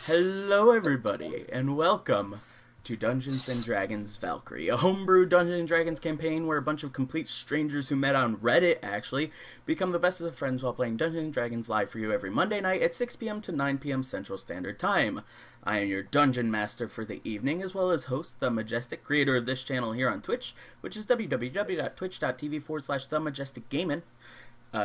Hello everybody, and welcome to Dungeons & Dragons Valkyrie, a homebrew Dungeons & Dragons campaign where a bunch of complete strangers who met on Reddit, actually, become the best of friends while playing Dungeons & Dragons live for you every Monday night at 6 p.m. to 9 p.m. Central Standard Time. I am your Dungeon Master for the evening, as well as host, The Majestic, creator of this channel here on Twitch, which is www.twitch.tv/TheMajesticGaming.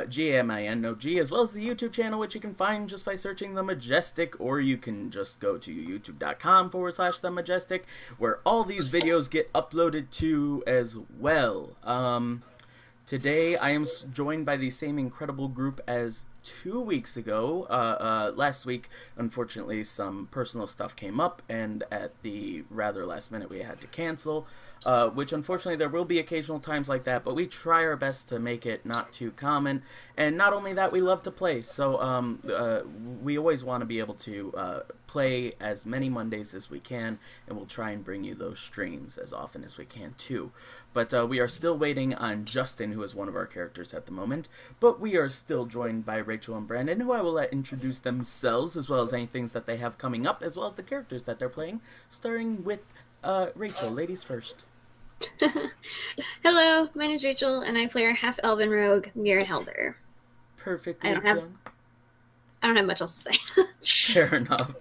G-A-M-I-N, no G, as well as the YouTube channel, which you can find just by searching The Majestic, or you can just go to youtube.com/The Majestic, where all these videos get uploaded to as well. Today I am joined by the same incredible group as 2 weeks ago. Last week, unfortunately, some personal stuff came up, and at the rather last minute we had to cancel. Which unfortunately there will be occasional times like that, but we try our best to make it not too common. And not only that, we love to play, so we always want to be able to play as many Mondays as we can, and we'll try and bring you those streams as often as we can too. But we are still waiting on Justin, who is one of our characters at the moment, but we are still joined by Rachel and Brandon, who I will let introduce themselves, as well as any things that they have coming up, as well as the characters that they're playing, starting with Rachel. Ladies first. Hello, my name is Rachel, and I play our half-elven rogue, Mira Helder. Perfectly I don't have much else to say. Fair enough.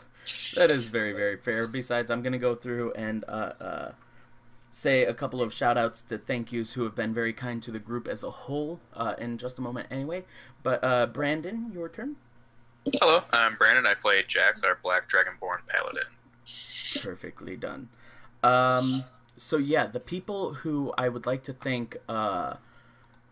That is very, very fair. Besides, I'm going to go through and say a couple of shout-outs to thank yous who have been very kind to the group as a whole in just a moment anyway. But, Brandon, your turn. Hello, I'm Brandon. I play Jax, our Black Dragonborn Paladin. Perfectly done. So yeah, the people who I would like to thank,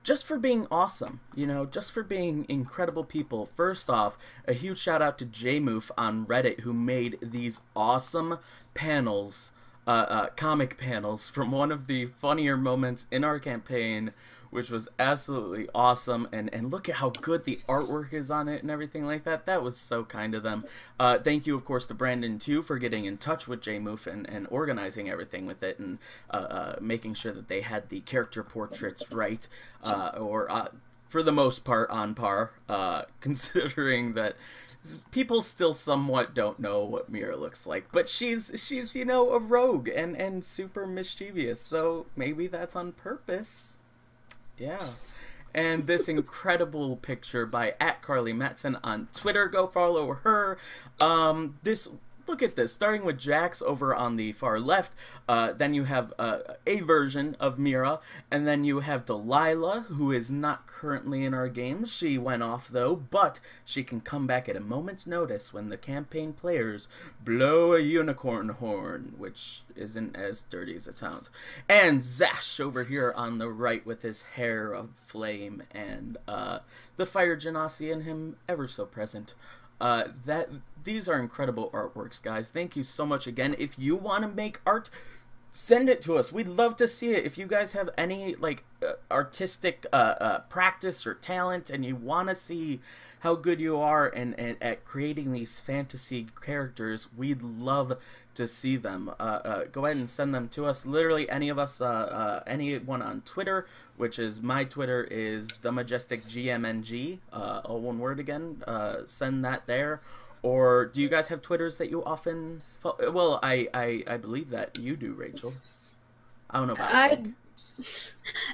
just for being awesome, you know, just for being incredible people. First off, a huge shout out to JMoof on Reddit, who made these awesome panels, comic panels from one of the funnier moments in our campaign, which was absolutely awesome, and look at how good the artwork is on it and everything like that. That was so kind of them. Thank you, of course, to Brandon, too, for getting in touch with JMoof and organizing everything with it, and making sure that they had the character portraits right, or for the most part on par, considering that people still somewhat don't know what Mira looks like, but she's you know, a rogue and super mischievous, so maybe that's on purpose. Yeah. And this incredible picture by @CarlyMatson on Twitter. Go follow her. Look at this. Starting with Jax over on the far left. Then you have a version of Mira. And then you have Delilah, who is not currently in our game. She went off, though. But she can come back at a moment's notice when the campaign players blow a unicorn horn, which isn't as dirty as it sounds. And Zash over here on the right with his hair of flame and the fire genasi in him ever so present. These are incredible artworks, guys. Thank you so much again. If you want to make art, send it to us. We'd love to see it. If you guys have any like artistic practice or talent, and you want to see how good you are at creating these fantasy characters, we'd love to see them. Go ahead and send them to us. Literally any of us, anyone on Twitter, which is my Twitter is TheMajesticGMNG, all one word again. Send that there. Or do you guys have Twitters that you often follow? Well, I believe that you do, Rachel. I don't know about that.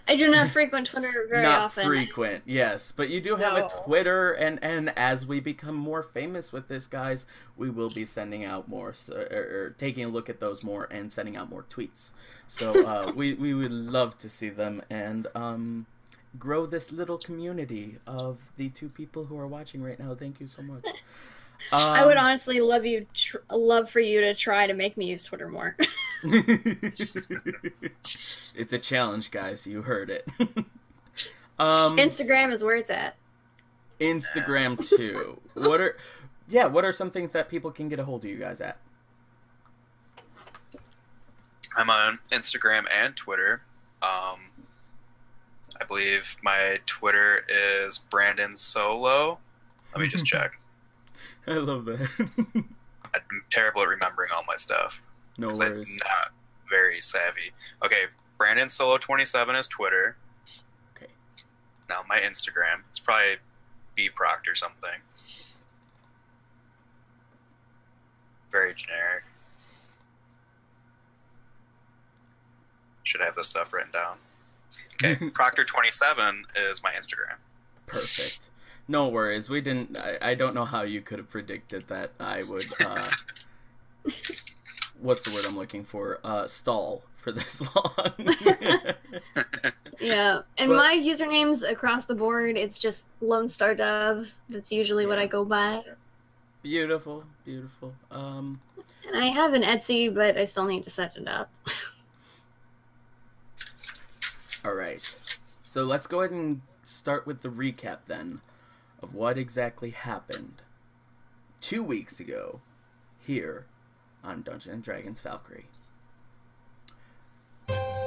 I do not frequent Twitter very often. Not frequent, yes. But you do have a Twitter, and as we become more famous with this, guys, we will be sending out more, or taking a look at those more and sending out more tweets. So we would love to see them and grow this little community of the two people who are watching right now. Thank you so much. I would honestly love for you to try to make me use Twitter more. It's a challenge, guys. You heard it. Instagram is where it's at. Instagram too. What are some things that people can get a hold of you guys at? I'm on Instagram and Twitter. I believe my Twitter is Brandon Solo. Let me just check. I love that. I'm terrible at remembering all my stuff. No worries. I'm not very savvy. Okay, Brandon Solo 27 is Twitter. Okay. Now my Instagram. It's probably B Proct or something. Very generic. Should have this stuff written down. Okay, Proctor27 is my Instagram. Perfect. No worries. We didn't. I don't know how you could have predicted that I would. What's the word I'm looking for? Stall for this long. Yeah, and my usernames across the board, it's just Lone Star Dove. That's usually what I go by. Beautiful, beautiful. And I have an Etsy, but I still need to set it up. All right. So let's go ahead and start with the recap then of what exactly happened 2 weeks ago here on Dungeons & Dragons Valkyrie.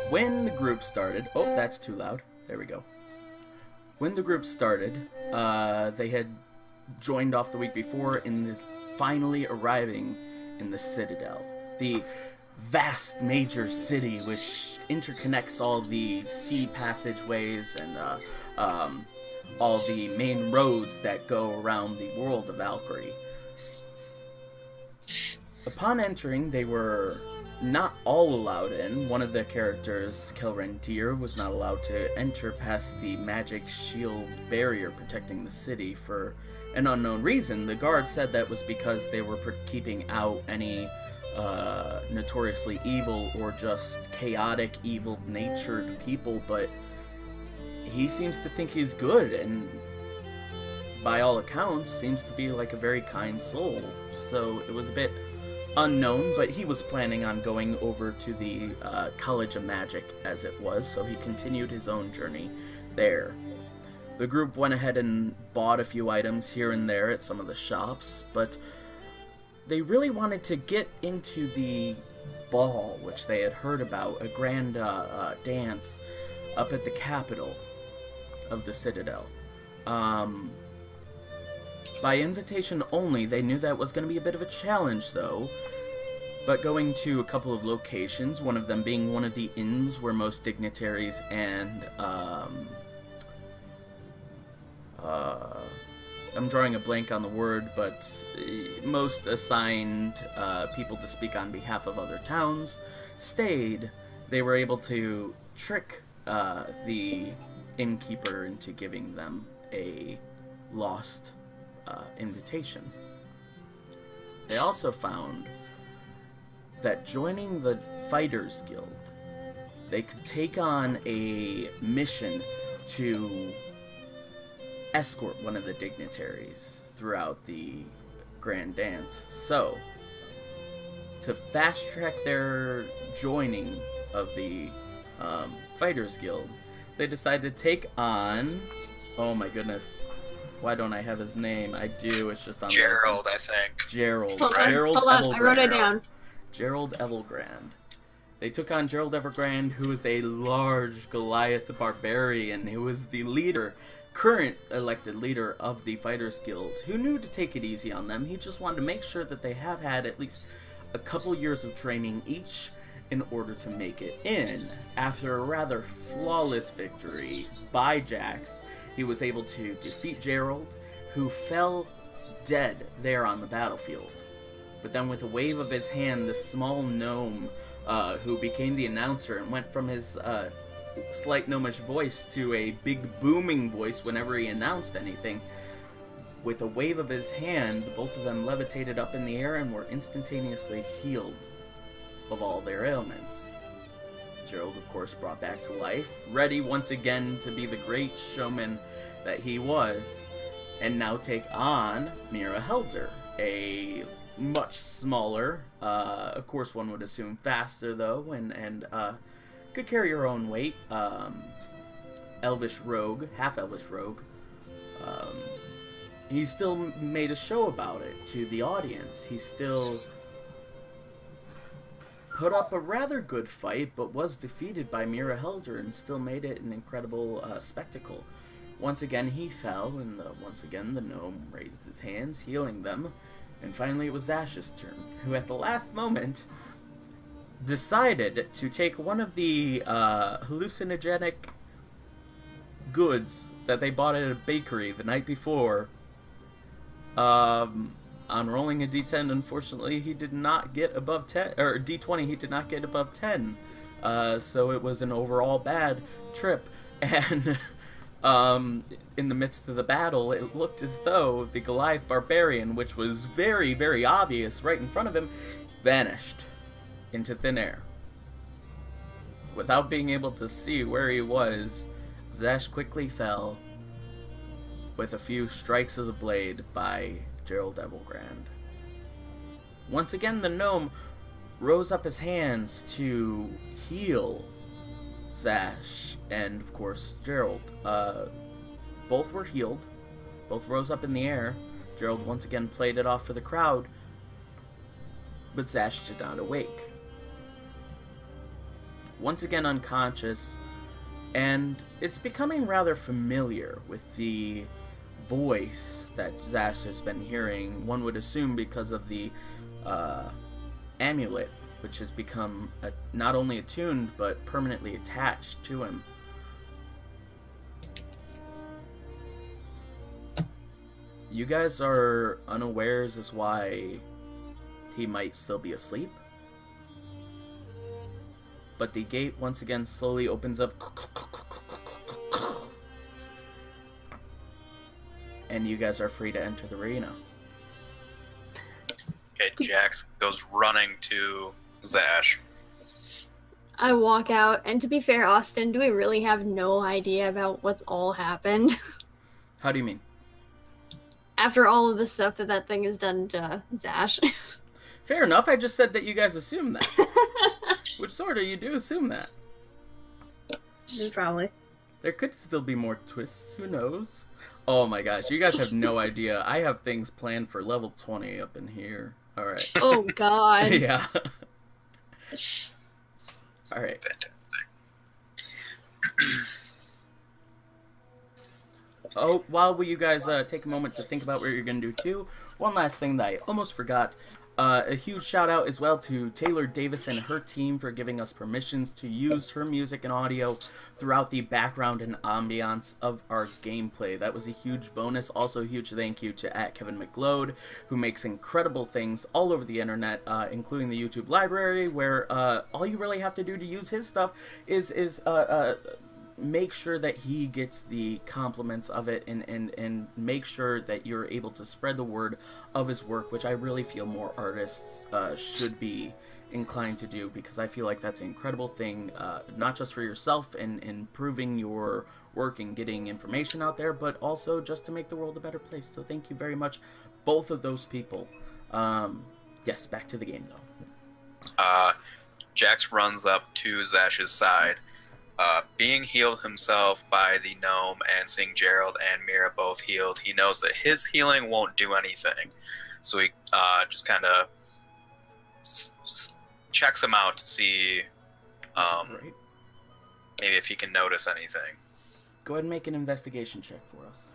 When the group started... Oh, that's too loud. There we go. When the group started, they had joined off the week before in finally arriving in the Citadel. The vast major city which interconnects all the sea passageways and all the main roads that go around the world of Valkyrie. Upon entering, they were not all allowed in. One of the characters, Kelrentir, was not allowed to enter past the magic shield barrier protecting the city for an unknown reason. The guard said that was because they were keeping out any notoriously evil or just chaotic, evil-natured people, but he seems to think he's good, and by all accounts, seems to be like a very kind soul. So it was a bit unknown, but he was planning on going over to the College of Magic, as it was, so he continued his own journey there. The group went ahead and bought a few items here and there at some of the shops, but they really wanted to get into the ball, which they had heard about, a grand dance up at the capital of the Citadel. By invitation only, they knew that was going to be a bit of a challenge, though. But going to a couple of locations, one of them being one of the inns where most dignitaries and, I'm drawing a blank on the word, but most assigned people to speak on behalf of other towns stayed. They were able to trick the innkeeper into giving them a lost invitation. They also found that joining the Fighters Guild, they could take on a mission to escort one of the dignitaries throughout the grand dance. So, to fast-track their joining of the Fighters Guild, they decided to take on... Oh my goodness. Why don't I have his name? I do, it's just on Gerald, I think. Gerald. Hold on, Gerald hold on. Evergrande. I wrote it down. Gerald Evergrande. They took on Gerald Evergrande, who is a large Goliath barbarian, who was the leader, current elected leader of the Fighters Guild, who knew to take it easy on them. He just wanted to make sure that they have had at least a couple years of training each in order to make it in. After a rather flawless victory by Jax, he was able to defeat Gerald, who fell dead there on the battlefield. But then with a wave of his hand, the small gnome, who became the announcer and went from his slight gnomish voice to a big booming voice whenever he announced anything, with a wave of his hand, both of them levitated up in the air and were instantaneously healed of all their ailments. Gerald, of course, brought back to life, ready once again to be the great showman that he was, and now take on Mira Helder, a much smaller, of course one would assume faster though, and could carry her own weight, elvish rogue, half-elvish rogue. He still made a show about it to the audience. He still put up a rather good fight, but was defeated by Mira Helder and still made it an incredible spectacle. Once again he fell, and once again the gnome raised his hands, healing them. And finally it was Zash's turn, who at the last moment decided to take one of the hallucinogenic goods that they bought at a bakery the night before, On rolling a d10, unfortunately, he did not get above 10, or d20, he did not get above 10. So it was an overall bad trip. And in the midst of the battle, it looked as though the Goliath Barbarian, which was very, very obvious right in front of him, vanished into thin air. Without being able to see where he was, Zash quickly fell with a few strikes of the blade by Gerald Evilgrand. Once again, the gnome rose up his hands to heal Zash and, of course, Gerald. Both were healed. Both rose up in the air. Gerald once again played it off for the crowd, but Zash did not awake. Once again unconscious, and it's becoming rather familiar with the voice that Zash has been hearing, one would assume because of the amulet, which has become not only attuned, but permanently attached to him. You guys are unawares as why he might still be asleep. But the gate once again slowly opens up. And you guys are free to enter the arena. Okay, Jax goes running to Zash. I walk out, and to be fair, Austin, do we really have no idea about what's all happened? How do you mean? After all of the stuff that thing has done to Zash. Fair enough, I just said that you guys assume that. Which sort of, you do assume that. Probably. There could still be more twists, who knows? Oh my gosh, you guys have no idea. I have things planned for level 20 up in here. Alright. Oh god. Yeah. Alright. Fantastic. Oh, while you guys take a moment to think about what you're going to do too, one last thing that I almost forgot. A huge shout out as well to Taylor Davis and her team for giving us permissions to use her music and audio throughout the background and ambiance of our gameplay. That was a huge bonus. Also, a huge thank you to @KevinMcLeod, who makes incredible things all over the internet, including the YouTube library, where all you really have to do to use his stuff is make sure that he gets the compliments of it and make sure that you're able to spread the word of his work, which I really feel more artists should be inclined to do, because I feel like that's an incredible thing, not just for yourself and improving your work and getting information out there, but also just to make the world a better place. So thank you very much, both of those people. Yes, back to the game though. Jax runs up to Zash's side. Being healed himself by the gnome and seeing Gerald and Mira both healed, he knows that his healing won't do anything. So he just kind of checks him out to see Right. maybe if he can notice anything. Go ahead and make an investigation check for us.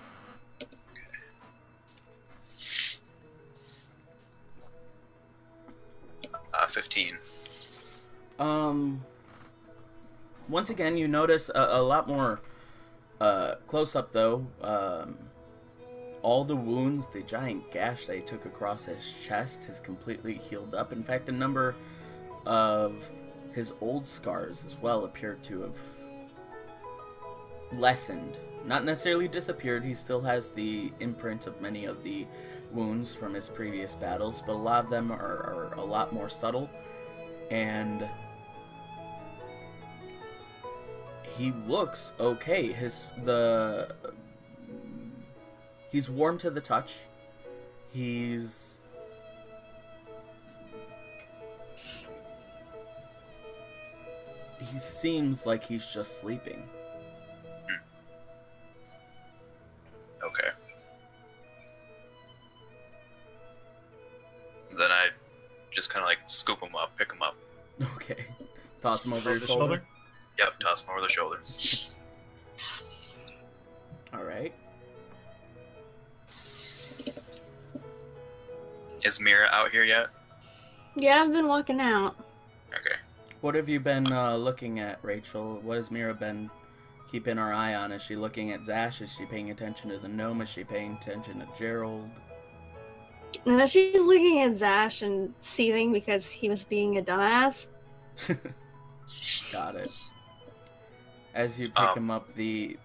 15. Once again, you notice a lot more close-up, though. All the wounds, the giant gash that he took across his chest has completely healed up. In fact, a number of his old scars as well appear to have lessened. Not necessarily disappeared. He still has the imprint of many of the wounds from his previous battles, but a lot of them are a lot more subtle. And he looks okay. He's warm to the touch. He seems like he's just sleeping. Okay. Then I just kind of like scoop him up, pick him up. Okay. Toss him over your shoulder. Yep, toss him over the shoulder. Alright. Is Mira out here yet? Yeah, I've been walking out. Okay. What have you been looking at, Rachel? What has Mira been keeping her eye on? Is she looking at Zash? Is she paying attention to the gnome? Is she paying attention to Gerald? She's looking at Zash and seething because he was being a dumbass. Got it. As you pick him up, the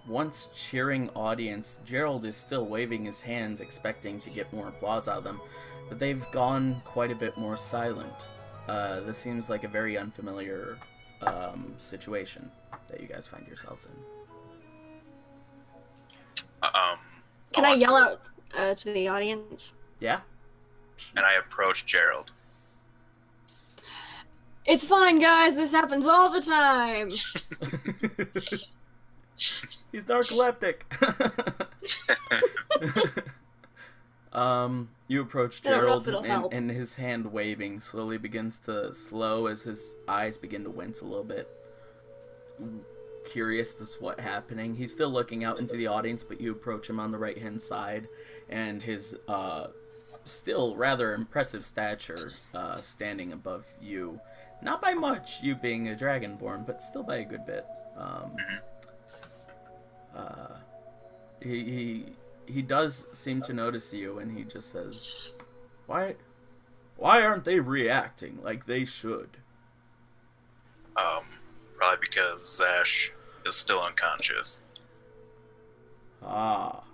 once cheering audience, Gerald is still waving his hands, expecting to get more applause out of them, but they've gone quite a bit more silent. This seems like a very unfamiliar situation that you guys find yourselves in. Can I yell out to the audience? Yeah? And I approach Gerald. It's fine, guys. This happens all the time. He's narcoleptic. You approach Gerald, and his hand waving slowly begins to slow as his eyes begin to wince a little bit. Curious as to what's happening. He's still looking out into the audience, but you approach him on the right-hand side, and his still rather impressive stature standing above you. Not by much, you being a dragonborn, but still by a good bit. He does seem to notice you, and he just says, Why aren't they reacting like they should? Probably because Zash is still unconscious. Ah.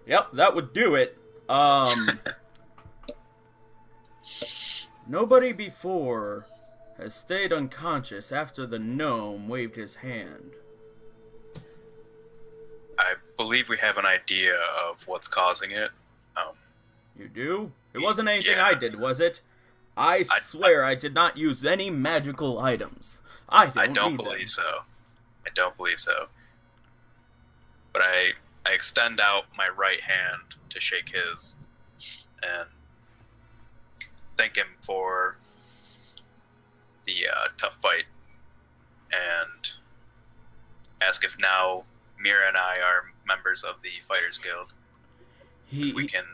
Yep, that would do it. Nobody before has stayed unconscious after the gnome waved his hand. I believe we have an idea of what's causing it. You do? It wasn't anything I did, was it? I swear I did not use any magical items. I don't believe so. I don't believe so. But I extend out my right hand to shake his and thank him for the tough fight and ask if now Mira and I are members of the Fighters Guild. If we can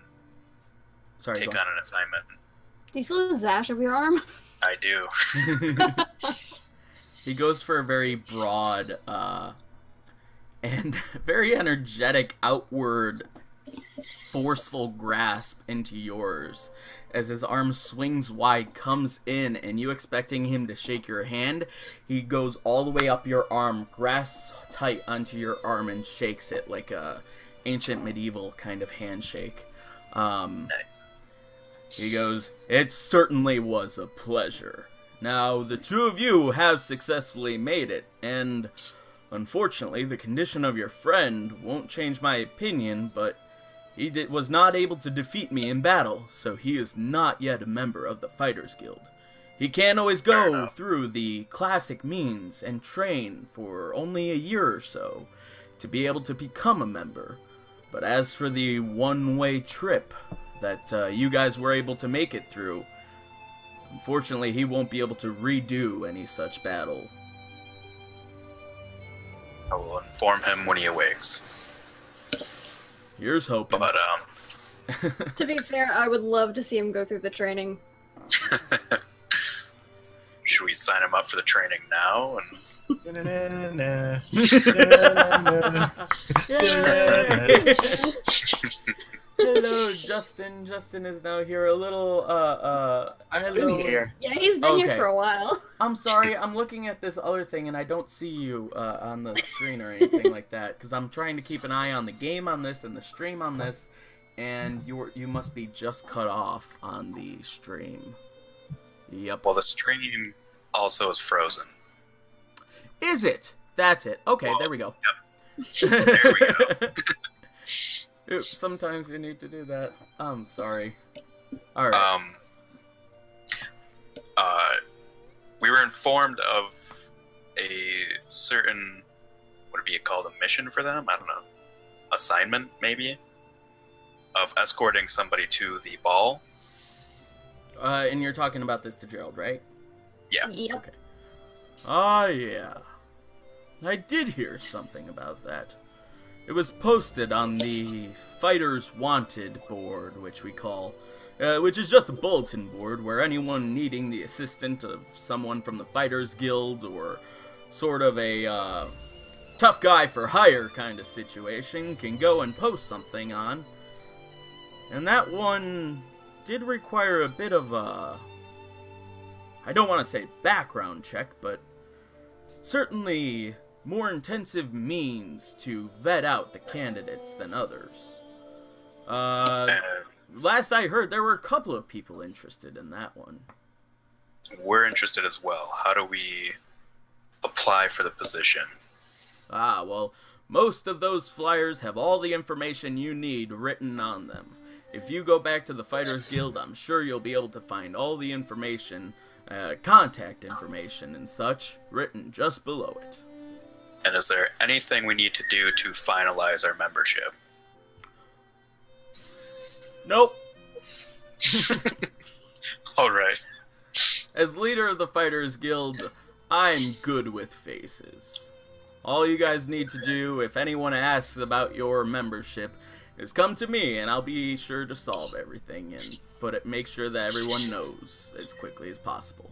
take on an assignment. Do you still have Zash over your arm? I do. He goes for a very broad and very energetic outward forceful grasp into yours as his arm swings wide, comes in, and you expecting him to shake your hand, he goes all the way up your arm, grasps tight onto your arm, and shakes it like a ancient medieval kind of handshake. Nice. He goes, "It certainly was a pleasure. Now, the two of you have successfully made it, and unfortunately, the condition of your friend won't change my opinion, but he was not able to defeat me in battle, so he is not yet a member of the Fighters Guild. He can't always go through the classic means and train for only a year or so to be able to become a member. But as for the one-way trip that you guys were able to make it through, unfortunately, he won't be able to redo any such battle." I will inform him when he awakes. Here's hoping. But, To be fair, I would love to see him go through the training. Should we sign him up for the training now? Hello, Justin. Justin is now here. A little, I've been here. Yeah, he's been here for a while. I'm sorry, I'm looking at this other thing and I don't see you on the screen or anything like that, because I'm trying to keep an eye on the game on this and the stream on this, and you must be just cut off on the stream. Yep. Well, the stream also is frozen. Is it? That's it. Okay, there we go. Yep. There we go. Oops, sometimes you need to do that. I'm sorry. Alright. We were informed of a certain, what would be called, a mission for them? I don't know. Assignment, maybe? Of escorting somebody to the ball. And you're talking about this to Gerald, right? Yeah. Yep. Okay. Ah, yeah. I did hear something about that. It was posted on the Fighters Wanted board, which we call, which is just a bulletin board where anyone needing the assistance of someone from the Fighters Guild or sort of a tough guy for hire kind of situation can go and post something on. And that one did require a bit of a... I don't want to say background check, but certainly more intensive means to vet out the candidates than others. Last I heard, there were a couple of people interested in that one. We're interested as well. How do we apply for the position? Ah, well, most of those flyers have all the information you need written on them. If you go back to the Fighters Guild, I'm sure you'll be able to find all the information, contact information and such, written just below it. And is there anything we need to do to finalize our membership? Nope. Alright. As leader of the Fighters Guild, I'm good with faces. All you guys need to do, if anyone asks about your membership, is come to me, and I'll be sure to solve everything and make sure that everyone knows as quickly as possible.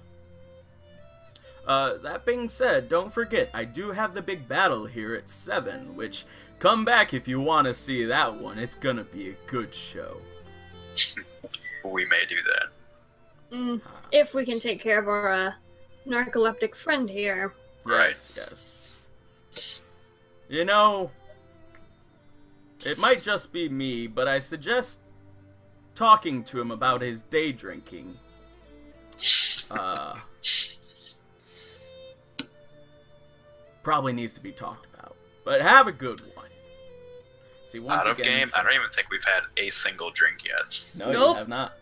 That being said, don't forget, I do have the big battle here at 7, which, come back if you want to see that one. It's gonna be a good show. We may do that. If we can take care of our narcoleptic friend here. Yes, yes. You know, it might just be me, but I suggest talking to him about his day drinking. Probably needs to be talked about. But have a good one. See, once Out of again, game? I don't even think we've had a single drink yet. No, Nope. you have not.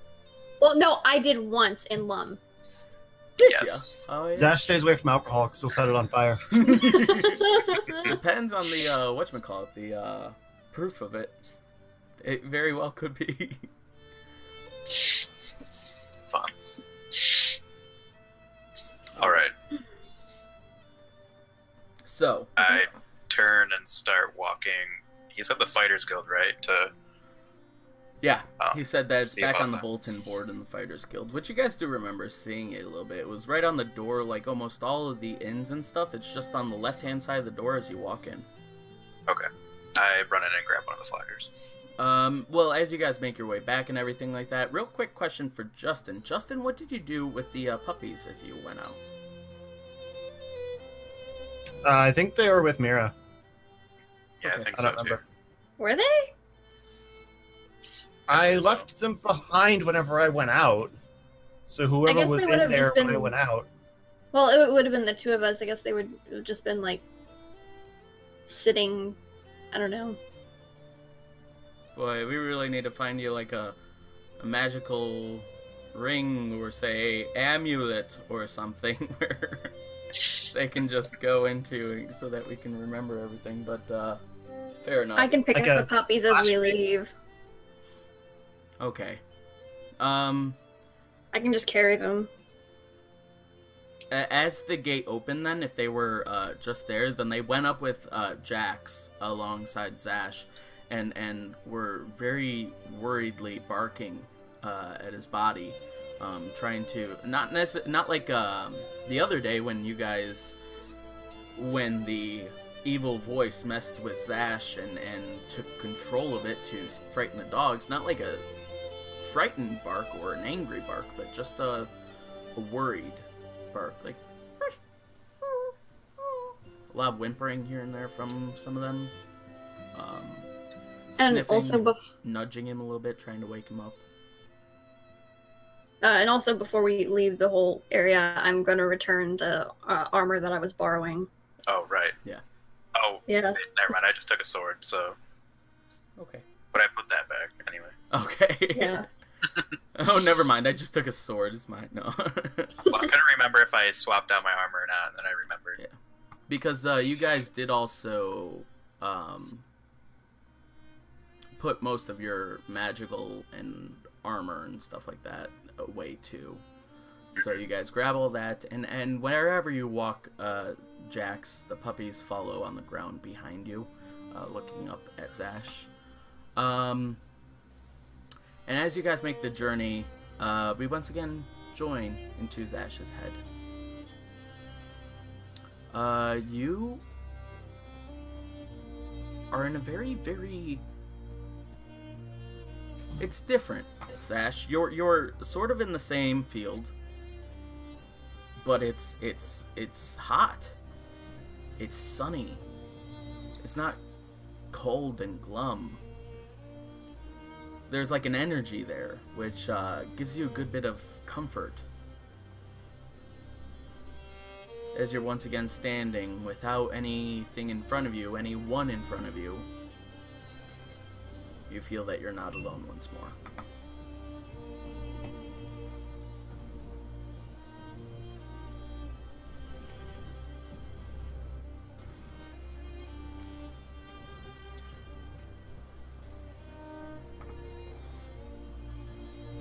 Well, no, I did once in Lum. Did Yes. ya? Oh, yeah. Zash stays away from alcohol because he'll set it on fire. Depends on the, whatchamacallit, the, proof of it. It very well could be. Fun. Alright. So, I turn and start walking. He's at the Fighters Guild, right? yeah, he said that it's see back about on the that. bulletin board in the Fighters Guild, which you guys do remember seeing it a little bit. It was right on the door, like almost all of the inns and stuff. It's just on the left-hand side of the door as you walk in. Okay. I run in and grab one of the flyers. Well, as you guys make your way back and everything like that, real quick question for Justin. Justin, what did you do with the puppies as you went out? I think they were with Mira. Yeah, Okay. I think I so don't too. remember. Were they? I left them behind whenever I went out. So whoever guess was they in would've there just when I been- went out. Well, it would have been the two of us. I guess they would have just been like sitting. I don't know. Boy, we really need to find you like a magical ring or say amulet or something where they can just go into so that we can remember everything, but fair enough. I can pick Like up a the puppies as we flashlight? leave. Okay. I can just carry them. As the gate opened then, if they were just there, then they went up with Jax alongside Zash and were very worriedly barking at his body, trying to not like the other day when the evil voice messed with Zash and took control of it to frighten the dogs. Not like a frightened bark or an angry bark, but just a worried bark, like a lot of whimpering here and there from some of them. And Sniffing, also, nudging him a little bit, trying to wake him up. and also before we leave the whole area, I'm gonna return the armor that I was borrowing. Oh, right. Yeah. Oh, Yeah. never mind. I just took a sword, so... Okay. But I put that back, anyway. Okay. Yeah. Oh, never mind. I just took a sword. It's mine. No. Well, I couldn't remember if I swapped out my armor or not, and then I remembered. Yeah. Because you guys did also put most of your magical and armor and stuff like that away too. So you guys grab all that, and wherever you walk, Jax, the puppies follow on the ground behind you, looking up at Zash. And as you guys make the journey, we once again join into Zash's head. You are in a very, very It's different, Sash. You're sort of in the same field, but it's hot. It's sunny. It's not cold and glum. There's like an energy there, which gives you a good bit of comfort. As you're once again standing without anything in front of you, anyone in front of you, you feel that you're not alone once more.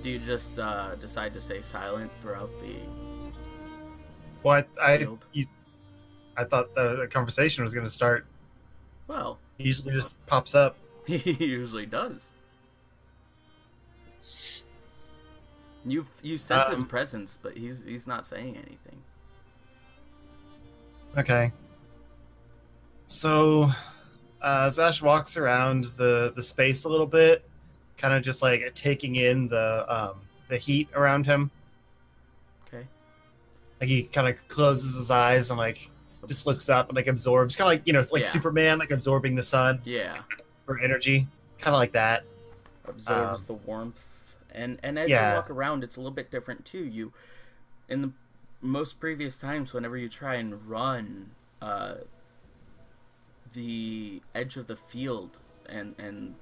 Do you just decide to stay silent throughout the Well, field? I thought the conversation was going to start. Well, He usually just pops up. he usually does. You sense his presence, but he's not saying anything. Okay. So, Zash walks around the space a little bit, kind of just like taking in the heat around him. Okay. Like he kind of closes his eyes and like just looks up and like absorbs, kind of like, you know, like Yeah. Superman, like absorbing the sun Yeah. for energy, kind of like that. Absorbs the warmth, and as Yeah. you walk around, it's a little bit different too. You, in the most previous times, whenever you try and run, the edge of the field and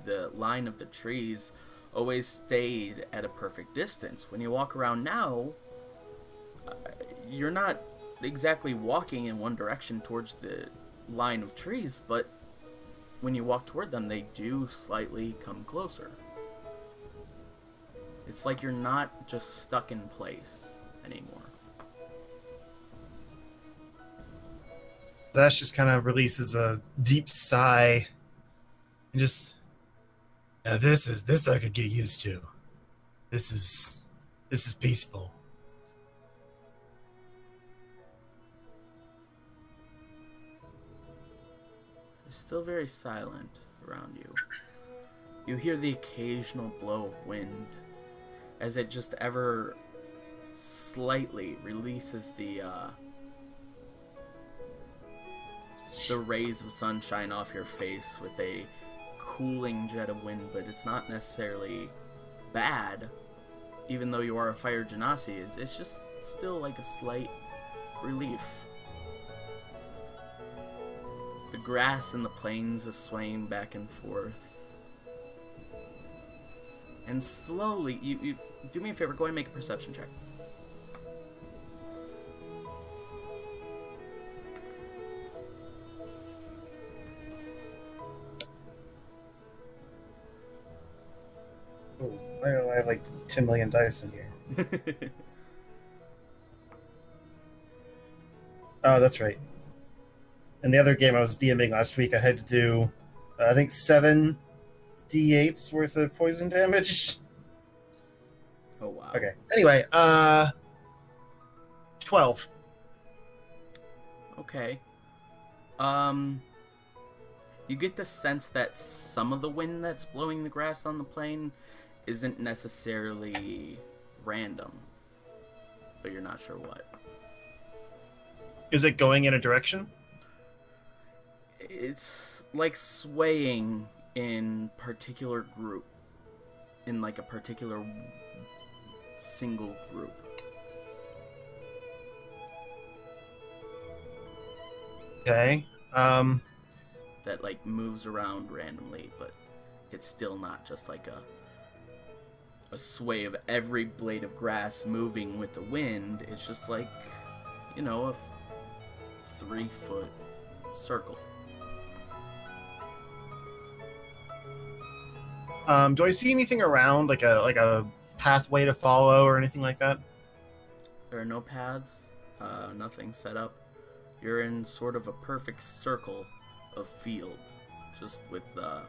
the line of the trees always stayed at a perfect distance. When you walk around now, you're not exactly walking in one direction towards the line of trees, but when you walk toward them, they do slightly come closer. It's like you're not just stuck in place anymore. Zash just kind of releases a deep sigh and just, now this I could get used to. This is peaceful. It's still very silent around you. You hear the occasional blow of wind as it just ever slightly releases the rays of sunshine off your face with a cooling jet of wind, but it's not necessarily bad, even though you are a fire genasi. It's just still like a slight relief. The grass in the plains is swaying back and forth. And slowly, you do me a favor, go ahead and make a perception check. Oh, why do I have like 10 million dice in here? Oh, that's right. In the other game I was DMing last week, I had to do, I think, 7 d8s worth of poison damage. Oh, wow. Okay. Anyway, 12. Okay. You get the sense that some of the wind that's blowing the grass on the plain isn't necessarily random, but you're not sure what. Is it going in a direction? It's like swaying in particular group, in like a particular single group. Okay. That like moves around randomly, but it's still not just like a sway of every blade of grass moving with the wind. It's just like, you know, a 3-foot circle. Do I see anything around, like a pathway to follow or anything like that? There are no paths, nothing set up. You're in sort of a perfect circle of field, just with the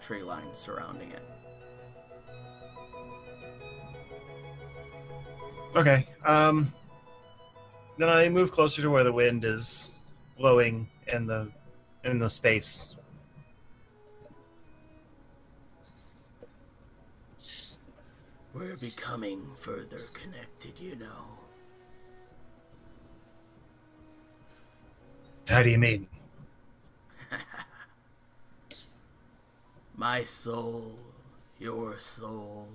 tree lines surrounding it. Okay. Then I move closer to where the wind is blowing in the space. We're becoming further connected, you know. How do you mean? My soul, your soul.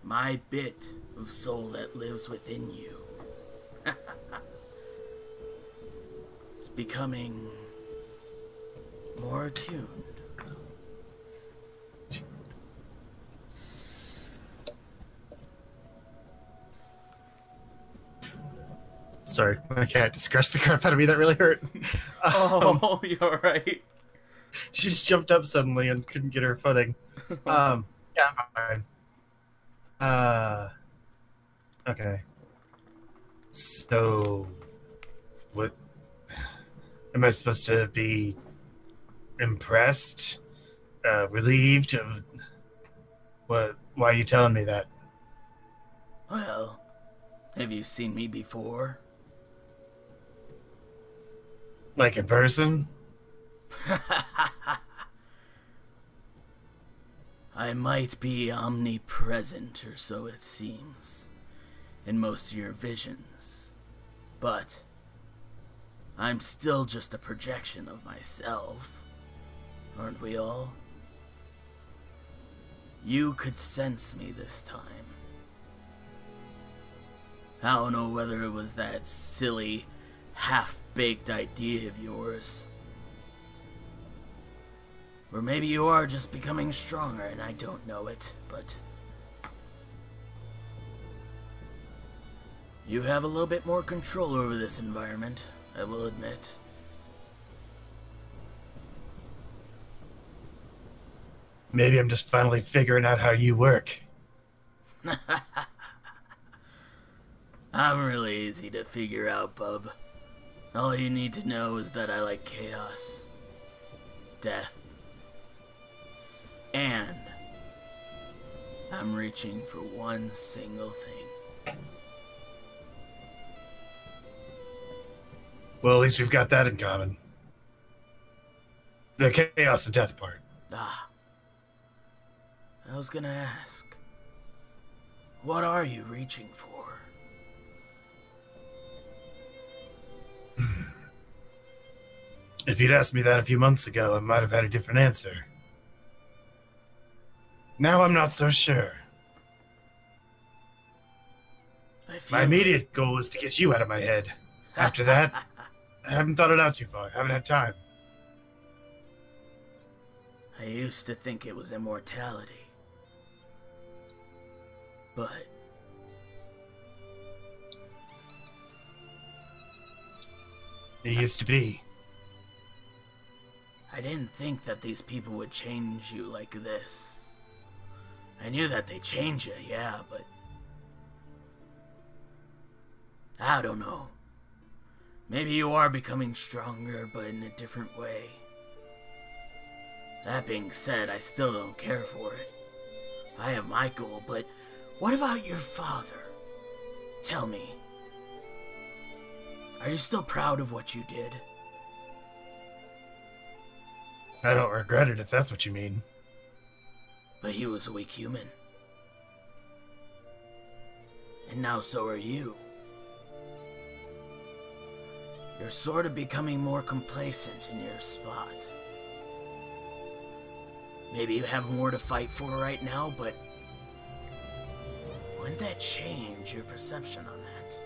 My bit of soul that lives within you. It's becoming more attuned. Sorry, my cat just scratched the crap out of me. That really hurt. Oh, you're right. She just jumped up suddenly and couldn't get her footing. Yeah, I'm fine. Okay. So, what? Am I supposed to be impressed? Relieved? What? Why are you telling me that? Well, have you seen me before? Like in person? I might be omnipresent, or so it seems, in most of your visions, but I'm still just a projection of myself, aren't we all? You could sense me this time. I don't know whether it was that silly, half-baked idea of yours, or maybe you are just becoming stronger and I don't know it, but you have a little bit more control over this environment, I will admit. Maybe I'm just finally figuring out how you work. I'm really easy to figure out, bub. All you need to know is that I like chaos, death, and I'm reaching for one single thing. Well, at least we've got that in common. The chaos and death part. Ah. I was gonna ask, what are you reaching for? If you'd asked me that a few months ago, I might have had a different answer. Now I'm not so sure. My immediate goal is to get you out of my head. After that, I haven't thought it out too far. I haven't had time. I used to think it was immortality. But it used to be. I didn't think that these people would change you like this. I knew that they change you, yeah, but I don't know. Maybe you are becoming stronger, but in a different way. That being said, I still don't care for it. I have my goal, but what about your father? Tell me. Are you still proud of what you did? I don't regret it, if that's what you mean. But he was a weak human. And now so are you. You're sort of becoming more complacent in your spot. Maybe you have more to fight for right now, but wouldn't that change your perception on that?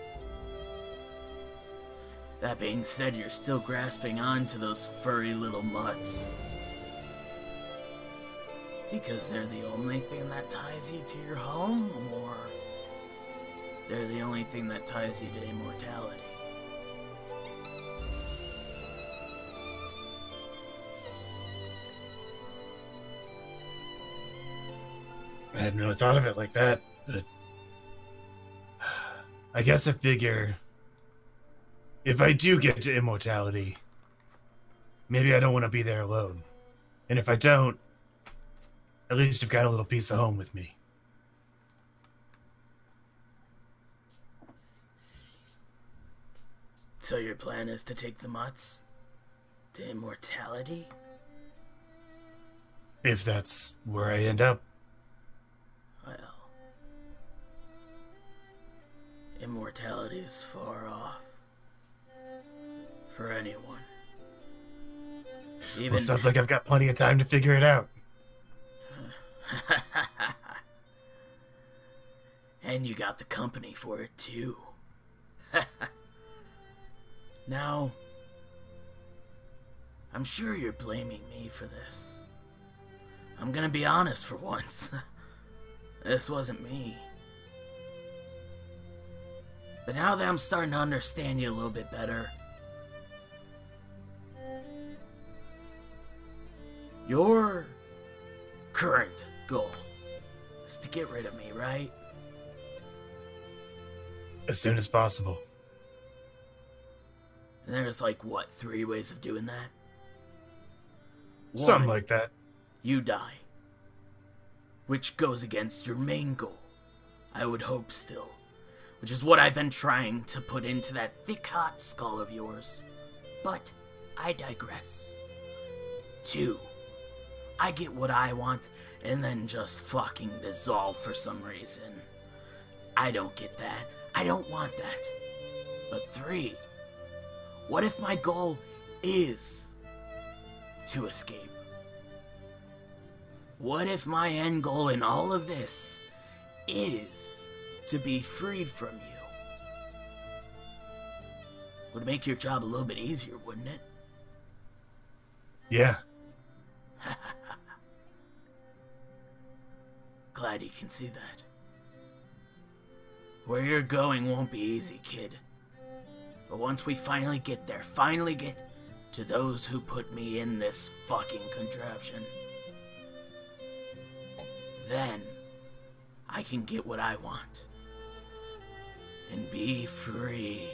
That being said, you're still grasping on to those furry little mutts. Because they're the only thing that ties you to your home, or they're the only thing that ties you to immortality? I hadn't really thought of it like that, but I guess I figure if I do get to immortality, maybe I don't want to be there alone. And if I don't, at least I've got a little piece of home with me. So your plan is to take the mutts to immortality? If that's where I end up. Well, immortality is far off for anyone. Well, sounds like I've got plenty of time to figure it out. And you got the company for it, too. Now, I'm sure you're blaming me for this. I'm gonna be honest for once. This wasn't me. But now that I'm starting to understand you a little bit better, your current goal is to get rid of me, right? As soon as possible. And there's like, what, 3 ways of doing that? Something One, like that. you die. Which goes against your main goal. I would hope still. Which is what I've been trying to put into that thick hot skull of yours. But I digress. 2, I get what I want and then just fucking dissolve for some reason. I don't get that. I don't want that. But 3, what if my goal is to escape? What if my end goal in all of this is to be freed from you? Would make your job a little bit easier, wouldn't it? Yeah. Glad you can see that. Where you're going won't be easy, kid. But once we finally get there, finally get to those who put me in this fucking contraption, then I can get what I want. And be free.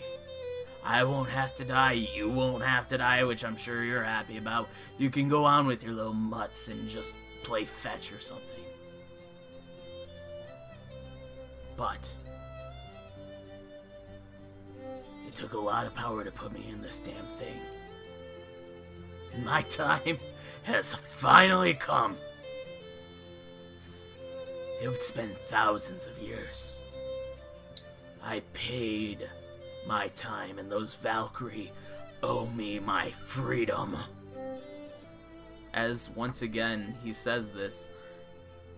I won't have to die, you won't have to die, which I'm sure you're happy about. You can go on with your little mutts and just play fetch or something. But it took a lot of power to put me in this damn thing. And my time has finally come. It's been thousands of years. I paid my time, and those Valkyrie owe me my freedom. As once again he says this,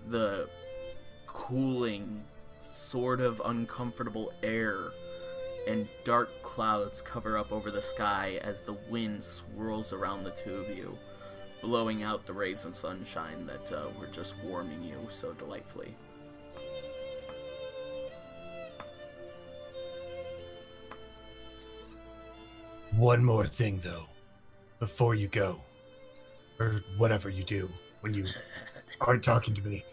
the cooling, sort of uncomfortable air and dark clouds cover up over the sky as the wind swirls around the two of you, blowing out the rays of sunshine that were just warming you so delightfully. One more thing, though, before you go. Or whatever you do when you aren't talking to me.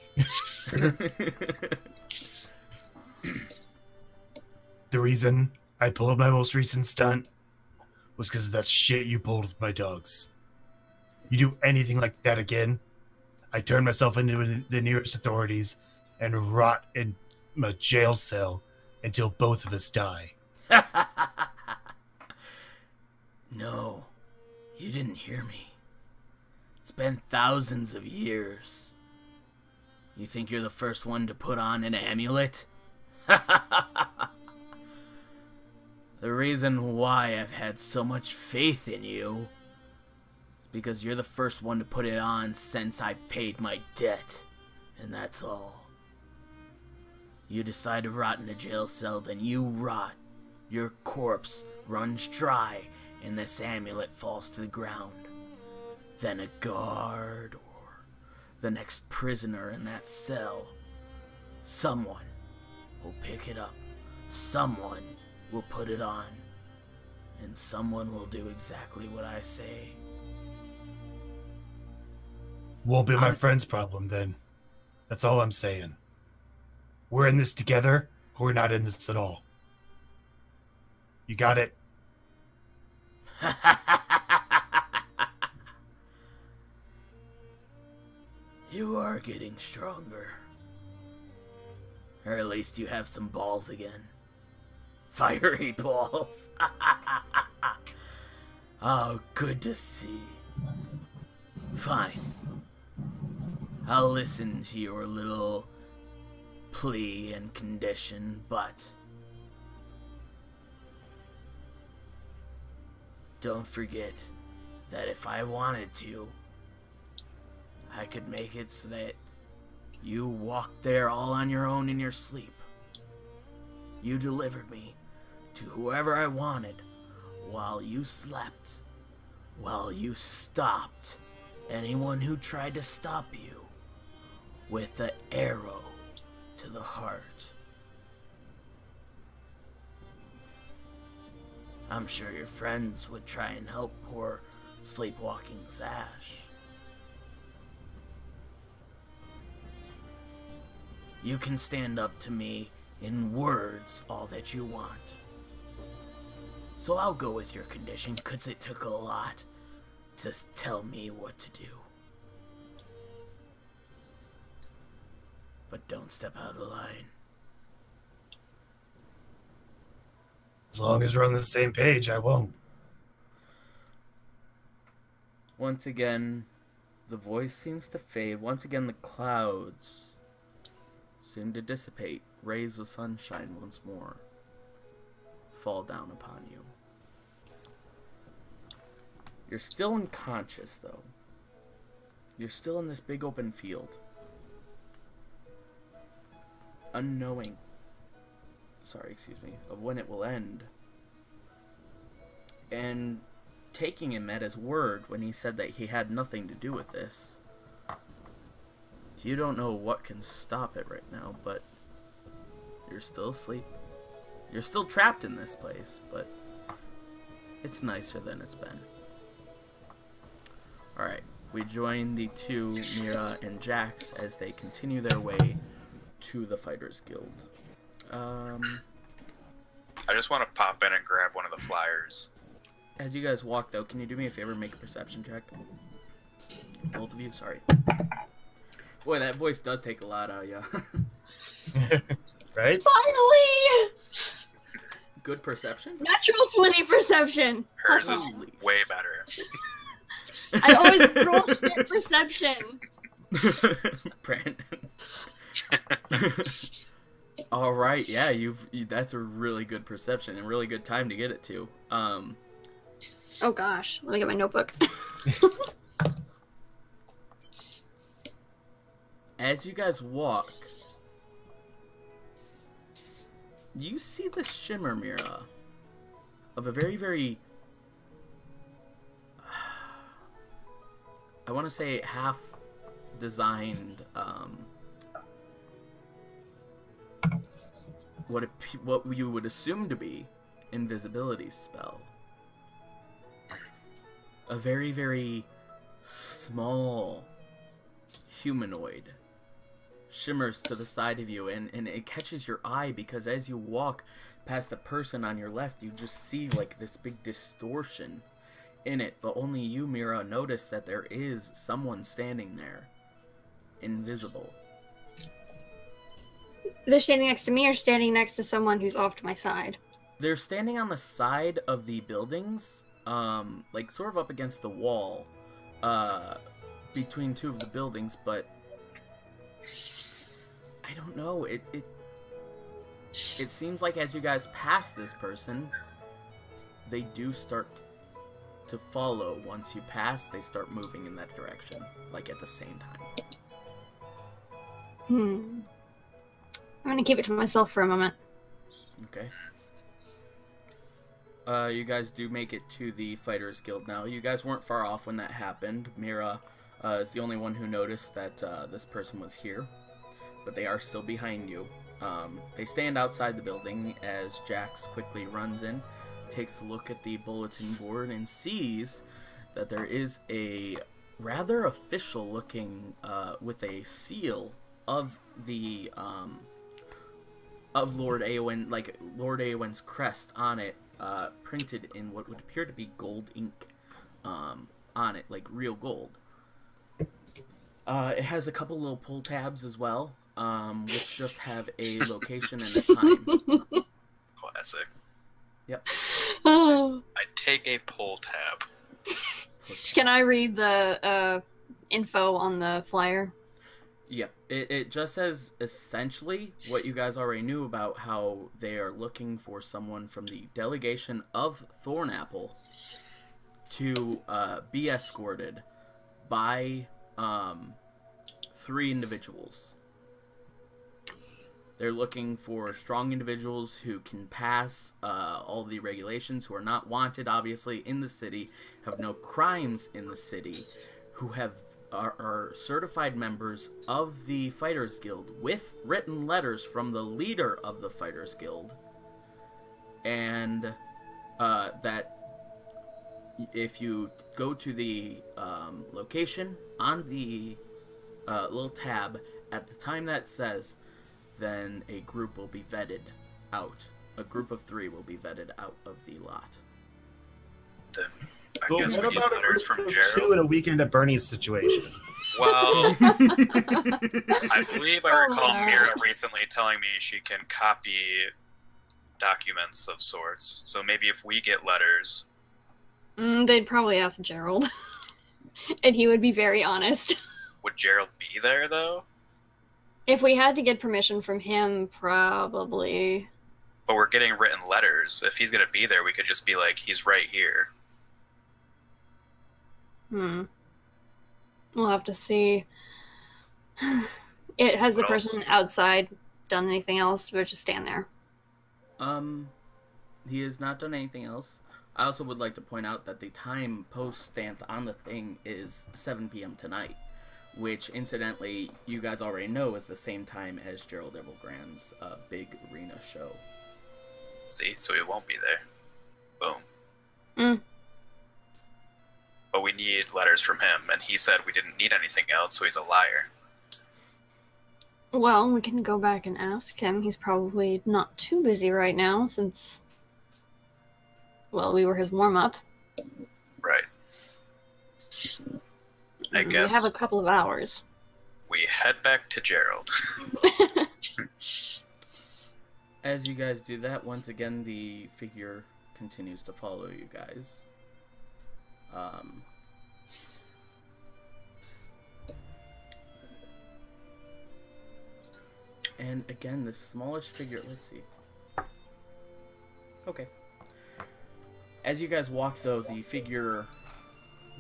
The reason I pulled my most recent stunt was because of that shit you pulled with my dogs. You do anything like that again, I turn myself into the nearest authorities and rot in a jail cell until both of us die. No, you didn't hear me. It's been thousands of years. You think you're the first one to put on an amulet? The reason why I've had so much faith in you is because you're the first one to put it on since I've paid my debt. And that's all. You decide to rot in a jail cell, then you rot. Your corpse runs dry, and this amulet falls to the ground. Then a guard or the next prisoner in that cell, someone will pick it up. Someone will put it on. And someone will do exactly what I say. Won't be my friend's problem, then. That's all I'm saying. We're in this together, or we're not in this at all. You got it? You are getting stronger. Or at least you have some balls again. Fiery balls. Oh, good to see. Fine. I'll listen to your little plea and condition, but don't forget that if I wanted to, I could make it so that you walked there all on your own in your sleep. You delivered me to whoever I wanted while you slept, while you stopped anyone who tried to stop you with the arrow to the heart. I'm sure your friends would try and help poor sleepwalking Zash. You can stand up to me in words all that you want. So I'll go with your condition, 'cause it took a lot to tell me what to do. But don't step out of line. As long as we're on the same page, I won't. Once again, the voice seems to fade. Once again, the clouds seem to dissipate. Rays of sunshine once more fall down upon you. You're still unconscious, though. You're still in this big open field. Unknowing, of when it will end. And taking him at his word when he said that he had nothing to do with this. You don't know what can stop it right now, but you're still asleep. You're still trapped in this place, but it's nicer than it's been. Alright, we join the two, Mira and Jax, as they continue their way to the Fighters Guild. I just want to pop in and grab one of the flyers. As you guys walk, though, can you do me a favor and make a perception check? Both of you, sorry. Boy, that voice does take a lot out of you. Right? Finally! Good perception? Natural 20 perception. Hers is Holy. way better. I always roll shit perception. Brandon. All right, yeah, that's a really good perception and really good time to get it to. Oh gosh, let me get my notebook. As you guys walk, you see the shimmer mirror of a very, very, I want to say half designed, what you would assume to be invisibility spell. A very, very small humanoid shimmers to the side of you, and it catches your eye because as you walk past a person on your left, you just see like this big distortion in it, but only you, Mira, notice that there is someone standing there, invisible. They're standing next to me or standing next to someone who's off to my side? They're standing on the side of the buildings, like sort of up against the wall, between two of the buildings, but I don't know, it seems like as you guys pass this person, they do start to follow. Once you pass, they start moving in that direction, like at the same time. I'm gonna keep it to myself for a moment. Okay. You guys do make it to the Fighters Guild now. You guys weren't far off when that happened. Mira is the only one who noticed that this person was here, but they are still behind you. They stand outside the building as Jax quickly runs in, takes a look at the bulletin board, and sees that there is a rather official looking, with a seal of the, of Lord Eowyn, like Lord Eowyn's crest on it, printed in what would appear to be gold ink, on it, like real gold. It has a couple little pull tabs as well, which just have a location and a time. Classic. Yep. Oh. I take a pull tab. Can I read the info on the flyer? Yep. It just says essentially what you guys already knew about how they are looking for someone from the delegation of Thornapple to be escorted by 3 individuals. They're looking for strong individuals who can pass all the regulations, who are not wanted, obviously, in the city, have no crimes in the city, who are certified members of the Fighters Guild with written letters from the leader of the Fighters Guild, and that if you go to the location on the little tab at the time that says, then a group will be vetted out. A group of 3 will be vetted out of the lot. Then I guess we need letters from Gerald. 2 in a weekend at Bernie's situation. Well, I believe I recall Mira recently telling me she can copy documents of sorts. So maybe if we get letters... They'd probably ask Gerald. And he would be very honest. Would Gerald be there, though? If we had to get permission from him, probably. But we're getting written letters. If he's going to be there, we could just be like, he's right here. We'll have to see. Has the person outside done anything else, or just stand there? He has not done anything else. I also would like to point out that the time post stamped on the thing is 7 p.m. tonight, which, incidentally, you guys already know is the same time as Gerald Evergrand's big arena show. See? So he won't be there. Boom. Mm. But we need letters from him, and he said we didn't need anything else, so he's a liar. Well, we can go back and ask him. He's probably not too busy right now, since... well, we were his warm-up. Right. I guess we have a couple of hours. We head back to Gerald. As you guys do that, once again, the figure continues to follow you guys. And again, the smallest figure, let's see. Okay. As you guys walk, though, the figure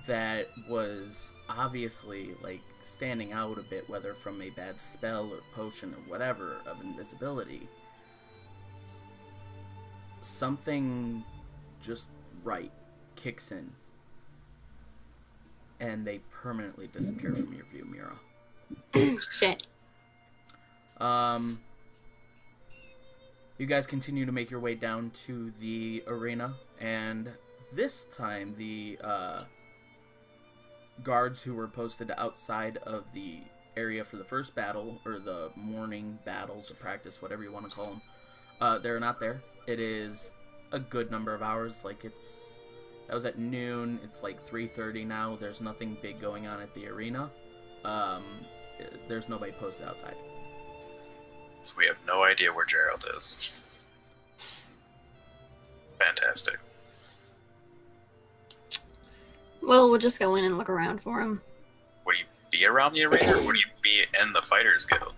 that was obviously, like, standing out a bit, whether from a bad spell or potion or whatever of invisibility, something just right kicks in, and they permanently disappear from your view, Mira. Shit. You guys continue to make your way down to the arena, and this time the guards who were posted outside of the area for the first battle, or the morning battles or practice, whatever you want to call them, they're not there. It is a good number of hours. Like, that was at noon. It's like 3:30 now. There's nothing big going on at the arena. There's nobody posted outside. So we have no idea where Gerald is. Fantastic. Well, we'll just go in and look around for him. Would he be around the arena, or would he be in the Fighters Guild?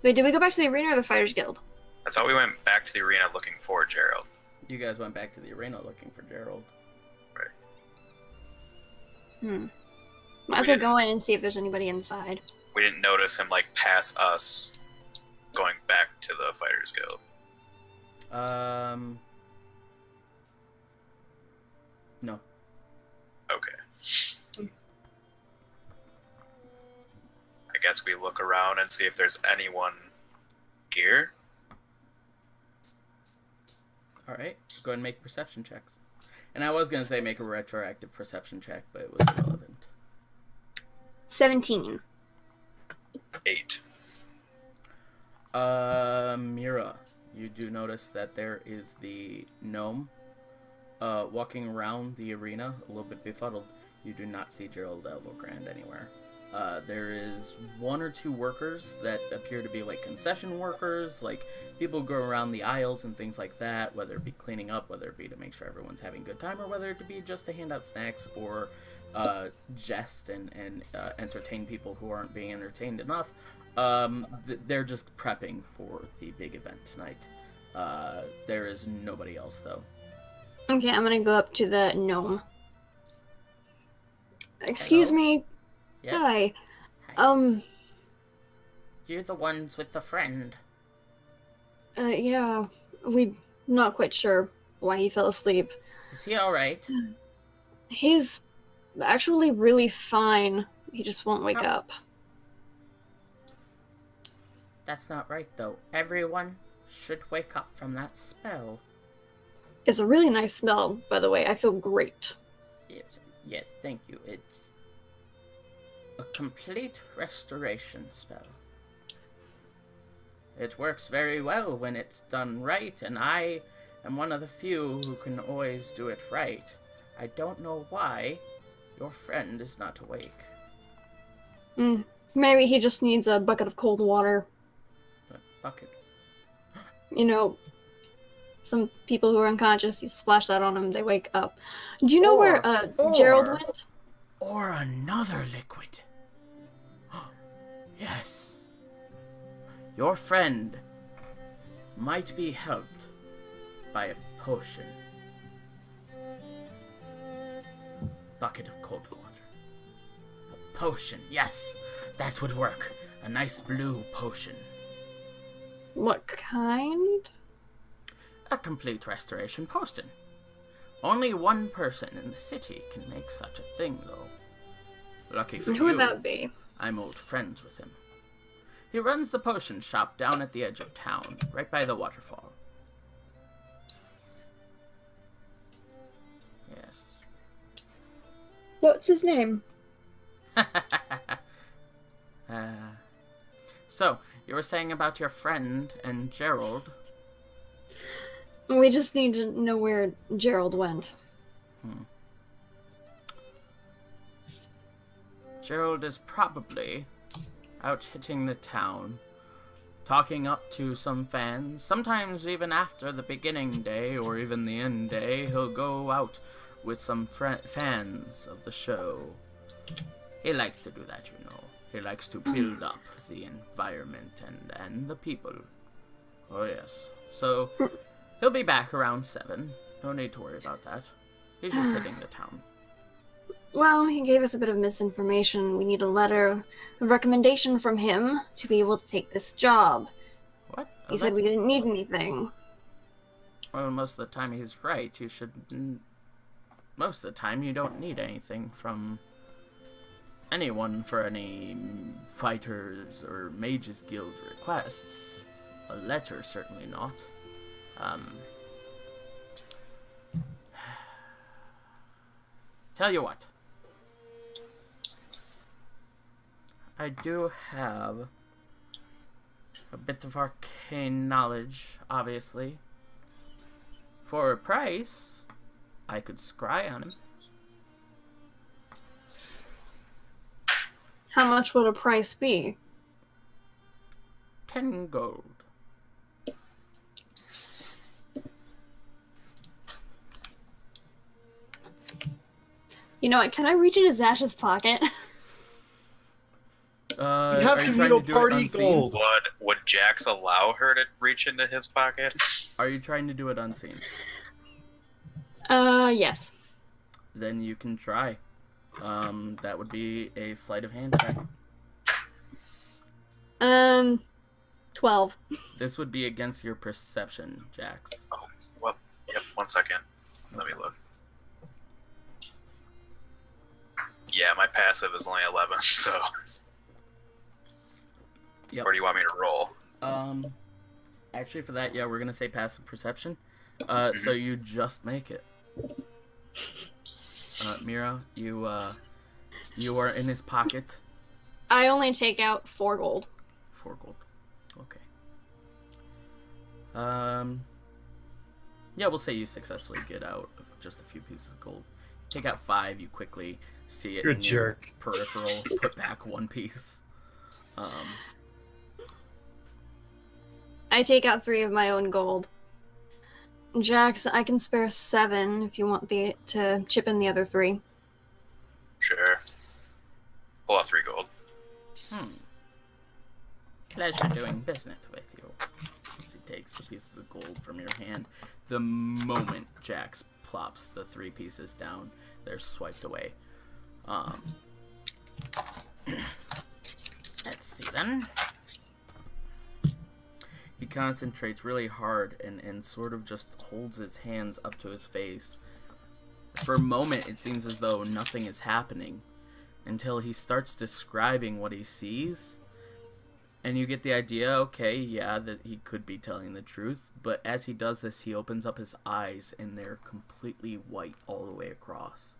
Wait, did we go back to the arena or the Fighters Guild? I thought we went back to the arena looking for Gerald. You guys went back to the arena looking for Gerald. Right. Might as well go in and see if there's anybody inside. We didn't notice him, like, pass us going back to the Fighters Guild. No. Okay. I guess we look around and see if there's anyone here. Alright, go ahead and make perception checks. And I was going to say make a retroactive perception check, but it was irrelevant. 17. 8. Mira, you do notice that there is the gnome walking around the arena, a little bit befuddled. You do not see Gerald Evergrand anywhere. There is 1 or 2 workers that appear to be like concession workers, like people who go around the aisles and things like that, whether it be cleaning up, whether it be to make sure everyone's having a good time, or whether it be just to hand out snacks or jest and entertain people who aren't being entertained enough. They're just prepping for the big event tonight. There is nobody else, though. Okay, I'm gonna go up to the gnome. Excuse me. Yes. Hi. Hi. You're the ones with the friend. Yeah. We're not quite sure why he fell asleep. Is he alright? He's actually really fine. He just won't wake up. That's not right, though. Everyone should wake up from that spell. It's a really nice smell, by the way. I feel great. Yes, thank you. It's a complete restoration spell. It works very well when it's done right, and I am one of the few who can always do it right. I don't know why your friend is not awake. Maybe he just needs a bucket of cold water. A bucket? You know, some people who are unconscious, you splash that on them, they wake up. Do you know where Gerald went? Or another liquid. Yes. Your friend might be helped by a potion. Bucket of cold water. A potion, yes. That would work. A nice blue potion. What kind? A complete restoration potion. Only one person in the city can make such a thing, though. Lucky for you, who would that be? I'm old friends with him. He runs the potion shop down at the edge of town, right by the waterfall. Yes. What's his name? So, you were saying about your friend and Gerald. We just need to know where Gerald went. Gerald is probably out hitting the town, talking up to some fans. Sometimes even after the beginning day or even the end day, he'll go out with some fans of the show. He likes to do that, you know. He likes to build up the environment and the people. Oh yes. So, he'll be back around 7. No need to worry about that. He's just hitting the town. Well, he gave us a bit of misinformation. We need a letter of recommendation from him to be able to take this job. What? He said we didn't need anything. Well, most of the time he's right. You should... Most of the time you don't need anything from anyone for any fighters or mages guild requests. A letter, certainly not. Tell you what. I do have a bit of arcane knowledge, obviously. For a price, I could scry on him. How much would a price be? 10 gold. You know what, can I reach into Zash's pocket? You have to meet a party gold. Would Jax allow her to reach into his pocket? Are you trying to do it unseen? Yes. Then you can try. That would be a sleight of hand check. 12. This would be against your perception, Jax. Oh, well, yep, 1 second. Let me look. Yeah, my passive is only 11, so... Yep. Or do you want me to roll? Actually for that, yeah, we're gonna say passive perception. So you just make it. Mira, you are in his pocket. I only take out 4 gold. 4 gold. Okay. Yeah, we'll say you successfully get out of just a few pieces of gold. Take out 5, you quickly see it You're in a jerk. your peripheral, put back 1 piece. I take out 3 of my own gold. Jax, I can spare 7 if you want to chip in the other 3. Sure. Pull out 3 gold. Pleasure doing business with you. As he takes the pieces of gold from your hand. The moment Jax plops the 3 pieces down, they're swiped away. Let's see then. He concentrates really hard and sort of just holds his hands up to his face. For a moment, it seems as though nothing is happening until he starts describing what he sees. And you get the idea, okay, yeah, that he could be telling the truth. But as he does this, he opens up his eyes, and they're completely white all the way across.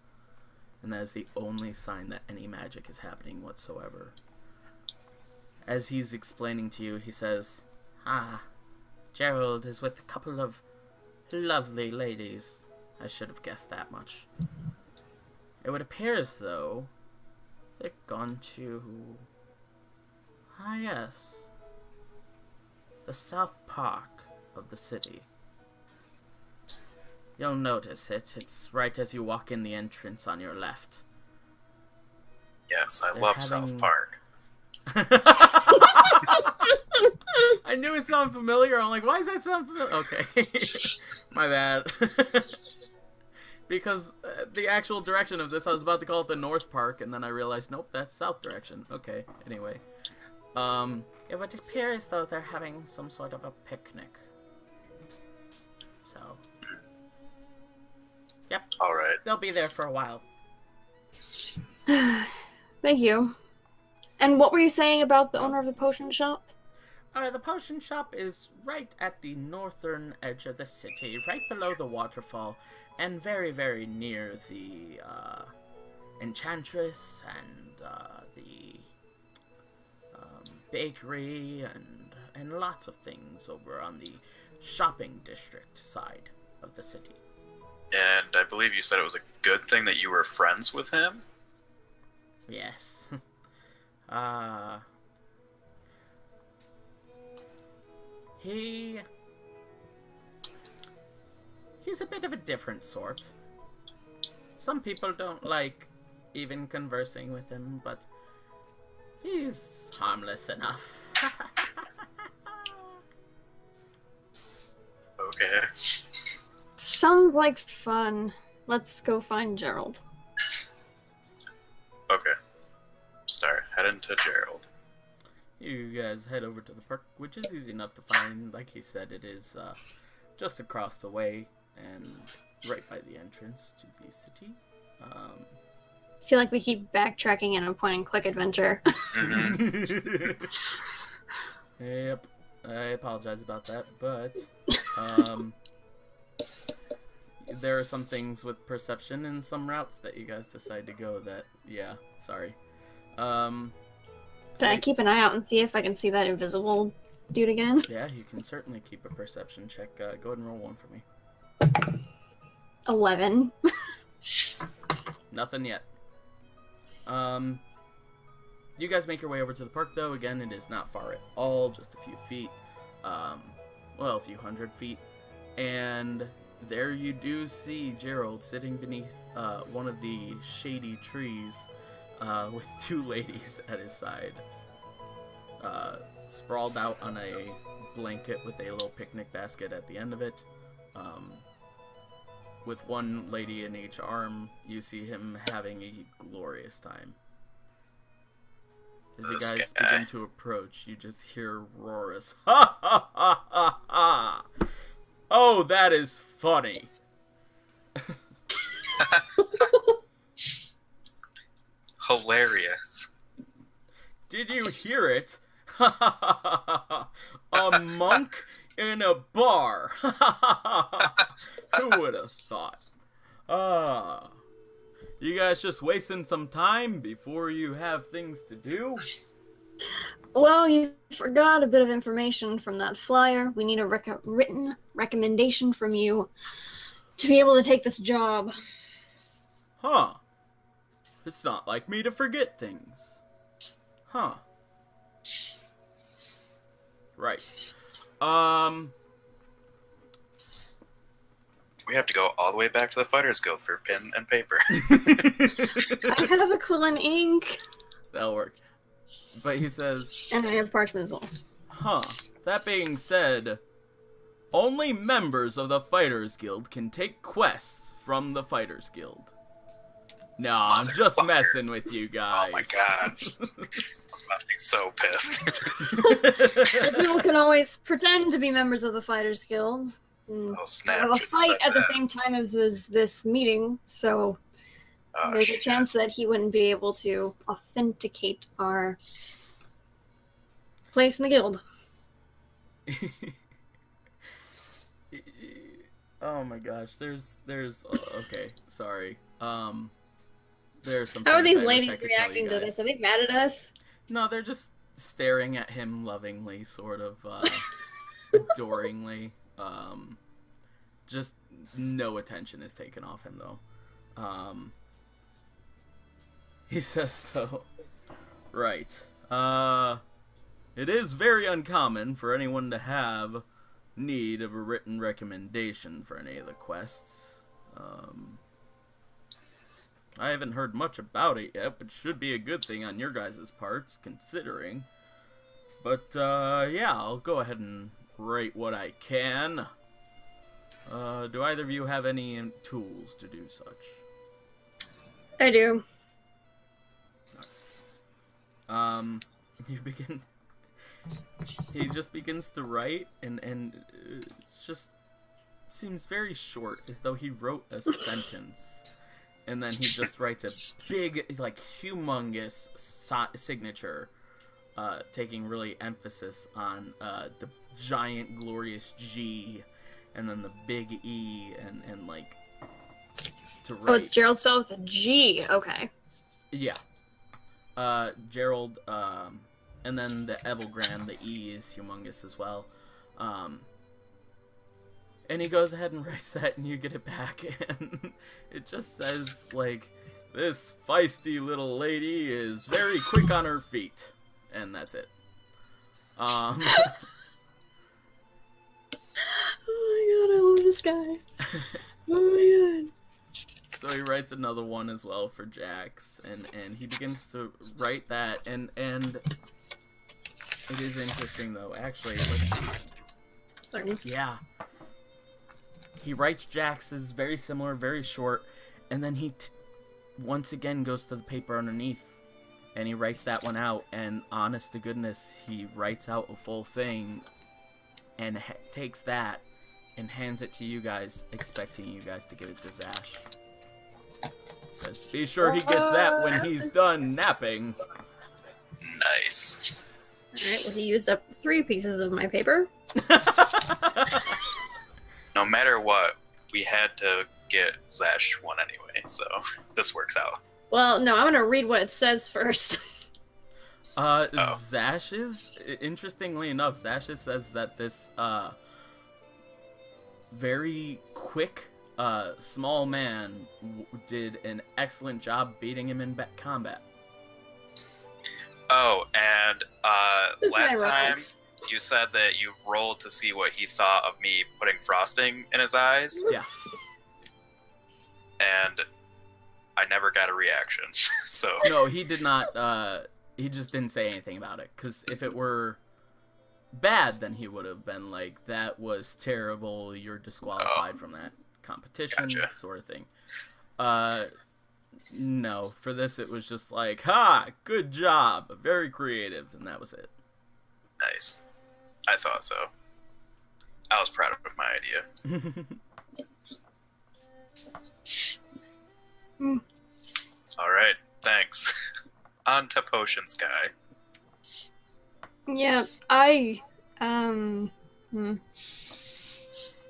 And that is the only sign that any magic is happening whatsoever. As he's explaining to you, he says, Gerald is with a couple of lovely ladies. I should have guessed that much. It would appear as though they've gone to... yes. The South Park of the city. You'll notice it. It's right as you walk in the entrance on your left. Yes, I love South Park. I knew it sounded familiar. I'm like, why does that sound familiar? Okay. My bad. Because the actual direction of this, I was about to call it the North Park, and then I realized, nope, that's South direction. Okay, anyway. It would appear as though they're having some sort of a picnic. So. Yep. Alright. They'll be there for a while. Thank you. And what were you saying about the owner of the potion shop? The potion shop is right at the northern edge of the city, right below the waterfall, and very, very near the, Enchantress and, the, bakery and lots of things over on the shopping district side of the city. And I believe you said it was a good thing that you were friends with him? Yes. He's a bit of a different sort. Some people don't like even conversing with him, but he's harmless enough. Okay. Sounds like fun. Let's go find Gerald. Okay. Start heading to Gerald. You guys head over to the park, which is easy enough to find. Like he said, it is just across the way and right by the entrance to the city. I feel like we keep backtracking in a point-and-click adventure. Mm-hmm. Yep. I apologize about that, but there are some things with perception and some routes that you guys decide to go that, yeah, sorry. Can I keep an eye out and see if I can see that invisible dude again? Yeah, you can certainly keep a perception check. Go ahead and roll one for me. 11. Nothing yet. You guys make your way over to the park, though. Again, it is not far at all, just a few feet. Well, a few hundred feet. And there you do see Gerald sitting beneath one of the shady trees with 2 ladies at his side. Sprawled out on a blanket with a little picnic basket at the end of it. With one lady in each arm, you see him having a glorious time. As you guys begin to approach, you just hear roars. Ha ha ha ha ha! Oh, that is funny. Hilarious. Did you hear it? Ha ha ha ha ha! A monk in a bar. Ha ha ha ha! Who would have thought? You guys just wasting some time before you have things to do? Well, you forgot a bit of information from that flyer. We need a written recommendation from you to be able to take this job. Huh. It's not like me to forget things. Huh. Right. We have to go all the way back to the Fighters Guild for pen and paper. I have a quill and ink. That'll work. But he says, And I have parchment as well. huh, that being said, only members of the Fighters Guild can take quests from the Fighters Guild. No, I'm just messing with you guys. Oh my god. I was about to be so pissed. People can always pretend to be members of the Fighters Guild. Oh, snap. Have a Should've fight said at the that. same time as this meeting, so Oh, there's a shit. chance that he wouldn't be able to authenticate our place in the guild. Oh my gosh, there's okay, sorry. There's some How are things these I wish ladies I could tell reacting you to guys. this? Are they mad at us? No, they're just staring at him lovingly, sort of adoringly. Just no attention is taken off him though. He says though, right. It is very uncommon for anyone to have need of a written recommendation for any of the quests. I haven't heard much about it yet, which should be a good thing on your guys' parts, considering. But, yeah, I'll go ahead and write what I can. Do either of you have any tools to do such? I do. You begin... He just begins to write, and it just seems very short, as though he wrote a sentence. And then he just writes a big, like, humongous signature, taking really emphasis on the giant, glorious G, and then the big E, and like, to write. Oh, it's Gerald spelled with a G. Okay. Yeah. Gerald, and then the Evelgram, the E is humongous as well. And he goes ahead and writes that, and you get it back, and it just says, like, this feisty little lady is very quick on her feet. And that's it. Oh my god, I love this guy. Oh my god. So he writes another one as well for Jax, and he begins to write that, and it is interesting, though. Actually, let's see. Sorry. Yeah. He writes Jax's very similar, very short, and then he once again goes to the paper underneath, and he writes that one out, and honest to goodness, he writes out a full thing, and takes that, and hands it to you guys, expecting you guys to give it to Zash. Says, be sure he gets that when he's done napping. Nice. Alright, well, he used up 3 pieces of my paper. No matter what, we had to get Zash one anyway, so this works out. Well, no, I'm gonna read what it says first. Zash's, interestingly enough, Zash's says that this, very quick, small man did an excellent job beating him in combat. Oh, and, This last guy time, rocks. you said that you rolled to see what he thought of me putting frosting in his eyes. Yeah. And I never got a reaction, so... No, he did not, he just didn't say anything about it, because if it were bad, then he would have been like, that was terrible, you're disqualified from that competition, Gotcha. sort of thing. No, for this it was just like, ha, good job, very creative, and that was it. Nice. I thought so. I was proud of my idea. Alright, thanks. On to potions, guy. Yeah,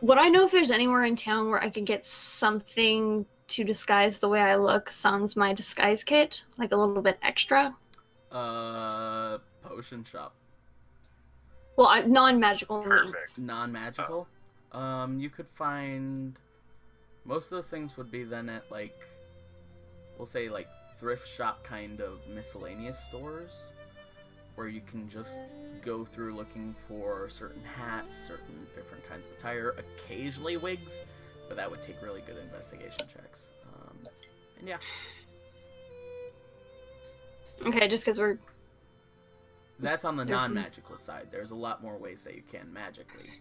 Would I know if there's anywhere in town where I could get something to disguise the way I look sans my disguise kit? Like a little bit extra? Potion shop. Well, non-magical means. Perfect. Non-magical? You could find... Most of those things would be then at, like, we'll say, like, thrift shop kind of miscellaneous stores, where you can just go through looking for certain hats, certain different kinds of attire, occasionally wigs, but that would take really good investigation checks. And yeah. Okay, just because we're... That's on the non-magical side. There's a lot more ways that you can magically.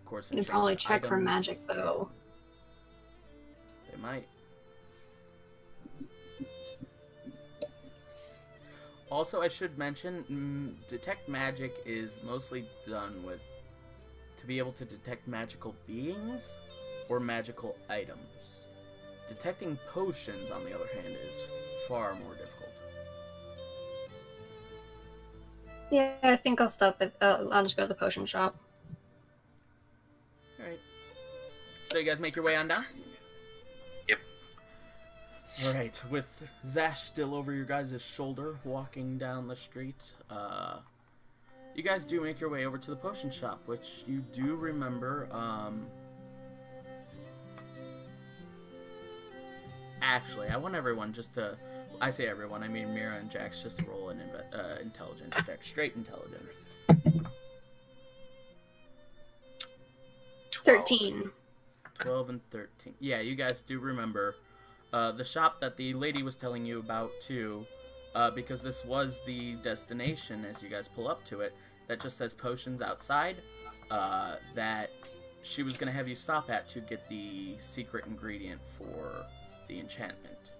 Of course, You can probably check for magic, though. They might. Also, I should mention, detect magic is mostly done with to be able to detect magical beings or magical items. Detecting potions, on the other hand, is far more difficult. Yeah, I think I'll stop at... I'll just go to the potion shop. Alright. So you guys make your way on down? Yep. Alright, with Zash still over your guys' shoulder, walking down the street, you guys do make your way over to the potion shop, which you do remember, actually, I want everyone just to... I say everyone, I mean Mira and Jax, just to roll an intelligence check. Straight intelligence. 13. 12 and 13. Yeah, you guys do remember the shop that the lady was telling you about, too, because this was the destination as you guys pull up to it, that just says potions outside, that she was going to have you stop at to get the secret ingredient for the enchantment.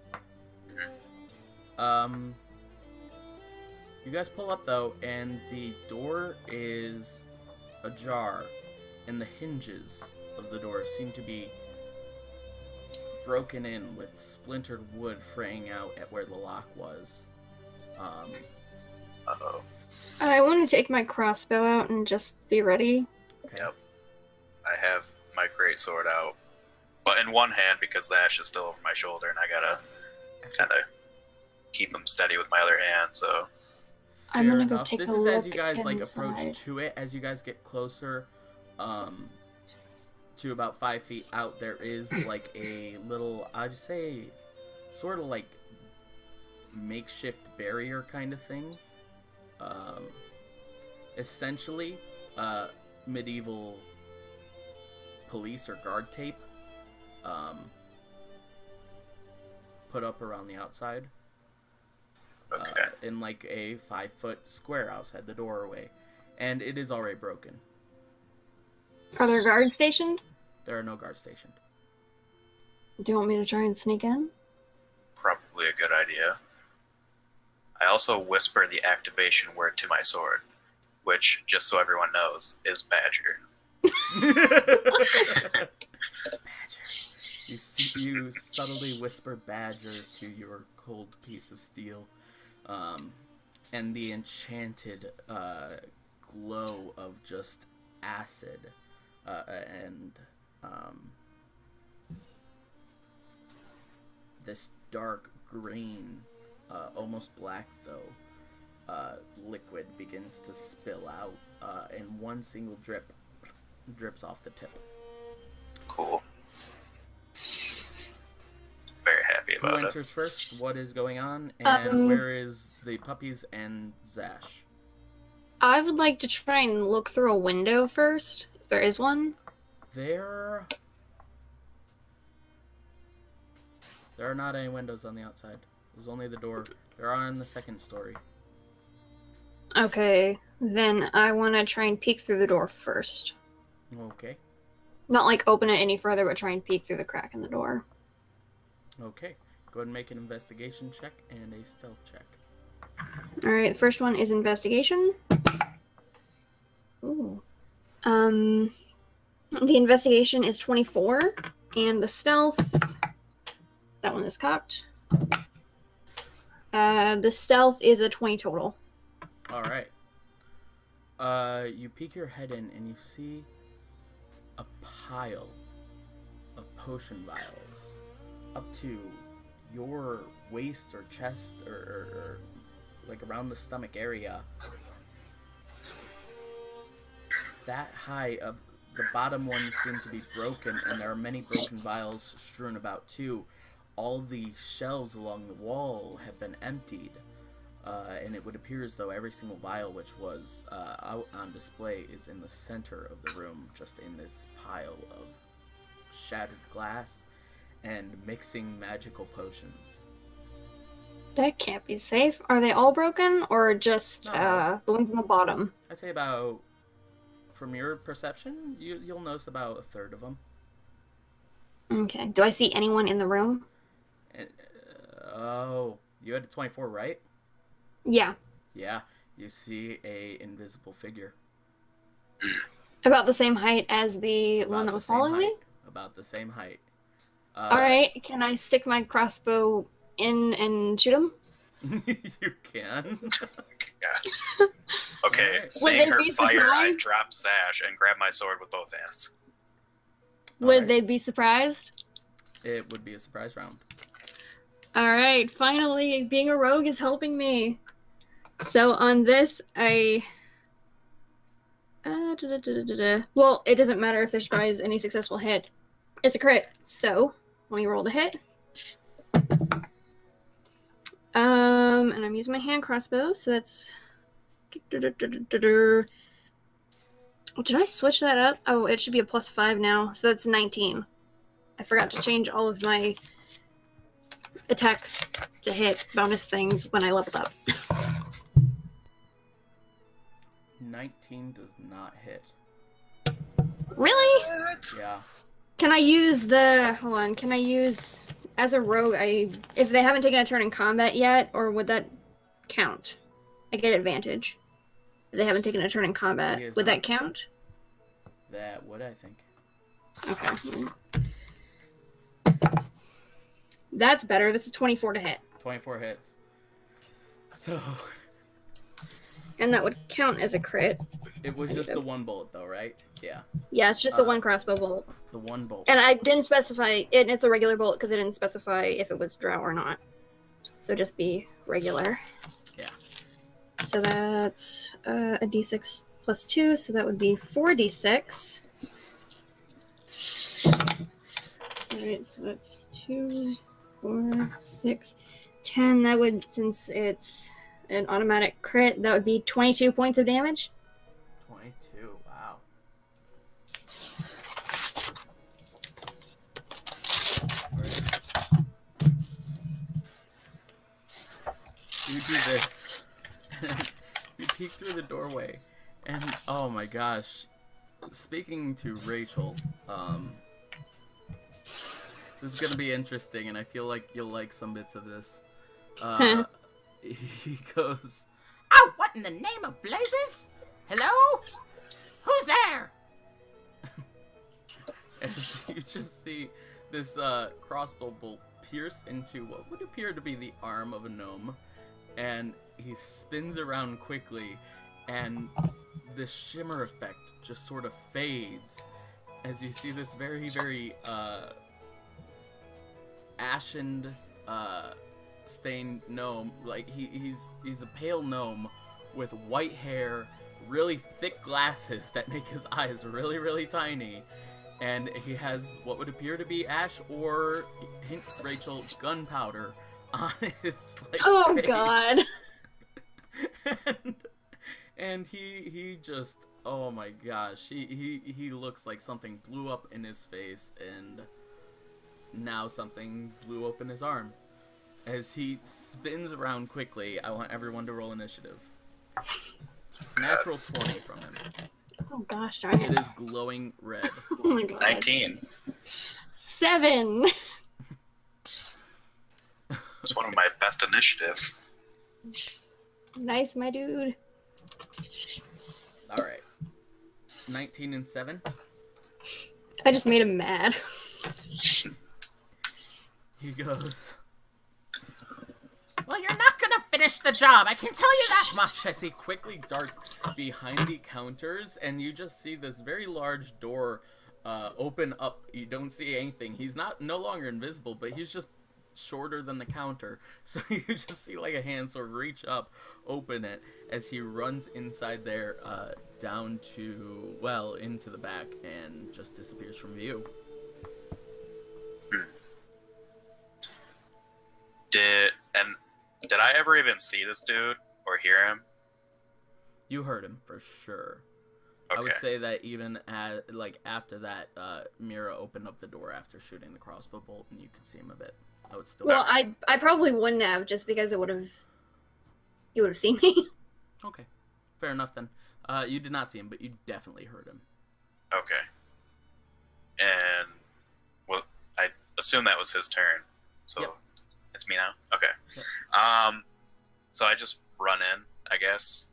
You guys pull up, though, and the door is ajar, and the hinges of the door seem to be broken in with splintered wood fraying out at where the lock was. Uh-oh. I want to take my crossbow out and just be ready. Okay. Yep. I have my greatsword out, but in one hand because the ash is still over my shoulder, and I gotta kind of keep him steady with my other hand. So I'm gonna go enough. take This a is look as you guys like inside. approach to it. As you guys get closer, to about 5 feet out, there is like a little, I'd say, sort of like makeshift barrier kind of thing. Essentially, medieval police or guard tape, put up around the outside. okay. In like a 5-foot square outside the doorway, and it is already broken. Are there guards stationed? There are no guards stationed. Do you want me to try and sneak in? Probably a good idea. I also whisper the activation word to my sword, which, just so everyone knows, is Badger. Badger. You subtly whisper Badger to your cold piece of steel, and the enchanted glow of just acid and this dark green, almost black though, liquid begins to spill out, and one single drip drips off the tip. Cool. Very happy Who about it. enters first? What is going on? And where is the puppies and Zash? I would like to try and look through a window first, if there is one. There are not any windows on the outside. There's only the door. There are on the second story. Okay, then I want to try and peek through the door first. Okay. Not like open it any further, but try and peek through the crack in the door. Okay. Go ahead and make an investigation check and a stealth check. Alright, the first one is investigation. Ooh. The investigation is 24, and the stealth, that one is cocked. The stealth is a 20 total. Alright. You peek your head in and you see a pile of potion vials up to your waist or chest or like around the stomach area. That high. Of the bottom ones seem to be broken, and there are many broken vials strewn about too. All the shelves along the wall have been emptied, and it would appear as though every single vial which was out on display is in the center of the room, just in this pile of shattered glass and mixing magical potions. That can't be safe. Are they all broken, or just No. the ones on the bottom? I'd say about, from your perception, you'll notice about a third of them. Okay. Do I see anyone in the room? And, oh, you had a 24, right? Yeah. Yeah, you see a invisible figure. About the same height as the one that was following me? About the same height. Alright, can I stick my crossbow in and shoot him? You can. Yeah. Okay, Alright. seeing her fire, I surprised? drop Zash and grab my sword with both hands. Would Alright. they be surprised? It would be a surprise round. Alright, finally, being a rogue is helping me. So on this, I... Well, it doesn't matter if there's surprise any successful hit. It's a crit, so let me roll the hit. And I'm using my hand crossbow, so that's... Did I switch that up? Oh, it should be a +5 now, so that's 19. I forgot to change all of my attack to hit bonus things when I leveled up. 19 does not hit. Really? Yeah. Can I use the... Hold on, can I use... As a rogue, if they haven't taken a turn in combat yet, or would that count? I get advantage. If they haven't taken a turn in combat, would that count? That would, I think. Okay. That's better. This is 24 to hit. 24 hits. So... And that would count as a crit. It was just the one bullet, though, right? Yeah. Yeah, it's just the one crossbow bolt. The one bolt. And I didn't specify... It's a regular bolt because it didn't specify if it was drow or not. So just be regular. Yeah. So that's a d6 plus 2, so that would be 4d6. Alright, so that's 2, 4, 6, 10. That would, since it's an automatic crit, that would be 22 points of damage. 22, wow. You do this. You peek through the doorway, and oh my gosh. Speaking to Rachel, this is gonna be interesting, and I feel like you'll like some bits of this. He goes, "Oh, what in the name of blazes? Hello? Who's there?" As you just see this crossbow bolt pierce into what would appear to be the arm of a gnome, and he spins around quickly, and the shimmer effect just sort of fades as you see this very, very ashen, stained gnome. Like he's a pale gnome with white hair, really thick glasses that make his eyes really, really tiny, and he has what would appear to be ash or, hint Rachel, gunpowder on his face. God. and he just, oh my gosh, he looks like something blew up in his face, and now something blew up in his arm. As he spins around quickly, I want everyone to roll initiative. Natural 20 from him. Oh gosh, darn it. It is glowing red. Oh my god. 19. 7. It's one of my best initiatives. Nice, my dude. Alright. 19 and 7. I just made him mad. He goes, "Well, you're not gonna finish the job, I can tell you that much," as he quickly darts behind the counters, and you just see this very large door open up. You don't see anything. He's no longer invisible, but he's just shorter than the counter, so you just see like a hand sort of reach up, open it, as he runs inside there, down to, well, into the back, and just disappears from view. Did I ever even see this dude or hear him? You heard him for sure. I would say that even after that, Mira opened up the door after shooting the crossbow bolt, and you could see him a bit. I would still. Well, I probably wouldn't have, just because he would have seen me. Okay, fair enough then. You did not see him, but you definitely heard him. Okay. And well, I assume that was his turn. So yep. It's me now. Okay. Yep. So I just run in, I guess.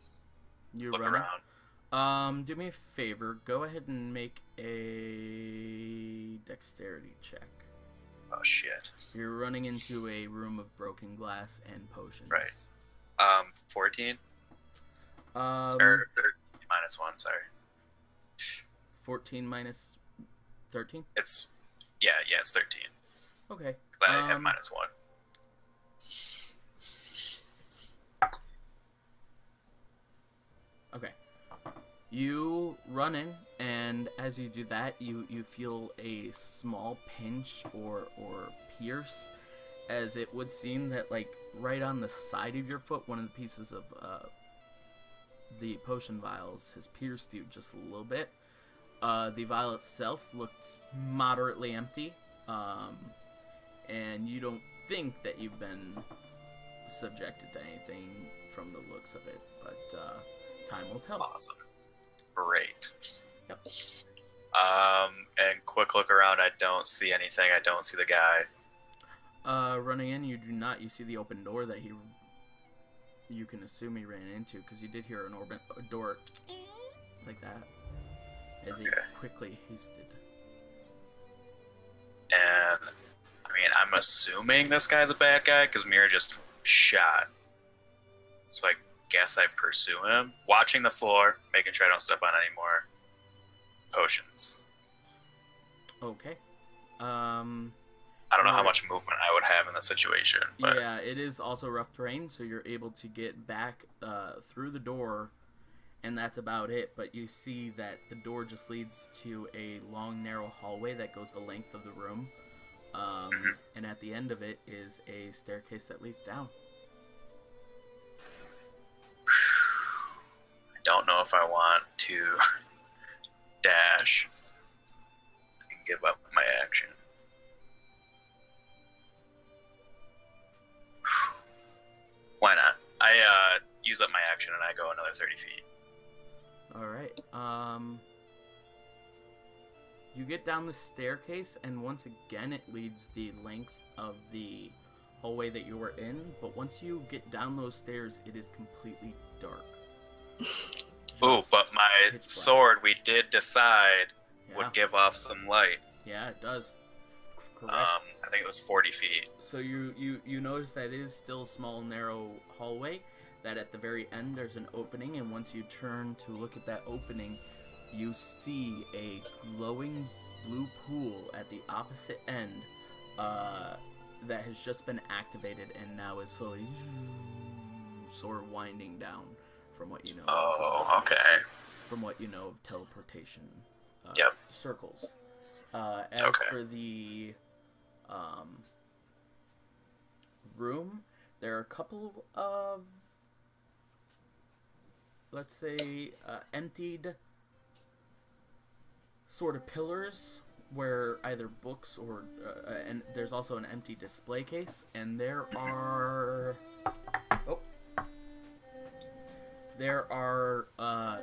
You look run around. Do me a favor. Go ahead and make a dexterity check. Oh shit. You're running into a room of broken glass and potions. Right. 14. Or -1. Sorry. 14 minus 13. It's 13. Okay. Because I have -1. Okay. You run in, and as you do that, you feel a small pinch or pierce, as it would seem that, like, right on the side of your foot, one of the pieces of the potion vials has pierced you just a little bit. The vial itself looked moderately empty, and you don't think that you've been subjected to anything from the looks of it, but time will tell. Awesome. Great. Yep. And quick look around, I don't see anything. I don't see the guy. Running in, you do not. You see the open door that you can assume he ran into, because you did hear a door like that as he quickly hasted. And I mean, I'm assuming this guy's a bad guy because Mira just shot. So I guess I pursue him, watching the floor, making sure I don't step on any more potions. Okay. I don't know how much movement I would have in the situation. But... yeah, it is also rough terrain, so you're able to get back through the door, and that's about it. But you see that the door just leads to a long, narrow hallway that goes the length of the room. And at the end of it is a staircase that leads down. I don't know if I want to dash and give up my action. Why not? I use up my action and I go another 30 feet. Alright, you get down the staircase, and once again it leads the length of the hallway that you were in, but once you get down those stairs, it is completely dark. Ooh, but my sword, we did decide, would give off some light. Yeah, it does. Correct. I think it was 40 feet. So you notice that it is still a small, narrow hallway, that at the very end there's an opening, and once you turn to look at that opening, you see a glowing blue pool at the opposite end that has just been activated and now is slowly sort of winding down from what you know. Oh, okay. From what you know of teleportation circles. As for the room, there are a couple of, let's say, emptied sort of pillars where either books or and there's also an empty display case, and there are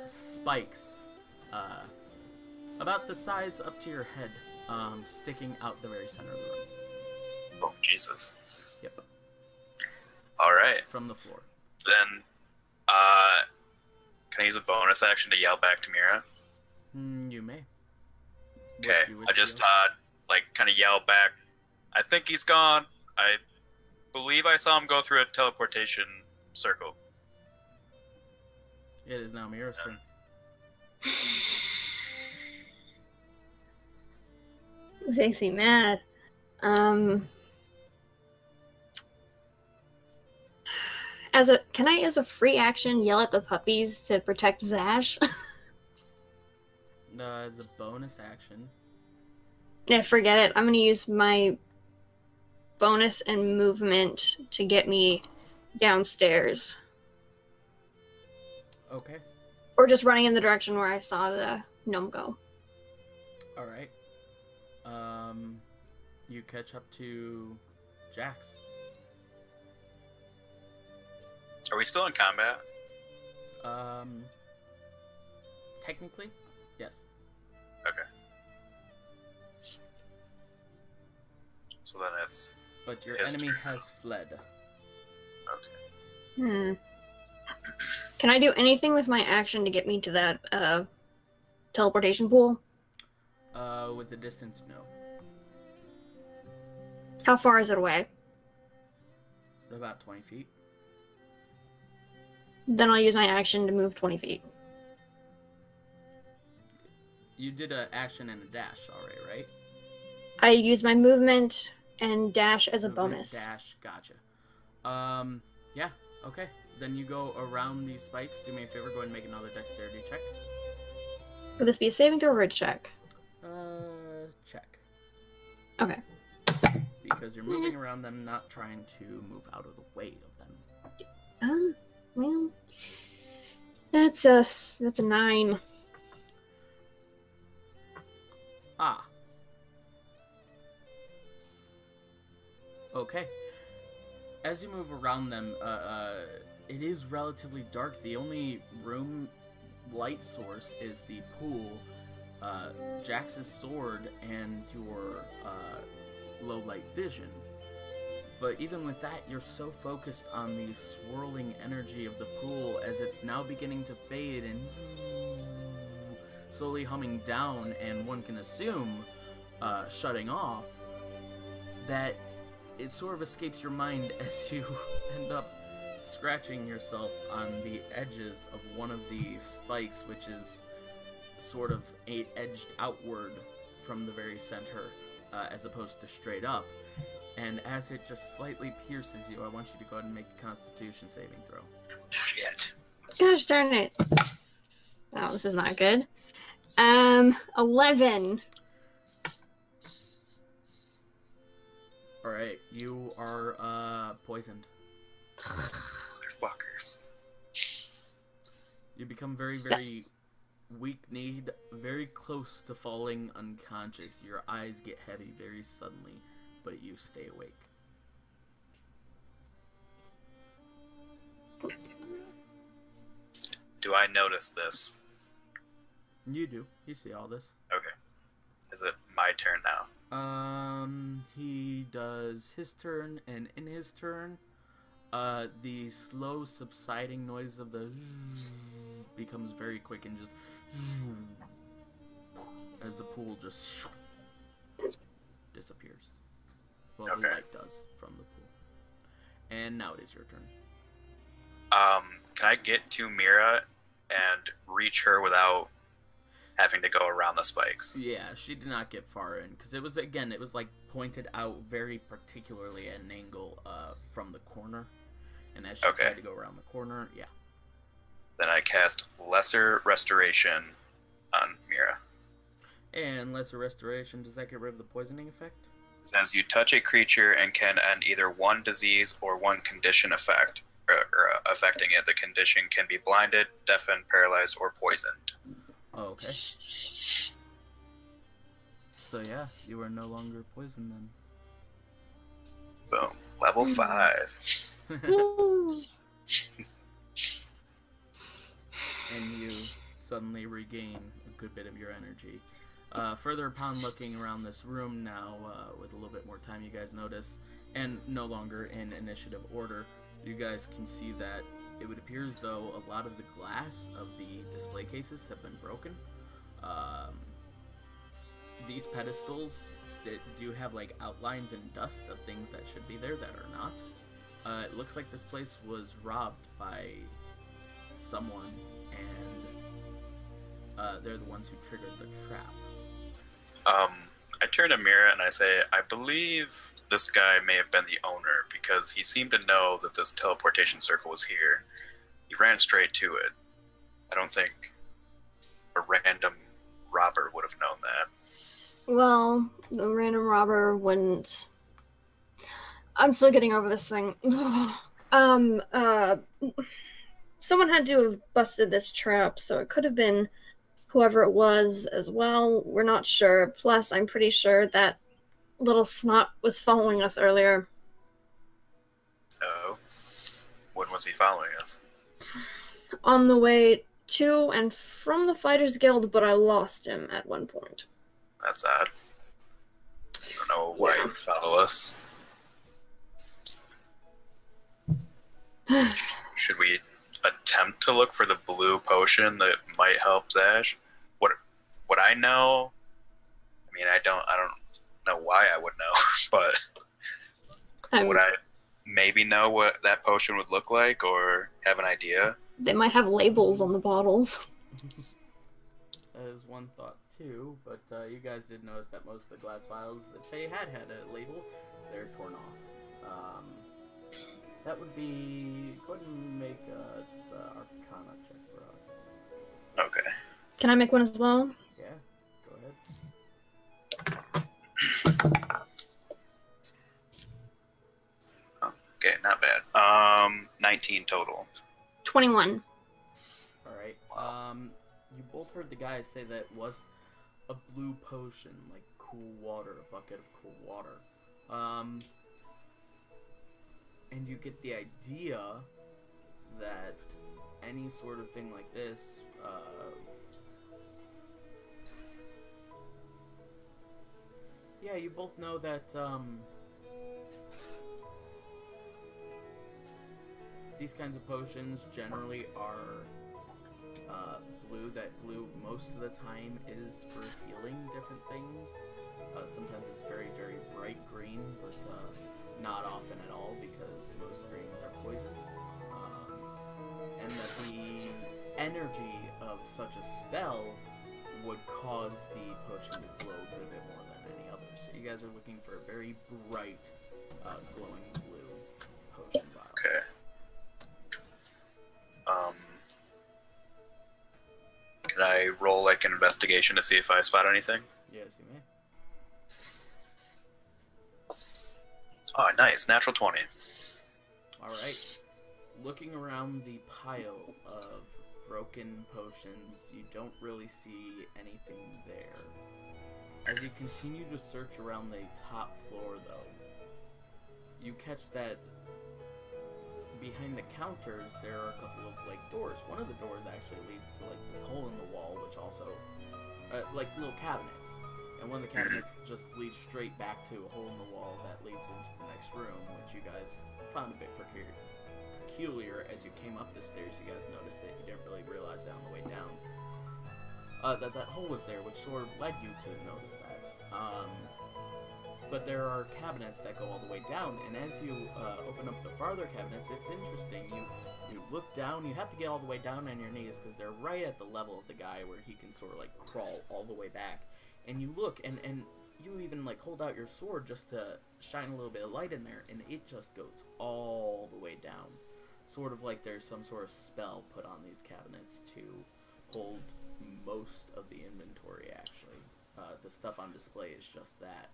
spikes about the size up to your head, sticking out the very center of the room. Oh, Jesus. Yep. Alright. From the floor. Then, can I use a bonus action to yell back to Mira? You may. Okay, I just, kind of yell back, I think he's gone. I believe I saw him go through a teleportation circle. It is now Mira's turn. This makes me mad. Can I, as a free action, yell at the puppies to protect Zash? As a bonus action. Yeah, forget it. I'm gonna use my bonus and movement to get me downstairs. Okay. Or just running in the direction where I saw the gnome go. All right. You catch up to Jax. Are we still in combat? Technically, yes. Okay. So then it's... But your his enemy turn. has fled. Okay. Can I do anything with my action to get me to that teleportation pool? With the distance, no. How far is it away? About 20 feet. Then I'll use my action to move 20 feet. You did an action and a dash already, right? I use my movement and dash as a Movement, bonus. Dash, gotcha. Yeah, okay. Then you go around these spikes. Do me a favor, go ahead and make another dexterity check. Would this be a saving throw or a check? Check. Okay. Because you're moving around them, not trying to move out of the way of them. Well, that's a 9. Ah. Okay. As you move around them, it is relatively dark. The only room light source is the pool, Jax's sword, and your low light vision. But even with that, you're so focused on the swirling energy of the pool as it's now beginning to fade and slowly humming down, and one can assume shutting off, that it sort of escapes your mind as you end up scratching yourself on the edges of one of these spikes, which is sort of edged outward from the very center, as opposed to straight up. And as it just slightly pierces you, I want you to go ahead and make a Constitution saving throw. Shit. Gosh darn it. Oh, this is not good. 11. Alright, you are poisoned. Motherfucker. You become very, very weak-kneed, very close to falling unconscious. Your eyes get heavy very suddenly, but you stay awake. Do I notice this? You do. You see all this. Okay. Is it my turn now? He does his turn, and in his turn, the slow subsiding noise of the becomes very quick and just as the pool just disappears. Well, Okay. the light does from the pool. And now it is your turn. Can I get to Mira and reach her without having to go around the spikes? Yeah, she did not get far in, because it was, again, it was like pointed out very particularly at an angle from the corner. And as she tried to go around the corner, yeah. Then I cast Lesser Restoration on Mira. And Lesser Restoration, does that get rid of the poisoning effect? It says you touch a creature and can end either one disease or one condition effect, or affecting it. The condition can be blinded, deafened, paralyzed, or poisoned. Oh, okay. So yeah, you are no longer poisoned then. Boom. Level 5. Woo. And you suddenly regain a good bit of your energy. Further upon looking around this room now, with a little bit more time, you guys notice, and no longer in initiative order, you guys can see that it would appear as though a lot of the glass of the display cases have been broken. These pedestals do have like outlines and dust of things that should be there that are not. It looks like this place was robbed by someone, and they're the ones who triggered the trap. I turn to Mira and I say, I believe this guy may have been the owner because he seemed to know that this teleportation circle was here. He ran straight to it. I don't think a random robber would have known that. Well, the random robber wouldn't. I'm still getting over this thing. someone had to have busted this trap, so it could have been whoever it was as well. We're not sure. Plus, I'm pretty sure that little snot was following us earlier. Oh. When was he following us? On the way to and from the Fighters Guild, but I lost him at one point. That's odd. I don't know why he would follow us. Should we attempt to look for the blue potion that might help Zash? What I know, I mean, I don't know why I would know, but would I maybe know what that potion would look like or have an idea? They might have labels on the bottles. That is one thought too, but you guys did notice that most of the glass vials, if they had a label, they're torn off. That would be... Go ahead and make just an Arcana check for us. Okay. Can I make one as well? Yeah, go ahead. Okay, not bad. 19 total. 21. Alright, you both heard the guys say that it was a blue potion, like cool water, a bucket of cool water. And you get the idea that any sort of thing like this, yeah, you both know that, these kinds of potions generally are blue. That blue most of the time is for healing different things. Sometimes it's very, very bright green, but not often at all because most greens are poison. And that the energy of such a spell would cause the potion to glow a good bit more than any other. So you guys are looking for a very bright, glowing blue potion vial. Okay. Can I roll like an investigation to see if I spot anything? Yes, you may. Oh, nice. Natural 20. Alright. Looking around the pile of broken potions, you don't really see anything there. As you continue to search around the top floor, though, you catch that behind the counters there are a couple of like doors. One of the doors actually leads to like this hole in the wall, which also like little cabinets, and one of the cabinets just leads straight back to a hole in the wall that leads into the next room, which you guys found a bit peculiar. As you came up the stairs, you guys noticed it. You didn't really realize that on the way down, that hole was there, which sort of led you to notice that. But there are cabinets that go all the way down, and as you open up the farther cabinets, it's interesting. You look down, you have to get all the way down on your knees, because they're right at the level of the guy where he can sort of like crawl all the way back. And you look, and you even like hold out your sword just to shine a little bit of light in there, and it just goes all the way down. Sort of like there's some sort of spell put on these cabinets to hold most of the inventory, actually. The stuff on display is just that.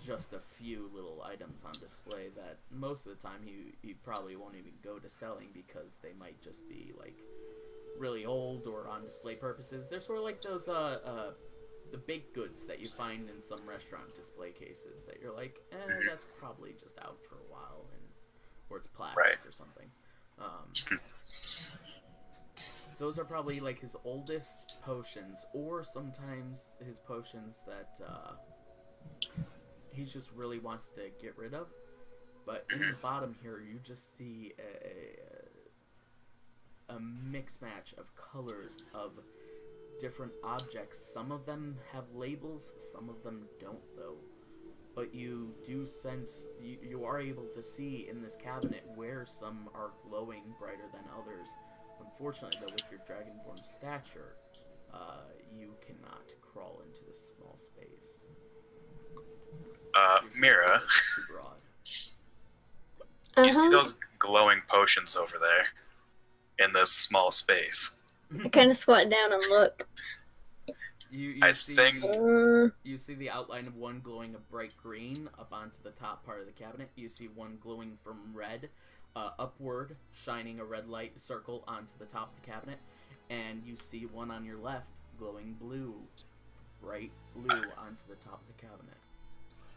Just a few little items on display that most of the time he probably won't even go to selling because they might just be like really old or on display purposes. They're sort of like those the baked goods that you find in some restaurant display cases that you're like, that's probably just out for a while, and or it's plastic or something. Those are probably like his oldest potions, or sometimes his potions that he just really wants to get rid of. But in the bottom here, you just see a mix match of colors of different objects. Some of them have labels, some of them don't though. But you do sense, you are able to see in this cabinet where some are glowing brighter than others. Unfortunately, though, with your dragonborn stature, you cannot crawl into this small space. Mira, Too broad. you see those glowing potions over there in this small space? I kind of squat down and look. You see the outline of one glowing a bright green up onto the top part of the cabinet. You see one glowing from red upward, shining a red light circle onto the top of the cabinet, and you see one on your left glowing blue, bright blue onto the top of the cabinet.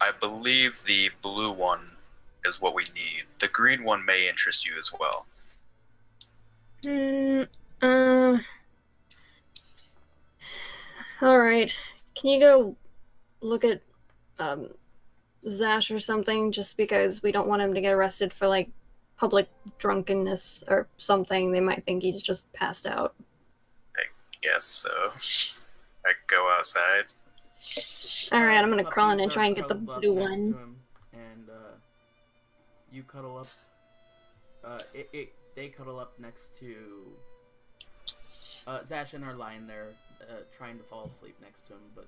I believe the blue one is what we need. The green one may interest you as well. Alright. Can you go look at Zash or something, just because we don't want him to get arrested for, like, public drunkenness or something. They might think he's just passed out. I guess so. I go outside. Alright, I'm gonna crawl in and Puppies try are and get the cuddled up blue next one. to him, and you cuddle up. They cuddle up next to. Zashin are lying there, trying to fall asleep next to him, but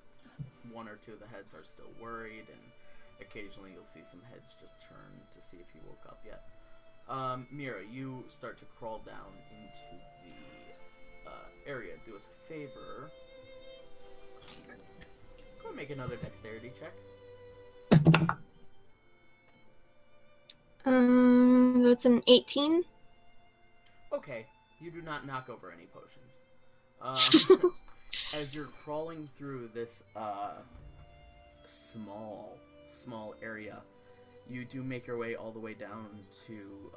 one or two of the heads are still worried, and occasionally you'll see some heads just turn to see if he woke up yet. Mira, you start to crawl down into the area. Do us a favor. Go and make another dexterity check. That's an 18. Okay, you do not knock over any potions. As you're crawling through this small area, you do make your way all the way down to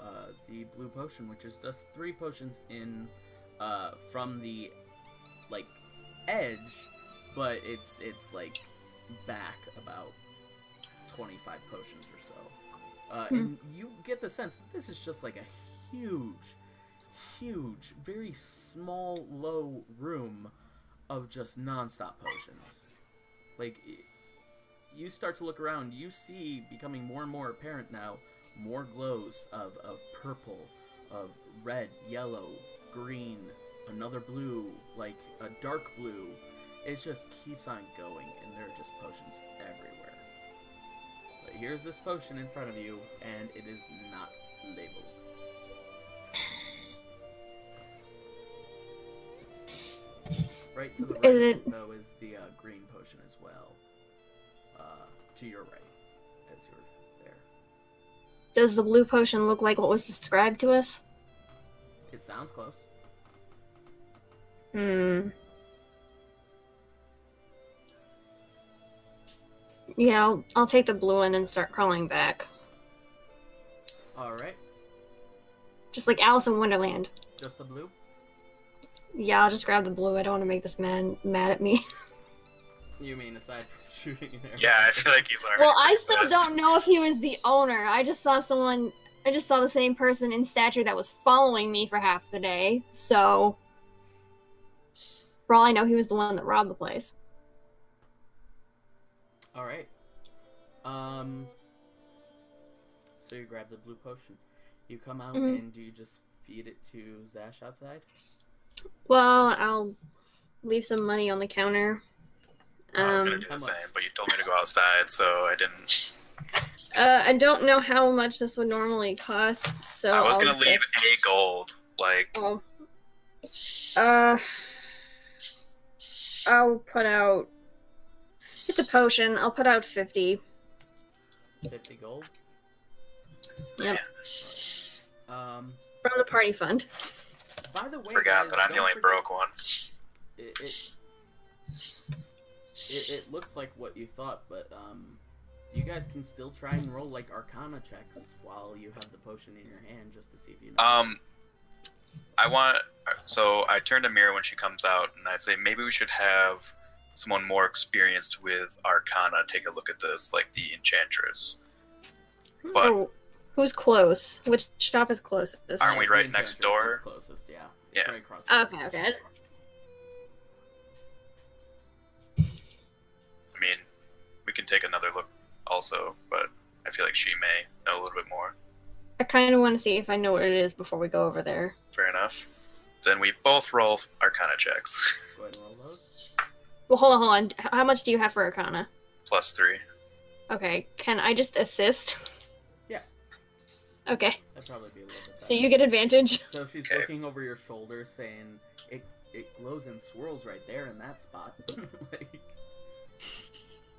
the blue potion, which is just 3 potions in from the like edge, but it's like back about 25 potions or so. And you get the sense that this is just like a huge, very small, low room of just non-stop potions. Like, you start to look around, you see, becoming more and more apparent now, more glows of purple, of red, yellow, green, another blue, like a dark blue. It just keeps on going, and there are just potions everywhere. But here's this potion in front of you, and it is not labeled. Right to the right, though, is the green potion as well. To your right, as you're there. Does the blue potion look like what was described to us? It sounds close. Yeah, I'll take the blue one and start crawling back. Alright. Just like Alice in Wonderland. Just the blue? Yeah, I'll just grab the blue. I don't want to make this man mad at me. You mean aside from shooting an arrow? Yeah, I feel like he's already. Well, I still don't know if he was the owner. I just saw the same person in stature that was following me for half the day. So, for all I know, he was the one that robbed the place. Alright. So you grab the blue potion. You come out and do you just feed it to Zash outside? Well, I'll leave some money on the counter. I was gonna do the same, but you told me to go outside, so I didn't. I don't know how much this would normally cost, so I was gonna leave a gold, like. Oh. I'll put out. It's a potion. I'll put out 50. 50 gold? Yep. From the party fund. By the way, Forgot guys, that I'm the only broke one. It looks like what you thought, but you guys can still try and roll like Arcana checks while you have the potion in your hand, just to see if you know. So I turn to Mira when she comes out, and I say maybe we should have someone more experienced with Arcana take a look at this, like the Enchantress. But oh, who's close? Which shop is closest? Aren't we right next door? Closest, yeah. Yeah. Right across the Okay. I mean, we can take another look also, but I feel like she may know a little bit more. I kind of want to see if I know what it is before we go over there. Fair enough. Then we both roll Arcana checks. Go ahead and roll those. Well, hold on. How much do you have for Arcana? +3. Okay, can I just assist? Yeah. Okay. That'd probably be a little bit better. So you get advantage. So she's Okay. looking over your shoulder, saying, "It glows and swirls right there in that spot." Like,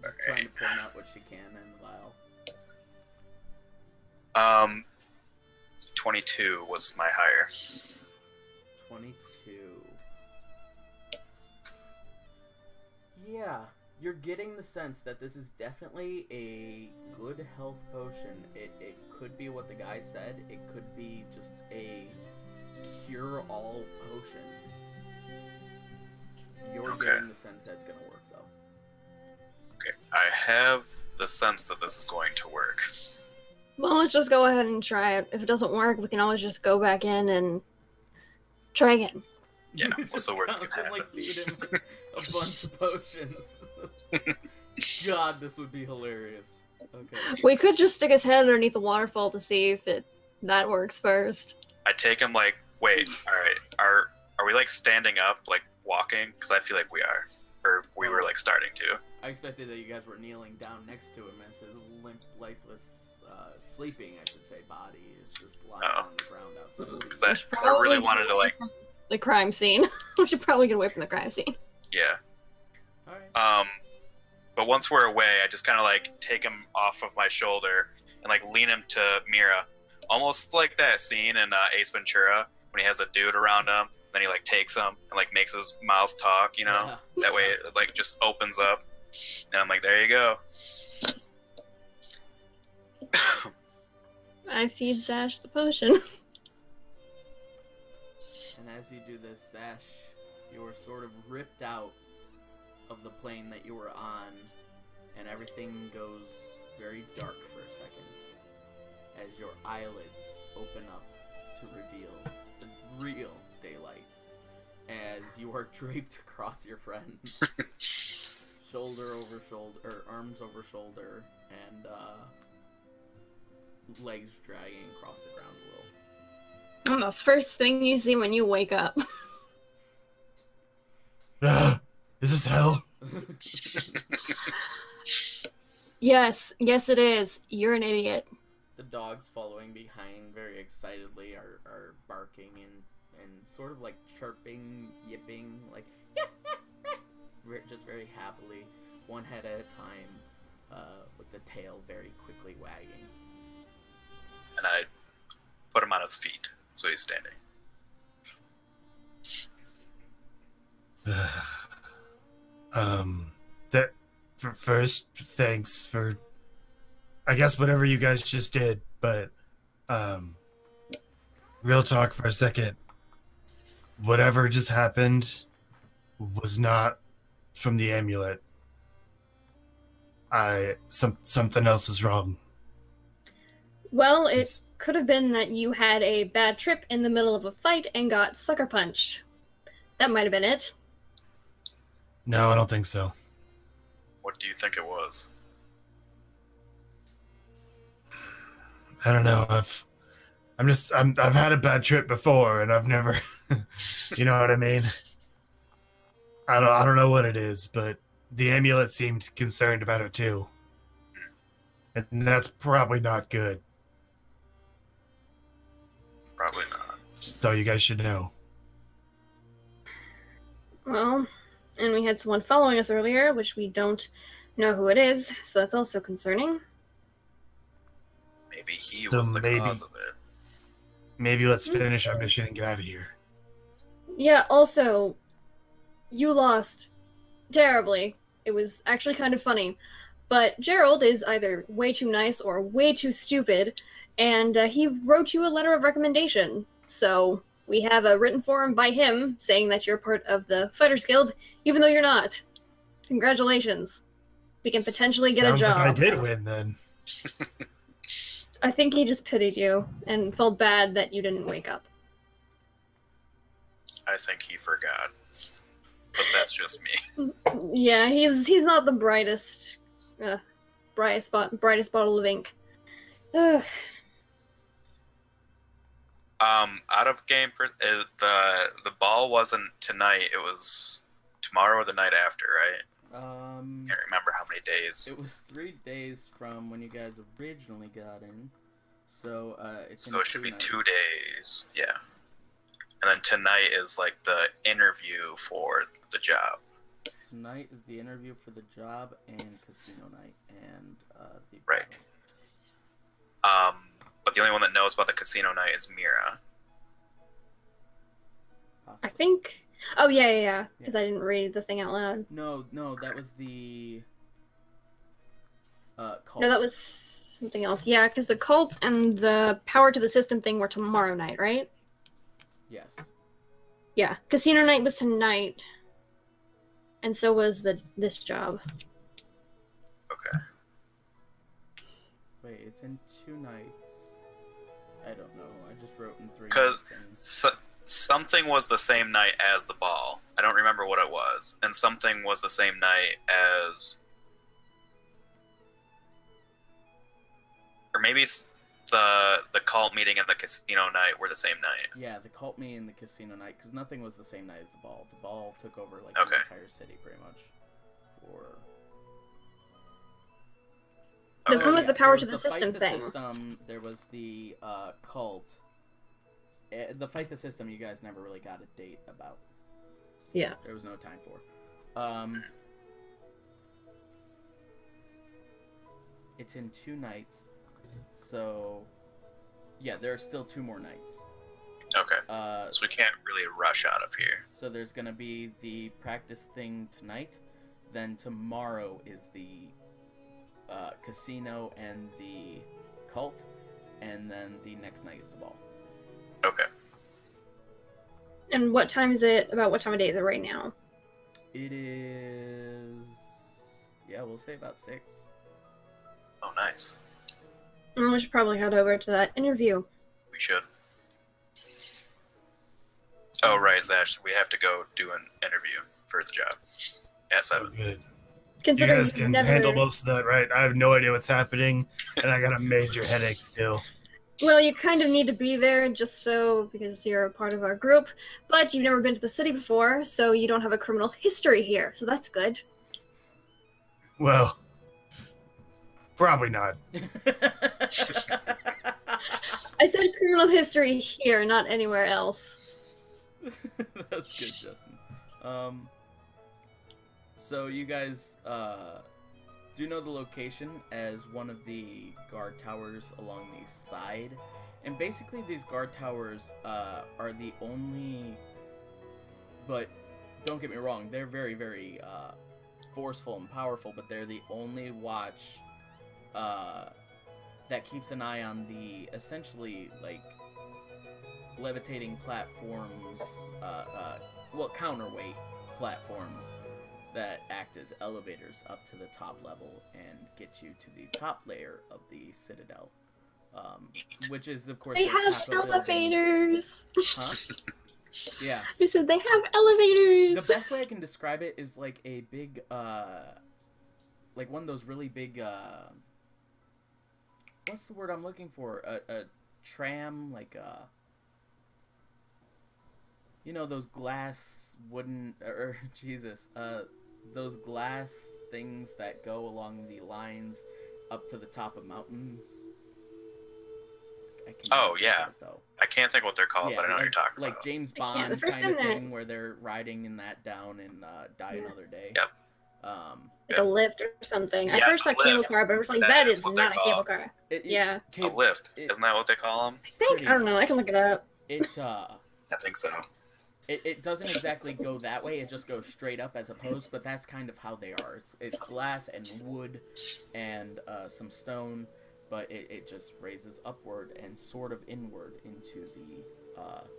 just trying to point out what she can in the vial. 22 was my higher. 22. Yeah, you're getting the sense that this is definitely a good health potion. It could be what the guy said. It could be just a cure-all potion. You're getting the sense that it's going to work, though. Okay, I have the sense that this is going to work. Well, let's just go ahead and try it. If it doesn't work, we can always just go back in and try again. Yeah, what's the worst that can happen? Feed him a bunch of potions. God, this would be hilarious. Okay. We could just stick his head underneath the waterfall to see if that works first. I take him like, wait, alright, are we like standing up, like walking? Because I feel like we are. Or we were like starting to. I expected that you guys were kneeling down next to him as his limp, lifeless, sleeping, I should say, body is just lying on the ground outside. Because I really wanted to like... The crime scene. We should probably get away from the crime scene. Yeah. Alright. But once we're away, I just kind of like take him off of my shoulder and like lean him to Mira. Almost like that scene in Ace Ventura when he has a dude around him, then he like takes him and like makes his mouth talk, you know? Yeah. That way it like just opens up. And I'm like, there you go. I feed Zash the potion. And as you do this, Zash, you are sort of ripped out of the plane that you were on, and everything goes very dark for a second as your eyelids open up to reveal the real daylight as you are draped across your friends, shoulder over shoulder, or arms over shoulder, and legs dragging across the ground a little. I'm the first thing you see when you wake up. Is this hell? Yes it is. You're an idiot. The dogs following behind very excitedly are barking and sort of like chirping, yipping, like just very happily, one head at a time, with the tail very quickly wagging. And I put him on his feet, so he's standing. First, thanks for, I guess, whatever you guys just did, but, real talk for a second. Whatever just happened was not from the amulet. Something else is wrong. Well, it could have been that you had a bad trip in the middle of a fight and got sucker punched. That might have been it. No, I don't think so. What do you think it was? I don't know. I've had a bad trip before, and I've never, you know what I mean? I don't know what it is, but the amulet seemed concerned about it too. And that's probably not good. Probably not. Just thought you guys should know. Well, and we had someone following us earlier, which we don't know who it is, so that's also concerning. Maybe he was the cause of it. Maybe let's finish our mission and get out of here. Yeah, also, you lost terribly. It was actually kind of funny. But Gerald is either way too nice or way too stupid, and he wrote you a letter of recommendation. So we have a written form by him saying that you're part of the Fighters Guild, even though you're not. Congratulations. We can potentially get a job. Sounds like I did win, then. I think he just pitied you and felt bad that you didn't wake up. I think he forgot. But that's just me. Yeah, he's not the brightest bottle of ink. Ugh. Out of game for the ball wasn't tonight. It was tomorrow or the night after, right? Can't remember how many days. It was 3 days from when you guys originally got in, so it's. So it should be 2 days, yeah. And then tonight is like the interview for the job. Tonight is the interview for the job and casino night and the. Right. but the only one that knows about the casino night is Mira. I think. Oh yeah. Because I didn't read the thing out loud. No, that was the cult. No, that was something else. Yeah, because the cult and the power to the system thing were tomorrow night, right? Yes. Yeah, casino night was tonight, and so was this job. Okay. Wait, it's in 2 nights. I don't know. I just wrote in 3 Because nights. something was the same night as the ball. I don't remember what it was. And something was the same night as... Or maybe the cult meeting and the casino night were the same night. Yeah, the cult meeting and the casino night, because nothing was the same night as the ball. The ball took over like Okay. the entire city, pretty much. The one was the power to there the was the system fight thing. the system, there was the cult. The fight the system, you guys never really got a date about. Yeah. There was no time for. It's in 2 nights, so yeah, there are still 2 more nights. Okay. So we can't really rush out of here. So there's gonna be the practice thing tonight, then tomorrow is the casino and the cult, and then the next night is the ball. Okay. And what time is it? About what time of day is it right now? It is, yeah, we'll say about 6. Oh, nice. Well, we should probably head over to that interview. We should. Oh, right, Zash. We have to go do an interview for the job at 7. Oh, good. You Considering guys you've can never... handle most of that, right? I have no idea what's happening, and I got a major headache still. Well, you kind of need to be there just so, because you're a part of our group, but you've never been to the city before, so you don't have a criminal history here, so that's good. Well, probably not. I said criminal history here, not anywhere else. That's good, Justin. So you guys do know the location as one of the guard towers along the side, and basically these guard towers are the only, but don't get me wrong, they're very, very forceful and powerful, but they're the only watch that keeps an eye on the essentially like levitating platforms, well, counterweight platforms that act as elevators up to the top level and get you to the top layer of the Citadel, which is, of course, They their have capital building. elevators! Huh? Yeah. I said they have elevators! The best way I can describe it is like a big, like one of those really big, what's the word I'm looking for? A tram, like you know, those glass wooden, or Jesus, those glass things that go along the lines up to the top of mountains. Oh, yeah. I can't think what they're called, but I know what you're talking like about. James I can't. Bond The first kind of thing that- thing where they're riding in that down and Die Another Day. Yep. Like a lift or something. I Yeah, first it's a thought cable lift. car, but I was like, That that is is what not a they're cable called. car. Yeah. A lift. Isn't that what they call them? I think, I don't know, I can look it up. I think so. It doesn't exactly go that way. It just goes straight up as opposed, but that's kind of how they are. It's glass and wood and some stone, but it just raises upward and sort of inward into the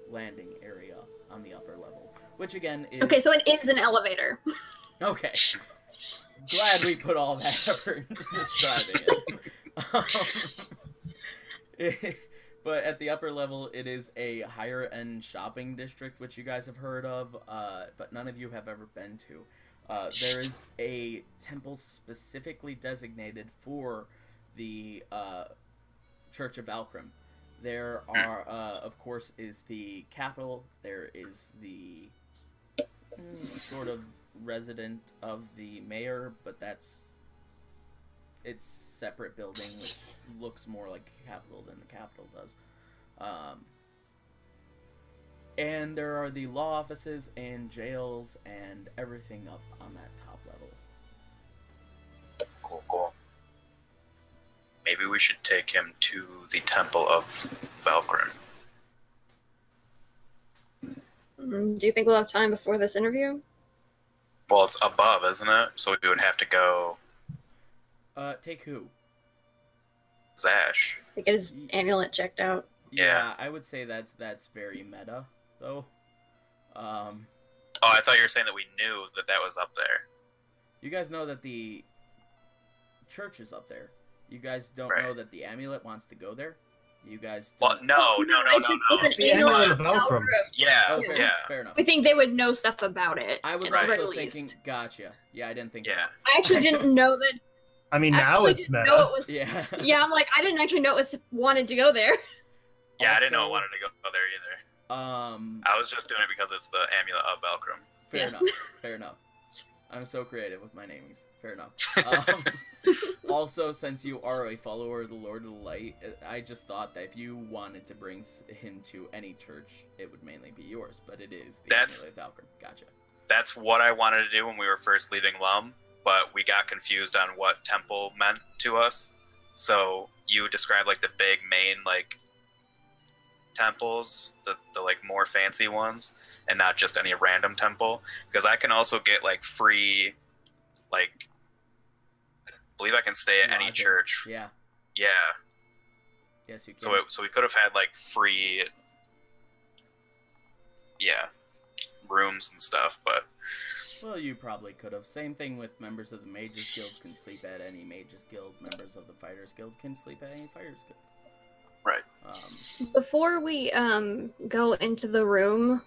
landing area on the upper level, which again is... Okay, so it is an elevator. Okay. Glad we put all that effort into describing it. But at the upper level, it is a higher-end shopping district, which you guys have heard of, but none of you have ever been to. There is a temple specifically designated for the Church of Valkyrie. There are, of course, is the capital. There is the sort of resident of the mayor, but it's separate building, which looks more like a capital than the capital does. And there are the law offices and jails and everything up on that top level. Cool, cool. maybe we should take him to the Temple of Valkyrie. Do you think we'll have time before this interview? Well, it's above, isn't it? So we would have to go Take who? Zash. To get his amulet checked out. Yeah. I would say that's very meta, though. Oh, I thought you were saying that we knew that that was up there. You guys know that the church is up there. You guys don't Right. know that the amulet wants to go there? You guys Well, don't... no. It's an The amulet amulet of of Valkyrie. Valkyrie. Yeah, Oh, yeah. fair enough. I think they would know stuff about it. I was at Right. the also very least. thinking, gotcha. Yeah, I didn't think Yeah. I actually didn't know that. I mean, I now actually it's didn't meta. know it was. Yeah. Yeah, I'm like, I didn't actually know it was wanted to go there. Yeah, I didn't know Also- it wanted to go there either. I was just doing it because it's the Amulet of Valkyrie. Fair Yeah. enough. Fair enough. I'm so creative with my namings. Fair enough. Also, since you are a follower of the Lord of the Light, I just thought that if you wanted to bring him to any church, it would mainly be yours. But it is the That's- Amulet of Valkyrie. Gotcha. That's what I wanted to do when we were first leaving Lum, but we got confused on what temple meant to us. So you described like the big main like temples, the like more fancy ones, and not just any random temple. Because I can also get like free, like I believe I can stay at any Lodging. church. Yeah. Yeah. Yes, you can. So we could have had like free, yeah, rooms and stuff, but Well, you probably could have. Same thing with members of the Mages Guild can sleep at any Mages Guild. Members of the Fighters Guild can sleep at any Fighters Guild. right. Before we go into the room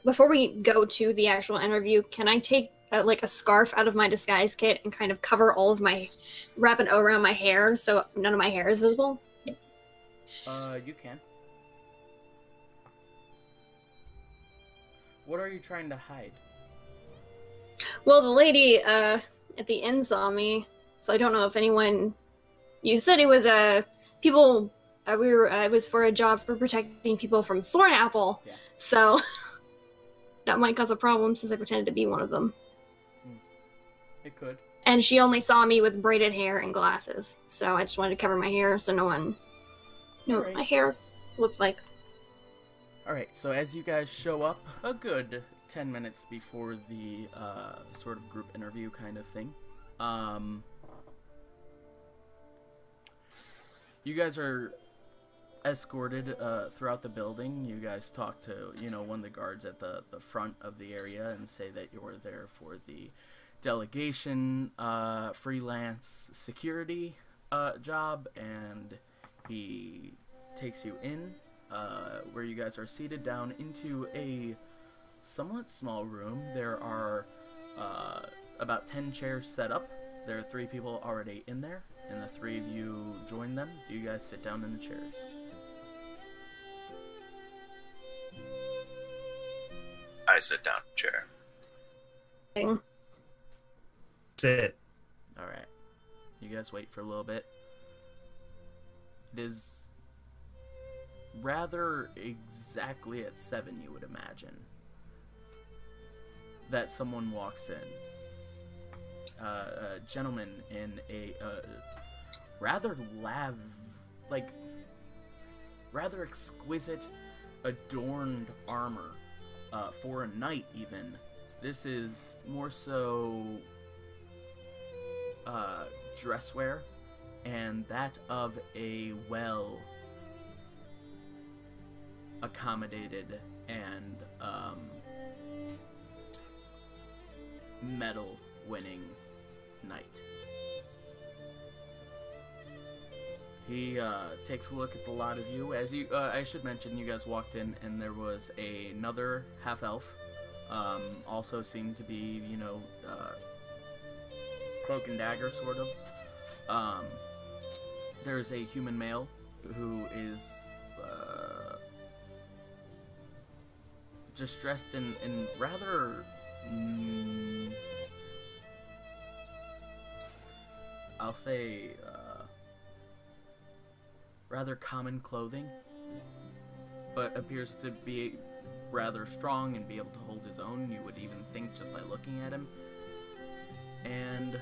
before we go to the actual interview, can I take like a scarf out of my disguise kit and kind of cover all of wrap it around my hair so none of my hair is visible? You can. What are you trying to hide? Well, the lady at the inn saw me, so I don't know if anyone. You said it was people. It was for a job for protecting people from Thornapple. Yeah. So that might cause a problem since I pretended to be one of them. It could. And she only saw me with braided hair and glasses, so I just wanted to cover my hair so no one knew what Alright. my hair looked like. Alright, so as you guys show up, a good 10 minutes before the sort of group interview kind of thing, you guys are escorted throughout the building. You guys talk to, one of the guards at the front of the area and say that you're there for the delegation freelance security job, and he takes you in where you guys are seated down into a somewhat small room. There are about 10 chairs set up. There are 3 people already in there, and the 3 of you join them. Do you guys sit down in the chairs? I sit down in a chair. Sit. Alright. You guys wait for a little bit. It is rather exactly at 7, you would imagine, that someone walks in. A gentleman in a rather rather exquisite, adorned armor for a knight even. This is more so dress wear, and that of a well accommodated and medal winning knight. He takes a look at the lot of you. As you, I should mention, you guys walked in, and there was another half elf. Also seemed to be, cloak and dagger sort of. There's a human male who is just dressed in rather I'll say rather common clothing, but appears to be rather strong and be able to hold his own, you would even think just by looking at him. And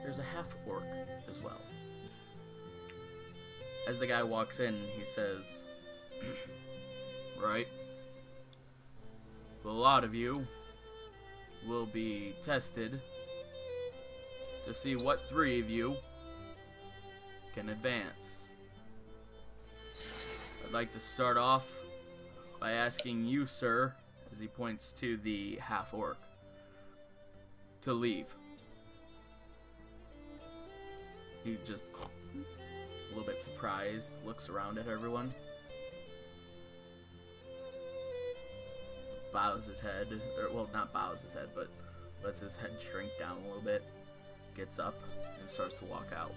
there's a half-orc as well. As the guy walks in, he says, right, a lot of you will be tested to see what 3 of you can advance. I'd like to start off by asking you, sir, as he points to the half-orc, to leave. He just, a little bit surprised, looks around at everyone. Bows his head, or, well, not bows his head, but lets his head shrink down a little bit. Gets up and starts to walk out.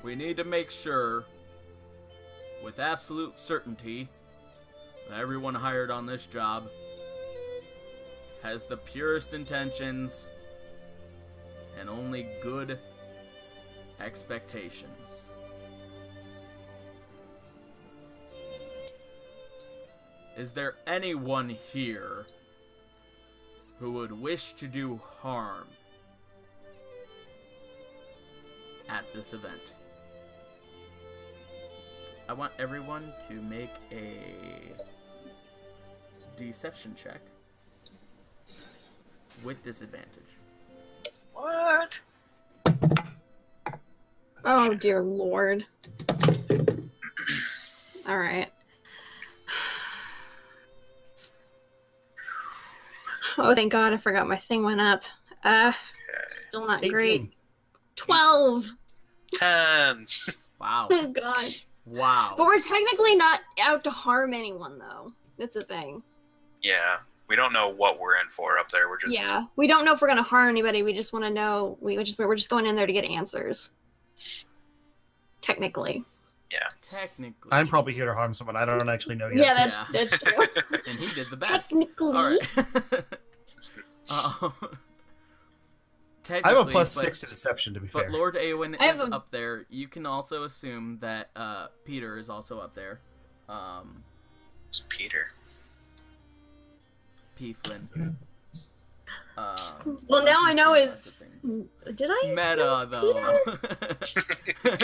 We need to make sure, with absolute certainty, that everyone hired on this job has the purest intentions and only good expectations. Is there anyone here who would wish to do harm at this event? I want everyone to make a deception check with disadvantage. What? Oh, dear Lord. Alright. Oh, thank God, I forgot my thing went up. Still not 18. great. 12! 10. Wow. Oh, God. Wow. But we're technically not out to harm anyone, though. That's the thing. Yeah, we don't know what we're in for up there. We're just Yeah, we don't know if we're going to harm anybody. We just want to know. We're just going in there to get answers. Technically. Yeah. Technically. I'm probably here to harm someone. I don't actually know yet. Yeah, that's true. And he did the best. Technically. Alright. I have a Technically, plus 6 to deception, to be fair. But Lord Eowyn I have is a- up there. You can also assume that Peter is also up there. It's Peter. P. Flynn. Well, now I know lots is. of things. Did I? Meta, though.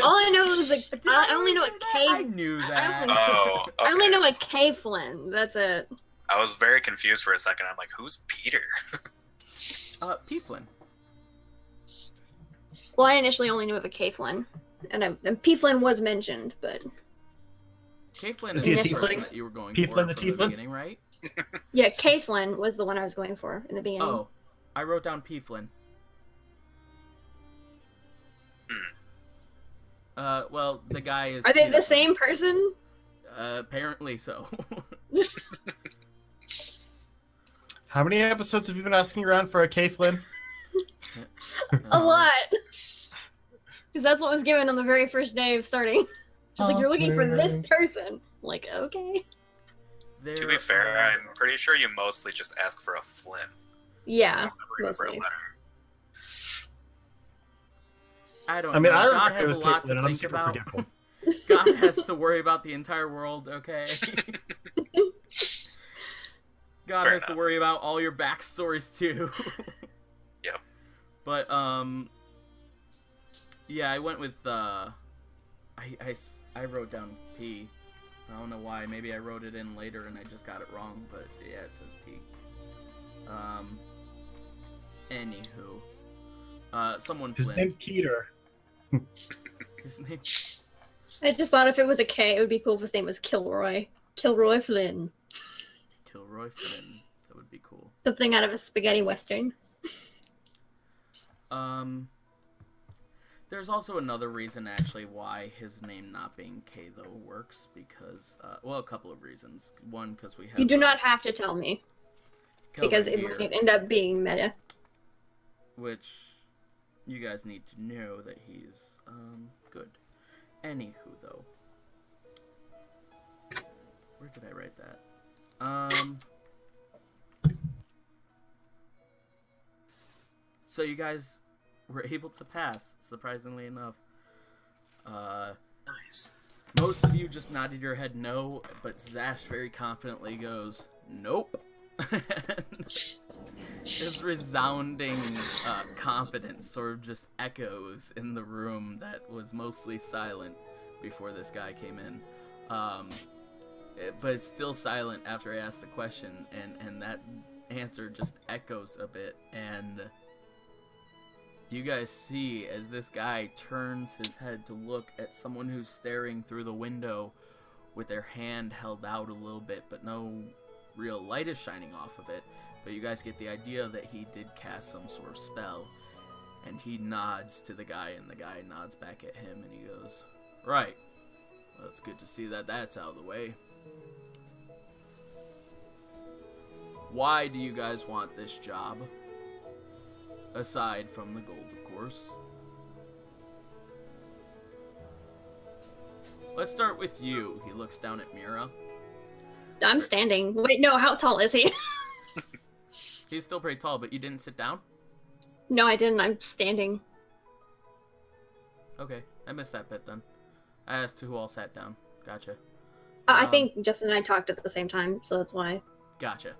All I know is like I only know what K. I knew that. Oh, okay. I only know what K Flynn. That's it. I was very confused for a second. I'm like, who's Peter? P. Flynn. Well, I initially only knew of a K Flynn, and P Flynn was mentioned, but K. Flynn Is is he a the tiefling? person that you were going P. for Flynn the from the tiefling? beginning, right? yeah, K Flynn was the one I was going for in the beginning. Oh, I wrote down P. Flynn. Well, the guy is. Are they Peter the Flynn. same person? Apparently so. How many episodes have you been asking around for a K Flynn? A lot. Because that's what was given on the very first day of starting. She's like, you're looking for this person. I'm like, okay. To be fair, I'm pretty sure you mostly just ask for a Flynn. Yeah, I don't remember a mostly. letter. I don't I mean, know. I God remember it has was a K lot Flynn, to and I'm think super about. forgetful. God has to worry about the entire world, okay? God fair has to enough. worry about all your backstories too. Yep. But yeah, I went with I wrote down P. I don't know why. Maybe I wrote it in later and I just got it wrong. But yeah, it says P. Anywho, someone His Flynn. name's Peter. His name. I just thought if it was a K, it would be cool if his name was Kilroy. Kilroy Flynn. Kilroy Flynn. That would be cool. Something out of a spaghetti western. There's also another reason actually why his name not being K though works because well, a couple of reasons. One, because we have You do not have to tell me, because it Kelvin might here, end up being meta. which you guys need to know that he's good. Anywho though, where did I write that? So you guys were able to pass, surprisingly enough. Nice. Most of you just nodded your head no, but Zash very confidently goes, nope. His resounding confidence sort of just echoes in the room that was mostly silent before this guy came in. But it's still silent after I asked the question, and that answer just echoes a bit, and you guys see as this guy turns his head to look at someone who's staring through the window with their hand held out a little bit, but no real light is shining off of it. But you guys get the idea that he did cast some sort of spell, and he nods to the guy, and the guy nods back at him, and he goes, "Right. Well, it's good to see that that's out of the way. Why do you guys want this job? Aside from the gold, of course." Let's start with you. He looks down at Mira. I'm standing. Wait, no, how tall is he? He's still pretty tall, but you didn't sit down? No, I didn't. I'm standing. Okay, I missed that bit then. I asked who all sat down. Gotcha. I think Justin and I talked at the same time, so that's why. Gotcha.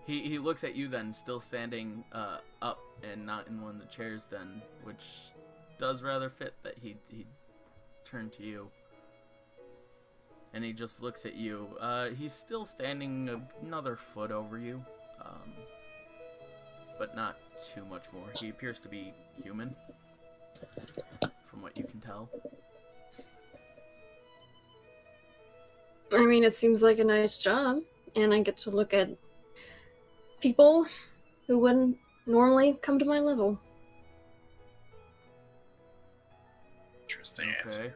He looks at you then, still standing up and not in one of the chairs then, which does rather fit that he turned to you. And he just looks at you. He's still standing another foot over you, but not too much more. He appears to be human, from what you can tell. I mean, it seems like a nice job, and I get to look at people who wouldn't normally come to my level. Interesting answer.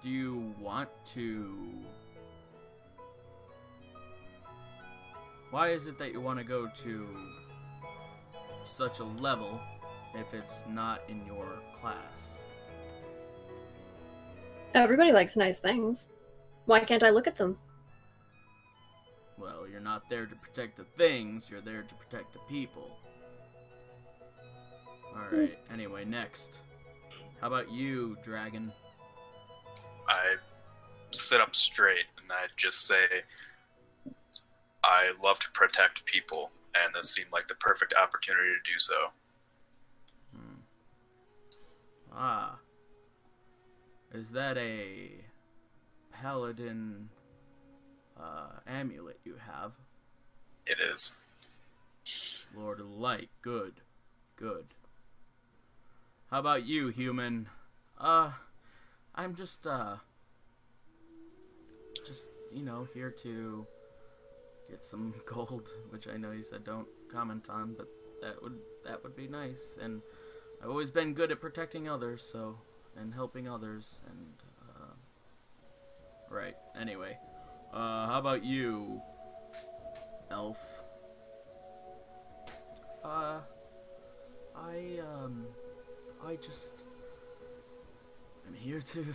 Do you want to... Why is it that you want to go to such a level if it's not in your class? Everybody likes nice things. Why can't I look at them? Well, you're not there to protect the things, you're there to protect the people. Alright, anyway, next. How about you, Dragon? I sit up straight and I just say, I love to protect people, and this seemed like the perfect opportunity to do so. Ah. Is that a paladin amulet you have? It is. Lord of Light, good. Good. How about you, human? I'm just, you know, here to get some gold, which I know you said don't comment on, but that would be nice. And I've always been good at protecting others, so, and helping others, and, right, anyway. How about you, elf? I'm here to...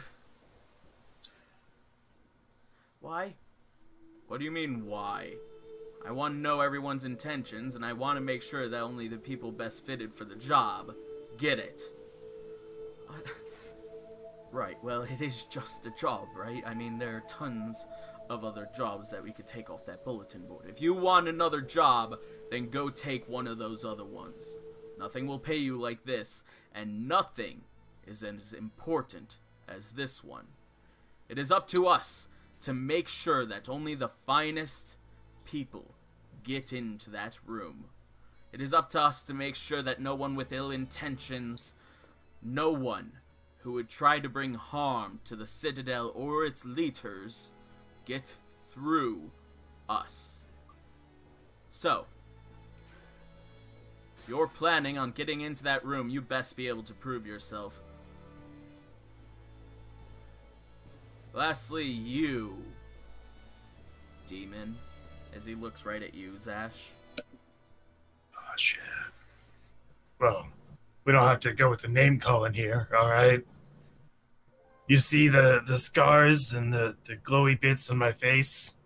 Why? What do you mean, why? I want to know everyone's intentions, and I want to make sure that only the people best fitted for the job get it. Right, well, it is just a job, right? I mean, there are tons of other jobs that we could take off that bulletin board. If you want another job, then go take one of those other ones. Nothing will pay you like this, and nothing is as important as this one. It is up to us to make sure that only the finest people get into that room. It is up to us to make sure that no one with ill intentions, no one who would try to bring harm to the Citadel or its leaders, get through us. So, if you're planning on getting into that room, you best be able to prove yourself. Lastly, you, demon, as he looks right at you, Zash. Oh, shit. Well, we don't have to go with the name calling here, alright? You see the scars and the glowy bits on my face?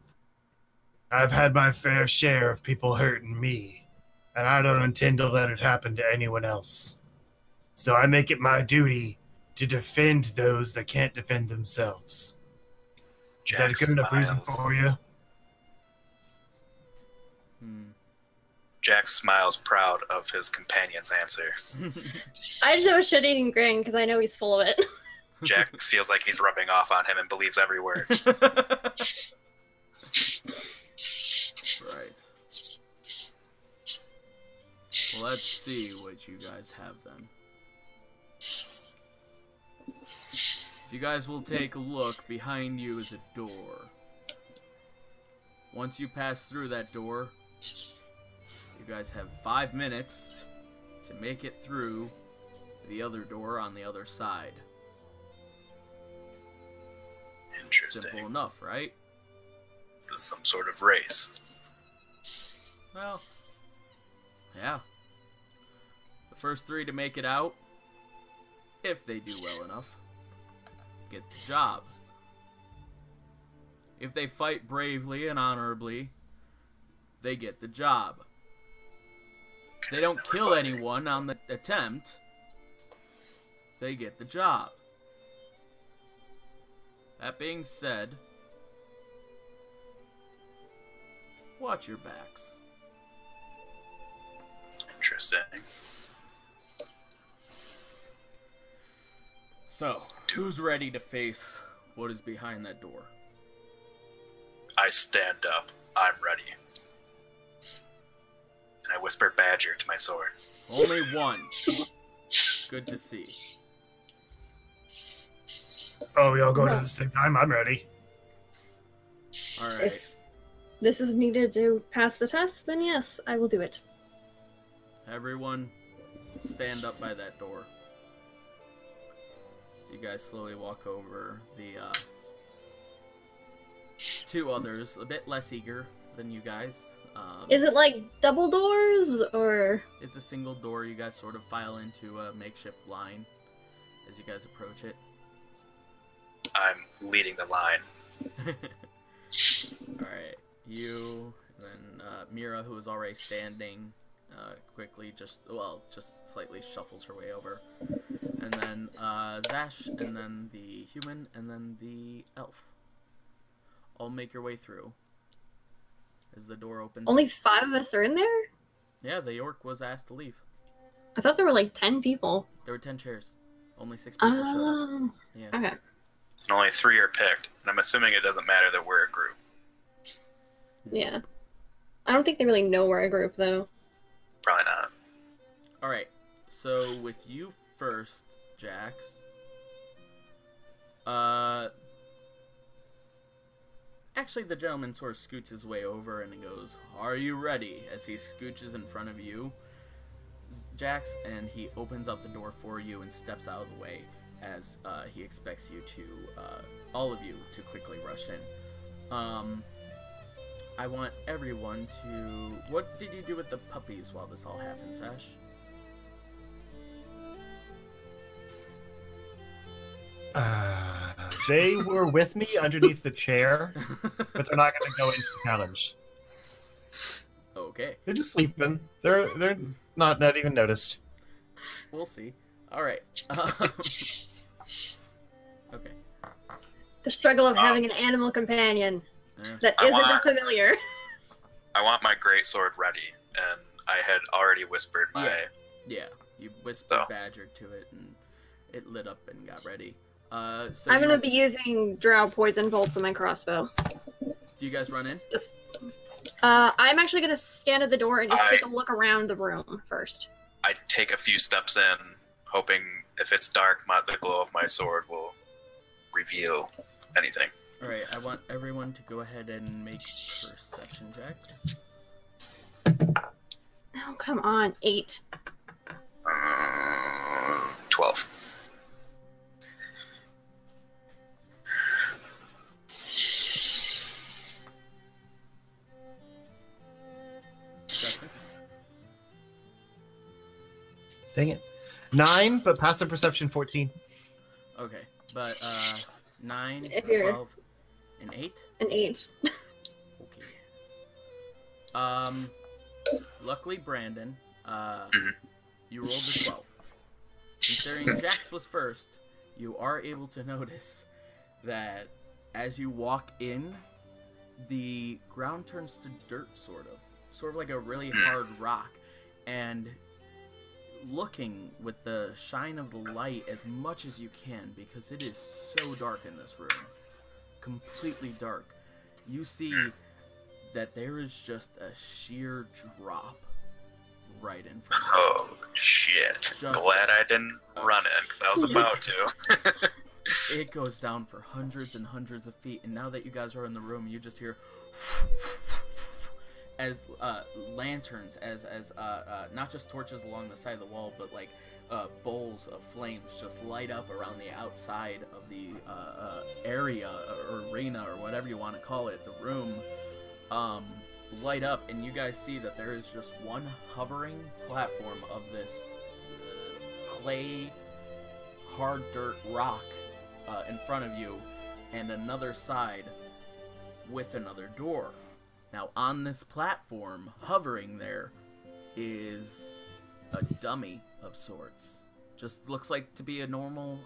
I've had my fair share of people hurting me, and I don't intend to let it happen to anyone else. So I make it my duty to defend those that can't defend themselves. Is that a good enough reason for you? Jack smiles, proud of his companion's answer. I just have a shit-eating grin because I know he's full of it. Jack feels like he's rubbing off on him and believes every word. Right. Well, let's see what you guys have then. If you guys will take a look, behind you is a door. Once you pass through that door, you guys have 5 minutes to make it through the other door on the other side. Interesting. Simple enough, right? This is some sort of race. Well, yeah. The first 3 to make it out, if they do well enough, get the job. If they fight bravely and honorably, they get the job. If they don't kill anyone on the attempt, they get the job. That being said, watch your backs. Interesting. So, who's ready to face what is behind that door? I stand up. I'm ready. And I whisper Badger to my sword. Only one. Good to see. Oh, we all going at the same time? I'm ready. Alright. If this is needed to pass the test, then yes, I will do it. Everyone, stand up by that door. So you guys slowly walk over. The 2 others, a bit less eager than you guys. Is it like double doors, or...? It's a single door. You guys sort of file into a makeshift line as you guys approach it. I'm leading the line. Alright, you, and then Mira, who is already standing, quickly just slightly shuffles her way over. And then Zash, and then the human, and then the elf. All make your way through. As the door opens. Only 5 of us are in there? Yeah, the orc was asked to leave. I thought there were like 10 people. There were 10 chairs. Only 6 people showed up. Oh, Yeah. okay. And only 3 are picked. And I'm assuming it doesn't matter that we're a group. Yeah. I don't think they really know we're a group, though. Probably not. Alright, so with you first, Jax. Actually, the gentleman sort of scoots his way over and he goes, "Are you ready?" As he scooches in front of you, Jax, and he opens up the door for you and steps out of the way as he expects you to, all of you, to quickly rush in. I want everyone to... What did you do with the puppies while this all happens, Ash? They were with me underneath the chair, but they're not going to go into the challenge. Okay. They're just sleeping. They're not even noticed. We'll see. Alright. Okay. The struggle of having an animal companion Yeah. that I isn't want- familiar. I want my greatsword ready. And I had already whispered my... Yeah. You whispered So. Badger to it and it lit up and got ready. So I'm you- gonna be using drow poison bolts on my crossbow. Do you guys run in? I'm actually gonna stand at the door and just I- take a look around the room first. I take a few steps in, hoping if it's dark, the glow of my sword will reveal anything. Alright, I want everyone to go ahead and make perception checks. Oh, come on. 8. 12. Justin? Dang it. 9, but passive perception 14. Okay, but 9, If you're- 12, and 8? An 8. Okay. Luckily, Brandon, you rolled a 12. Considering Jax was first, you are able to notice that as you walk in, the ground turns to dirt, sort of like a really hard rock, and looking with the shine of the light as much as you can, because it is so dark in this room, completely dark, you see that there is just a sheer drop right in front of you. Oh, shit. Glad I didn't run in, because I was about to. It goes down for hundreds and hundreds of feet, and now that you guys are in the room, you just hear as lanterns, as not just torches along the side of the wall, but like bowls of flames just light up around the outside of the area or arena or whatever you want to call it, the room, light up, and you guys see that there is just one hovering platform of this clay, hard dirt rock in front of you, and another side with another door. Now, on this platform, hovering there, is a dummy of sorts. Just looks like to be a normal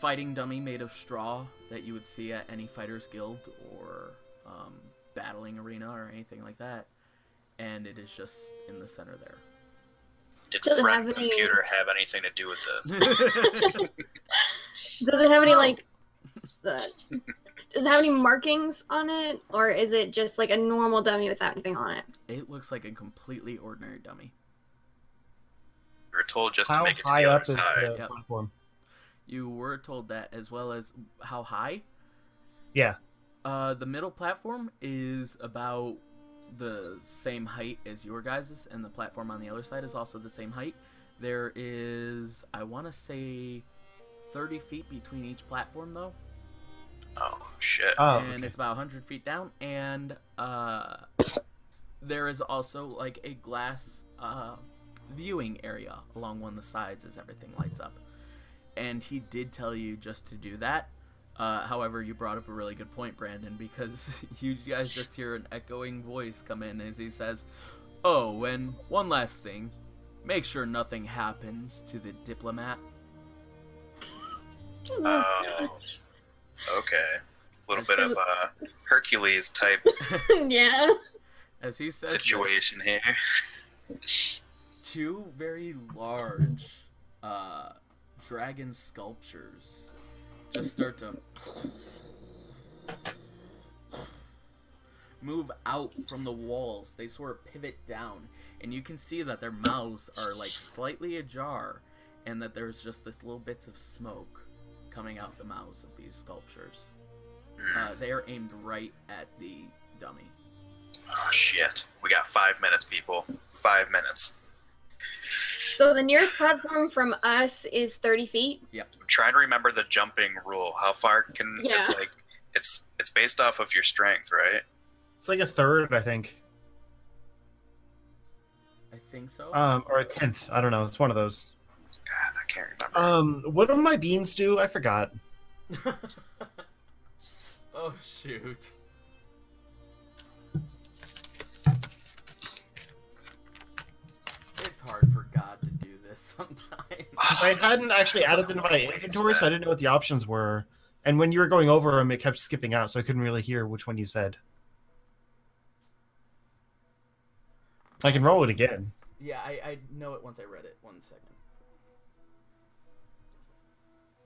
fighting dummy made of straw that you would see at any fighter's guild or battling arena or anything like that. And it is just in the center there. Did friend computer have anything to do with this? Does it have any, like... does it have any markings on it, or is it just like a normal dummy without anything on it? It looks like a completely ordinary dummy. We were told just to How make it to high the up other is side. the platform? You were told that, as well as how high? Yeah. The middle platform is about the same height as your guys's, and the platform on the other side is also the same height. There is, I want to say, 30 feet between each platform, though. Oh, shit. Oh, And okay. it's about 100 feet down, and there is also like a glass viewing area along one of the sides as everything lights up. And he did tell you just to do that. However, you brought up a really good point, Brandon, because you guys just hear an echoing voice come in as he says, "Oh, and one last thing. Make sure nothing happens to the diplomat." Okay. A little bit of Hercules type Yeah. As he says situation here. this, two very large dragon sculptures just start to move out from the walls. They sort of pivot down, and you can see that their mouths are like slightly ajar, and that there's just this little bits of smoke coming out the mouths of these sculptures. They are aimed right at the dummy. Oh, shit. We got 5 minutes, people. 5 minutes. So the nearest platform from us is 30 feet? I'm trying to remember the jumping rule. How far can... Yeah. It's like... It's based off of your strength, right? It's like a third, I think. I think so. Or a tenth. I don't know. It's one of those. God, I can't remember. What do my beans do? I forgot. Oh, shoot. It's hard for God to do this sometimes. I hadn't actually added them to my inventory, so I didn't know what the options were. And when you were going over them, it kept skipping out, so I couldn't really hear which one you said. I can roll it again. Yeah, I know it once I read it. 1 second.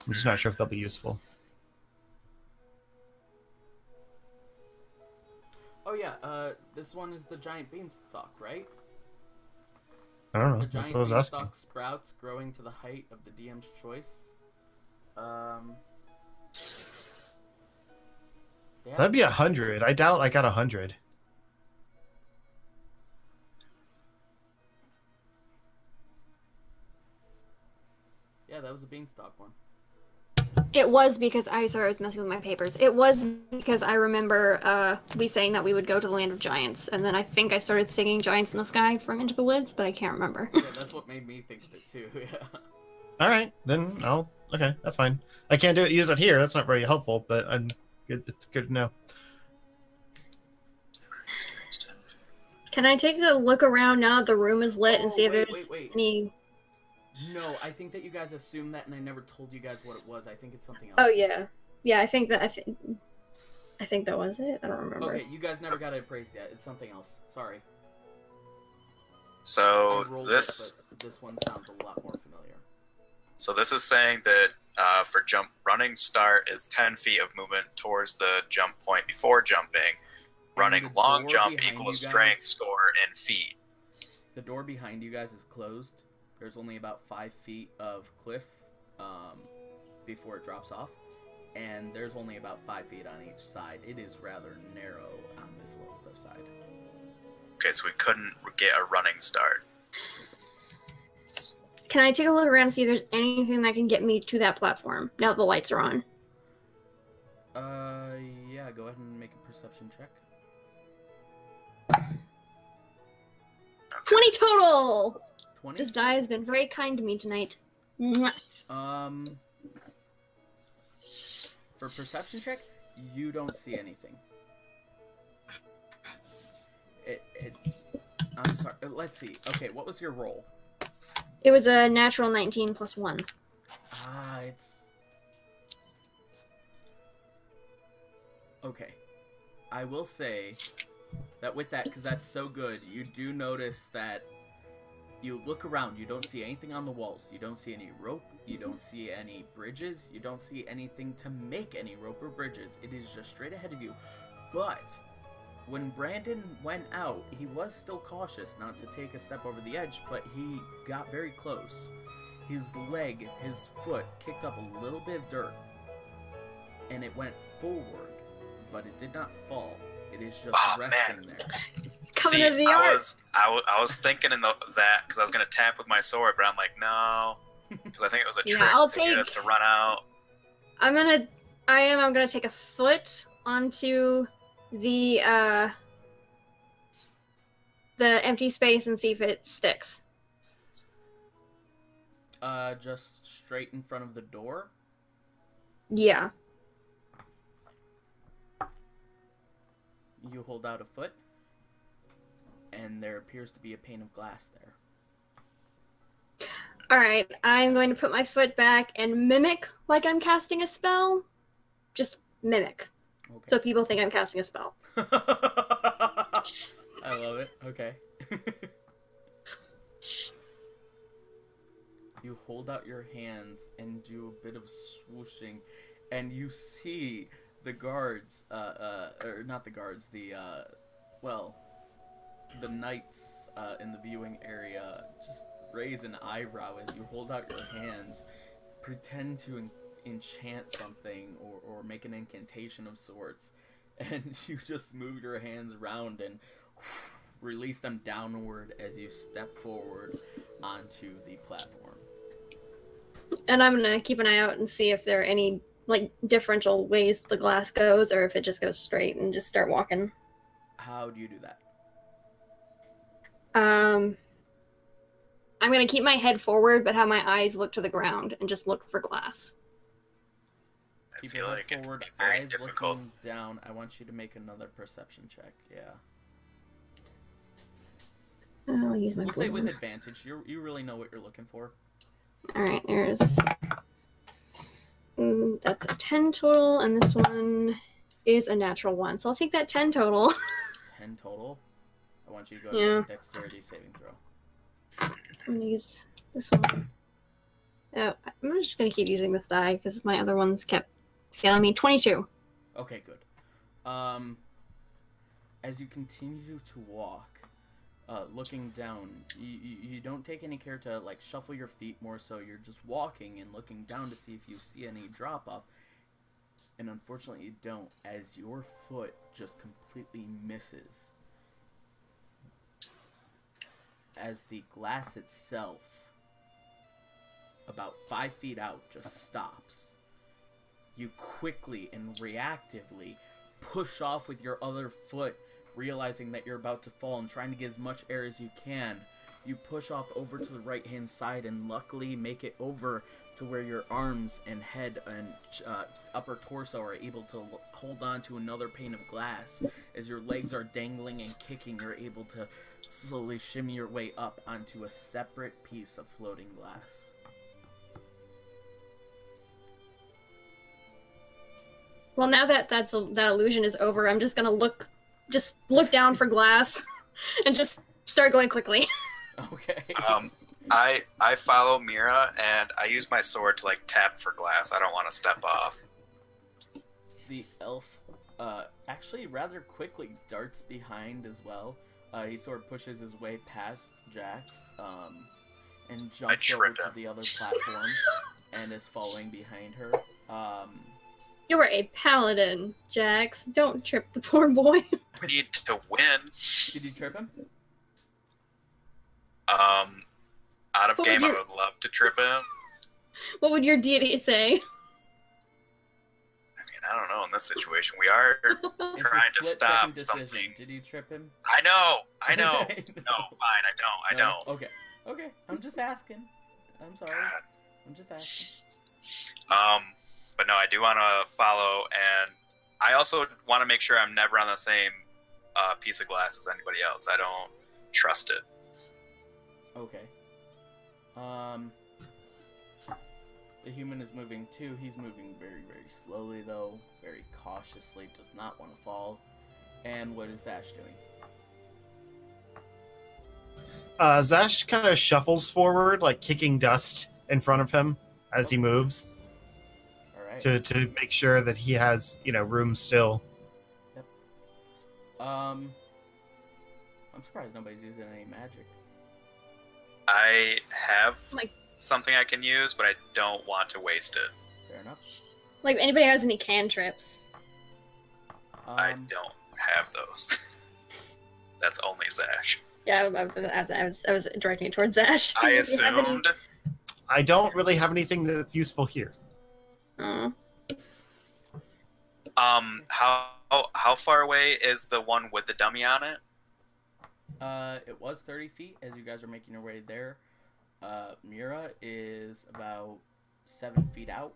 I'm just not sure if they'll be useful. Oh yeah, this one is the giant beanstalk, right? I don't know. The That's giant what I was asking. beanstalk sprouts growing to the height of the DM's choice. Yeah. That'd be 100. I doubt I got 100. Yeah, that was a beanstalk one. It was because I was messing with my papers. It was because I remember we saying that we would go to the land of giants, and then I think I started singing Giants in the Sky from Into the Woods, but I can't remember. Yeah, that's what made me think of it too. Yeah. All right, then okay, that's fine. I can't use it here. That's not very helpful, but it's good to know. Can I take a look around now that the room is lit and see if there's wait. any... No, I think that you guys assumed that, and I never told you guys what it was. I think it's something else. Oh, yeah. Yeah, I think that was it. I don't remember. Okay, you guys never got it appraised yet. It's something else. Sorry. So I rolled this it, but this one sounds a lot more familiar. So this is saying that for running start is 10 feet of movement towards the jump point before jumping. Running the long door jump behind equals you guys- strength score in feet. The door behind you guys is closed. There's only about 5 feet of cliff before it drops off. And there's only about 5 feet on each side. It is rather narrow on this little cliffside. Okay, so we couldn't get a running start. Can I take a look around and see if there's anything that can get me to that platform now that the lights are on? Yeah, go ahead and make a perception check. 20 total! 20? This die has been very kind to me tonight. Mwah. For perception check, you don't see anything. I'm sorry, let's see. Okay, what was your roll? It was a natural 19 plus 1. It's... Okay. I will say that with that, because that's so good, you do notice that you look around, you don't see anything on the walls, you don't see any rope, you don't see any bridges, you don't see anything to make any rope or bridges. It is just straight ahead of you. But when Brandon went out, he was still cautious not to take a step over the edge, but he got very close. His leg, his foot, kicked up a little bit of dirt, and it went forward, but it did not fall. It is just resting there. Coming See, to the I art. was thinking that because I was going to tap with my sword, but I'm like, no. Because I think it was a trick to get us to run out. I'm gonna take a foot onto the empty space and see if it sticks. Just straight in front of the door? Yeah. You hold out a foot, and there appears to be a pane of glass there. Alright, I'm going to put my foot back and mimic like I'm casting a spell. Just mimic. Okay. So people think I'm casting a spell. I love it. Okay. You hold out your hands and do a bit of swooshing, and you see the guards, or not the guards, the knights in the viewing area just raise an eyebrow as you hold out your hands, pretend to enchant something or make an incantation of sorts, and you just move your hands around and release them downward as you step forward onto the platform. And I'm gonna keep an eye out and see if there are any like differential ways the glass goes, or if it just goes straight and just start walking. How do you do that? I'm gonna keep my head forward, but have my eyes look to the ground and just look for glass. Keep feel your head like it'd forward, be very eyes difficult. looking down. I want you to make another perception check. Yeah. I'll use my We'll say with blue. advantage. You really know what you're looking for. Alright, there's... that's a 10 total, and this one is a natural 1. So I'll take that 10 total. 10 total. I want you to go to a dexterity saving throw. I'm gonna use this one. Oh, I'm just gonna keep using this die because my other ones kept failing me. 22. Okay, good. As you continue to walk, looking down, you don't take any care to like shuffle your feet. More so, you're just walking and looking down to see if you see any drop off. And unfortunately, you don't, as your foot just completely misses. As the glass itself, about 5 feet out, just stops. You quickly and reactively push off with your other foot, realizing that you're about to fall and trying to get as much air as you can. You push off over to the right hand side and luckily make it over to where your arms and head and upper torso are able to hold on to another pane of glass. As your legs are dangling and kicking, you're able to slowly shimmy your way up onto a separate piece of floating glass. Well, now that that illusion is over, I'm just gonna look down for glass, and just start going quickly. Okay. I follow Mira, and I use my sword to like tap for glass. I don't want to step off. The elf, actually rather quickly darts behind as well. He sort of pushes his way past Jax, and jumps over to the other platform, and is following behind her. You are a paladin, Jax. Don't trip the poor boy. We need to win. Did you trip him? Out of game, I would love to trip him. What would your deity say? I mean, I don't know. In this situation, we are trying to stop something. Did you trip him? I know. No, fine. I don't. Okay. I'm just asking. I'm sorry. God. I'm just asking. But no, I do want to follow, and I also want to make sure I'm never on the same piece of glass as anybody else. I don't trust it. Okay. The human is moving too. He's moving very, very slowly, though. Very cautiously. Does not want to fall. And what is Zash doing? Zash kind of shuffles forward, like kicking dust in front of him as he moves. All right. To make sure that he has, room still. Yep. I'm surprised nobody's using any magic. I have something I can use, but I don't want to waste it. Fair enough. Like, if anybody has any cantrips. I don't have those. That's only Zash. Yeah, I was directing it towards Zash. I assumed. I don't really have anything that's useful here. Oh. How far away is the one with the dummy on it? It was 30 feet as you guys are making your way there. Mira is about 7 feet out.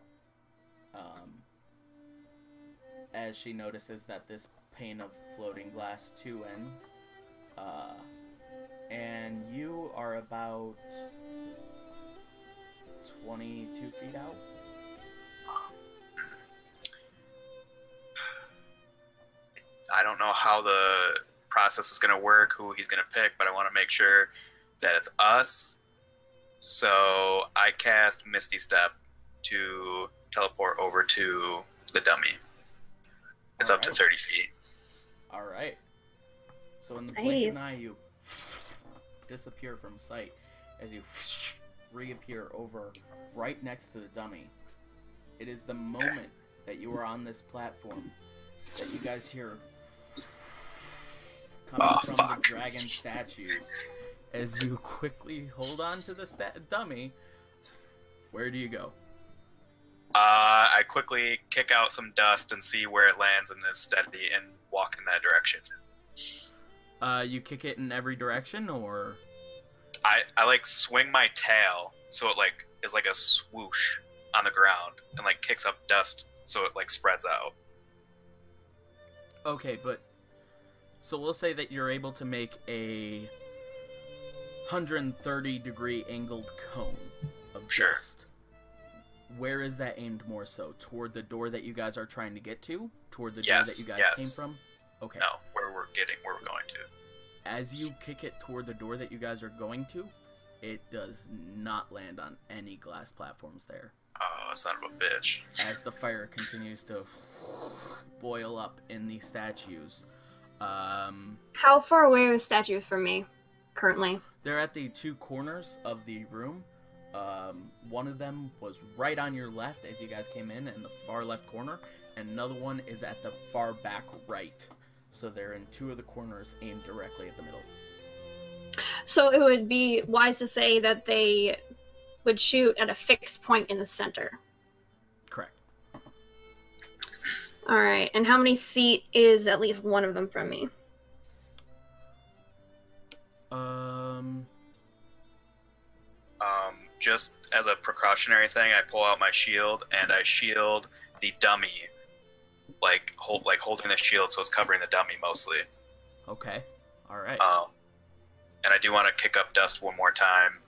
As she notices that this pane of floating glass too ends. And you are about 22 feet out. I don't know how the process is going to work, who he's going to pick, but I want to make sure that it's us. So I cast Misty Step to teleport over to the dummy. It's up to 30 feet. All right. So in the blink of an eye, you disappear from sight as you reappear over right next to the dummy. It is the moment that you are on this platform that you guys hear coming from the dragon statues. As you quickly hold on to the dummy, where do you go? I quickly kick out some dust and see where it lands in this steady and walk in that direction. You kick it in every direction, or? I like swing my tail so it like is like a swoosh on the ground and like kicks up dust so it like spreads out. Okay, but so we'll say that you're able to make a 130-degree angled cone of dust. Where is that aimed more so? Toward the door that you guys are trying to get to? Toward the door that you guys came from? Okay. No, where we're going to. As you kick it toward the door that you guys are going to, it does not land on any glass platforms there. Oh, son of a bitch. As the fire continues to boil up in the statues. How far away are the statues from me, currently? They're at the two corners of the room. One of them was right on your left as you guys came in the far left corner, and another one is at the far back right. So they're in two of the corners aimed directly at the middle. So it would be wise to say that they would shoot at a fixed point in the center. Correct. Alright, and how many feet is at least one of them from me? Just as a precautionary thing, I pull out my shield and I shield the dummy, like holding the shield so it's covering the dummy mostly. Okay. All right. And I do want to kick up dust one more time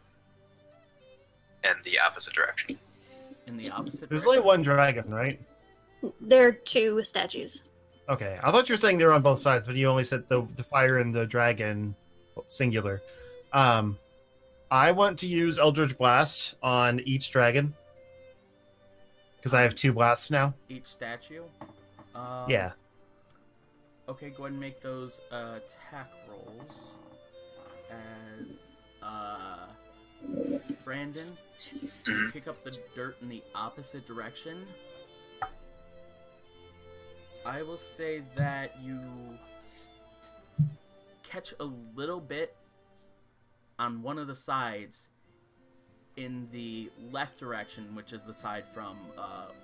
in the opposite direction. In the opposite There's direction? only one dragon, right? There are 2 statues. Okay, I thought you were saying they were on both sides, but you only said the fire and the dragon singular. I want to use Eldritch Blast on each dragon because I have 2 blasts now. Each statue. Yeah. Okay, go ahead and make those attack rolls. As Brandon, you pick up the dirt in the opposite direction. I will say that you catch a little bit on one of the sides in the left direction, which is the side from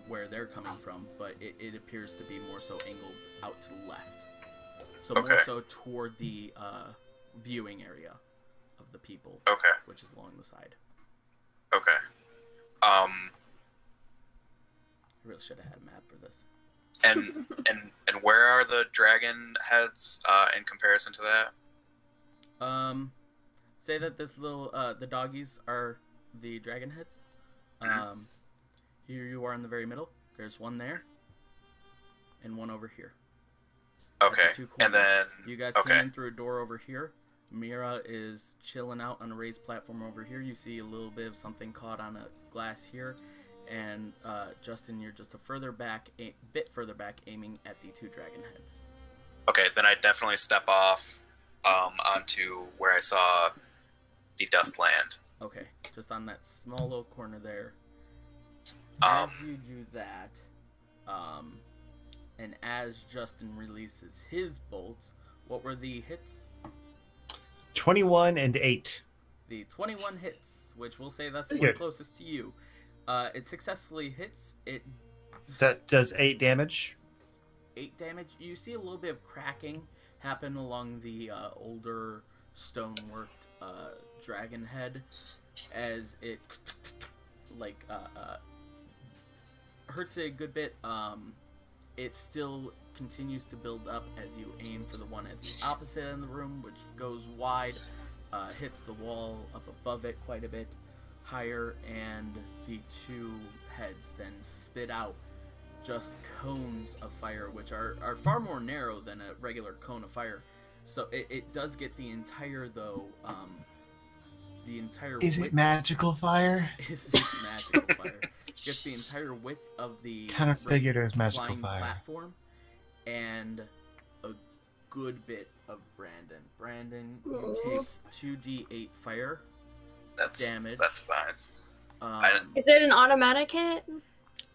where they're coming from, but it appears to be more so angled out to the left. So more so toward the viewing area of the people. Okay. Which is along the side. Okay. I really should have had a map for this. And where are the dragon heads in comparison to that? Say that this little the doggies are the dragon heads. Here you are in the very middle. There's one there, and one over here. Okay. And then you guys came in through a door over here. Mira is chilling out on a raised platform over here. You see a little bit of something caught on a glass here. And Justin, you're just a bit further back, aiming at the 2 dragon heads. Okay, then I definitely step off onto where I saw the dust land. Okay, just on that small little corner there. As you do that, and as Justin releases his bolts, what were the hits? 21 and 8. The 21 hits, which we'll say that's the one closest to you. It successfully hits. That does 8 damage. 8 damage. You see a little bit of cracking happen along the older stone-worked dragon head as it hurts it a good bit. It still continues to build up as you aim for the one at the opposite end of the room, which goes wide, hits the wall up above it quite a bit higher, and the 2 heads then spit out just cones of fire, which are far more narrow than a regular cone of fire. So it does get the entire, though, the entire Is it magical fire? It's magical fire. Gets the entire width of the kind of figured it was magical fire platform, and a good bit of Brandon. Brandon, you take 2d8 fire damage. That's fine. Is it an automatic hit?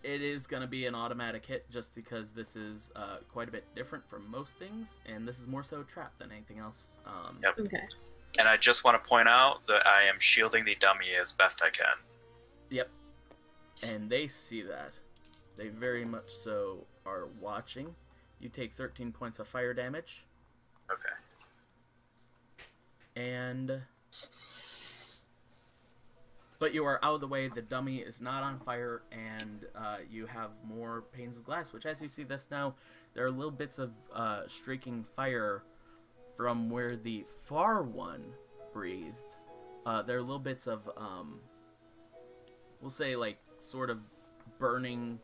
It is going to be an automatic hit, just because this is quite a bit different from most things, and this is more so a trap than anything else. Yep. Okay. And I just want to point out that I am shielding the dummy as best I can. Yep. And they see that. They very much so are watching. You take 13 points of fire damage. Okay. And... But you are out of the way, the dummy is not on fire, and you have more panes of glass, which, as you see this now, there are little bits of streaking fire from where the far one breathed. There are little bits of, we'll say, like, sort of burning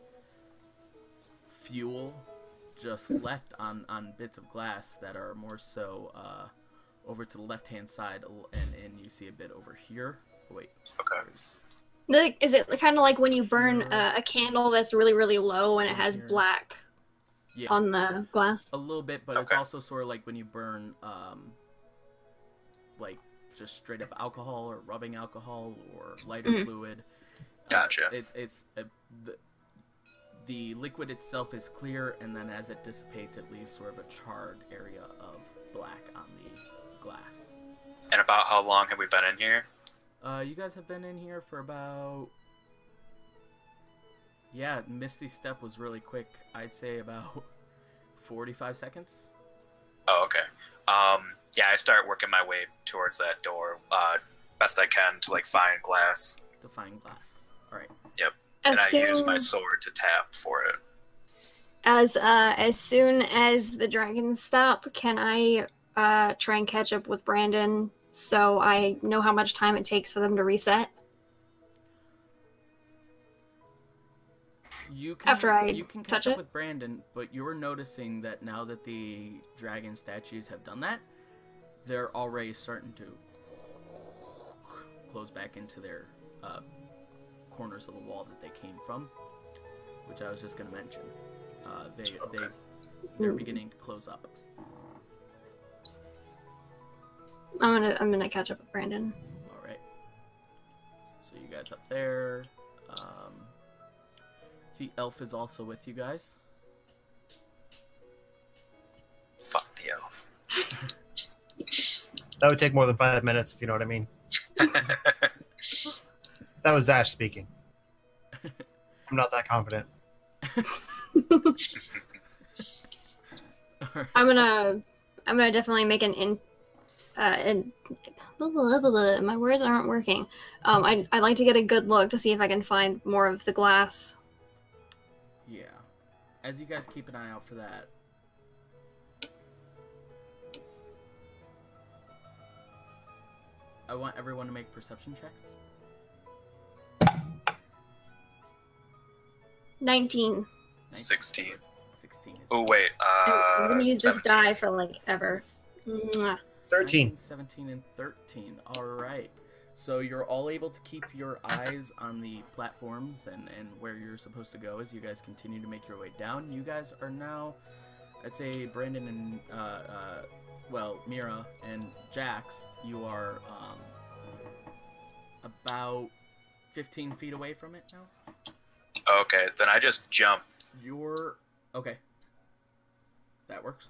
fuel just left on bits of glass that are more so over to the left-hand side, and you see a bit over here. Wait. Okay. Is it kind of like when you burn a candle that's really, really low and it has black on the glass? A little bit, but it's also sort of like when you burn, like, just straight up alcohol or rubbing alcohol or lighter fluid. Gotcha. The liquid itself is clear, and then as it dissipates, it leaves sort of a charred area of black on the glass. And about how long have we been in here? You guys have been in here for about... Yeah, Misty Step was really quick. I'd say about 45 seconds. Oh, okay. Yeah, I start working my way towards that door, best I can to, like, find glass. To find glass. Alright. Yep. And I use my sword to tap for it. As soon as the dragons stop, can I try and catch up with Brandon so I know how much time it takes for them to reset? You can, After I you can catch touch up it? with Brandon, but you're noticing that now that the dragon statues have done that, they're already starting to close back into their corners of the wall that they came from, which I was just going to mention. They're beginning to close up. I'm gonna catch up with Brandon. All right. So you guys up there. The elf is also with you guys. Fuck the elf. That would take more than 5 minutes, if you know what I mean. That was Ash speaking. I'm not that confident. I'm gonna definitely make an my words aren't working. I'd like to get a good look to see if I can find more of the glass. Yeah. As you guys keep an eye out for that. I want everyone to make perception checks. 19. 16. 16 is Oh wait, I'm gonna use this 17. die for like ever. Mwah. 13. 19, 17, and 13. Alright. So you're all able to keep your eyes on the platforms and where you're supposed to go as you guys continue to make your way down. You guys are now, I'd say Brandon and, Mira and Jax, you are about 15 feet away from it now. Okay, then I just jump. You're okay. That works.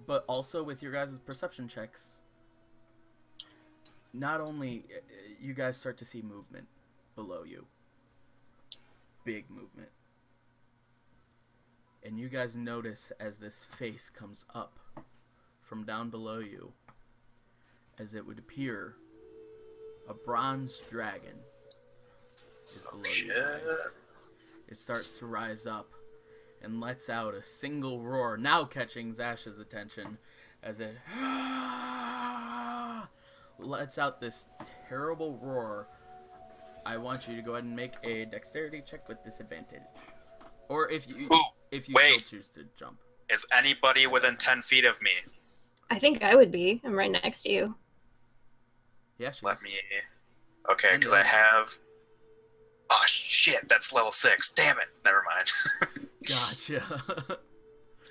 But also with your guys' perception checks, not only you guys start to see movement below you. Big movement. And you guys notice as this face comes up from down below you, as it would appear, a bronze dragon is below you guys. It starts to rise up and lets out a single roar, now catching Zash's attention as it lets out this terrible roar. I want you to go ahead and make a dexterity check with disadvantage. Or if you wait. still choose to jump. Is anybody within 10 feet of me? I think I would be. I'm right next to you. Yeah, she Let is. me... Okay, because I have... Oh, shit, that's level 6. Damn it. Never mind. Gotcha.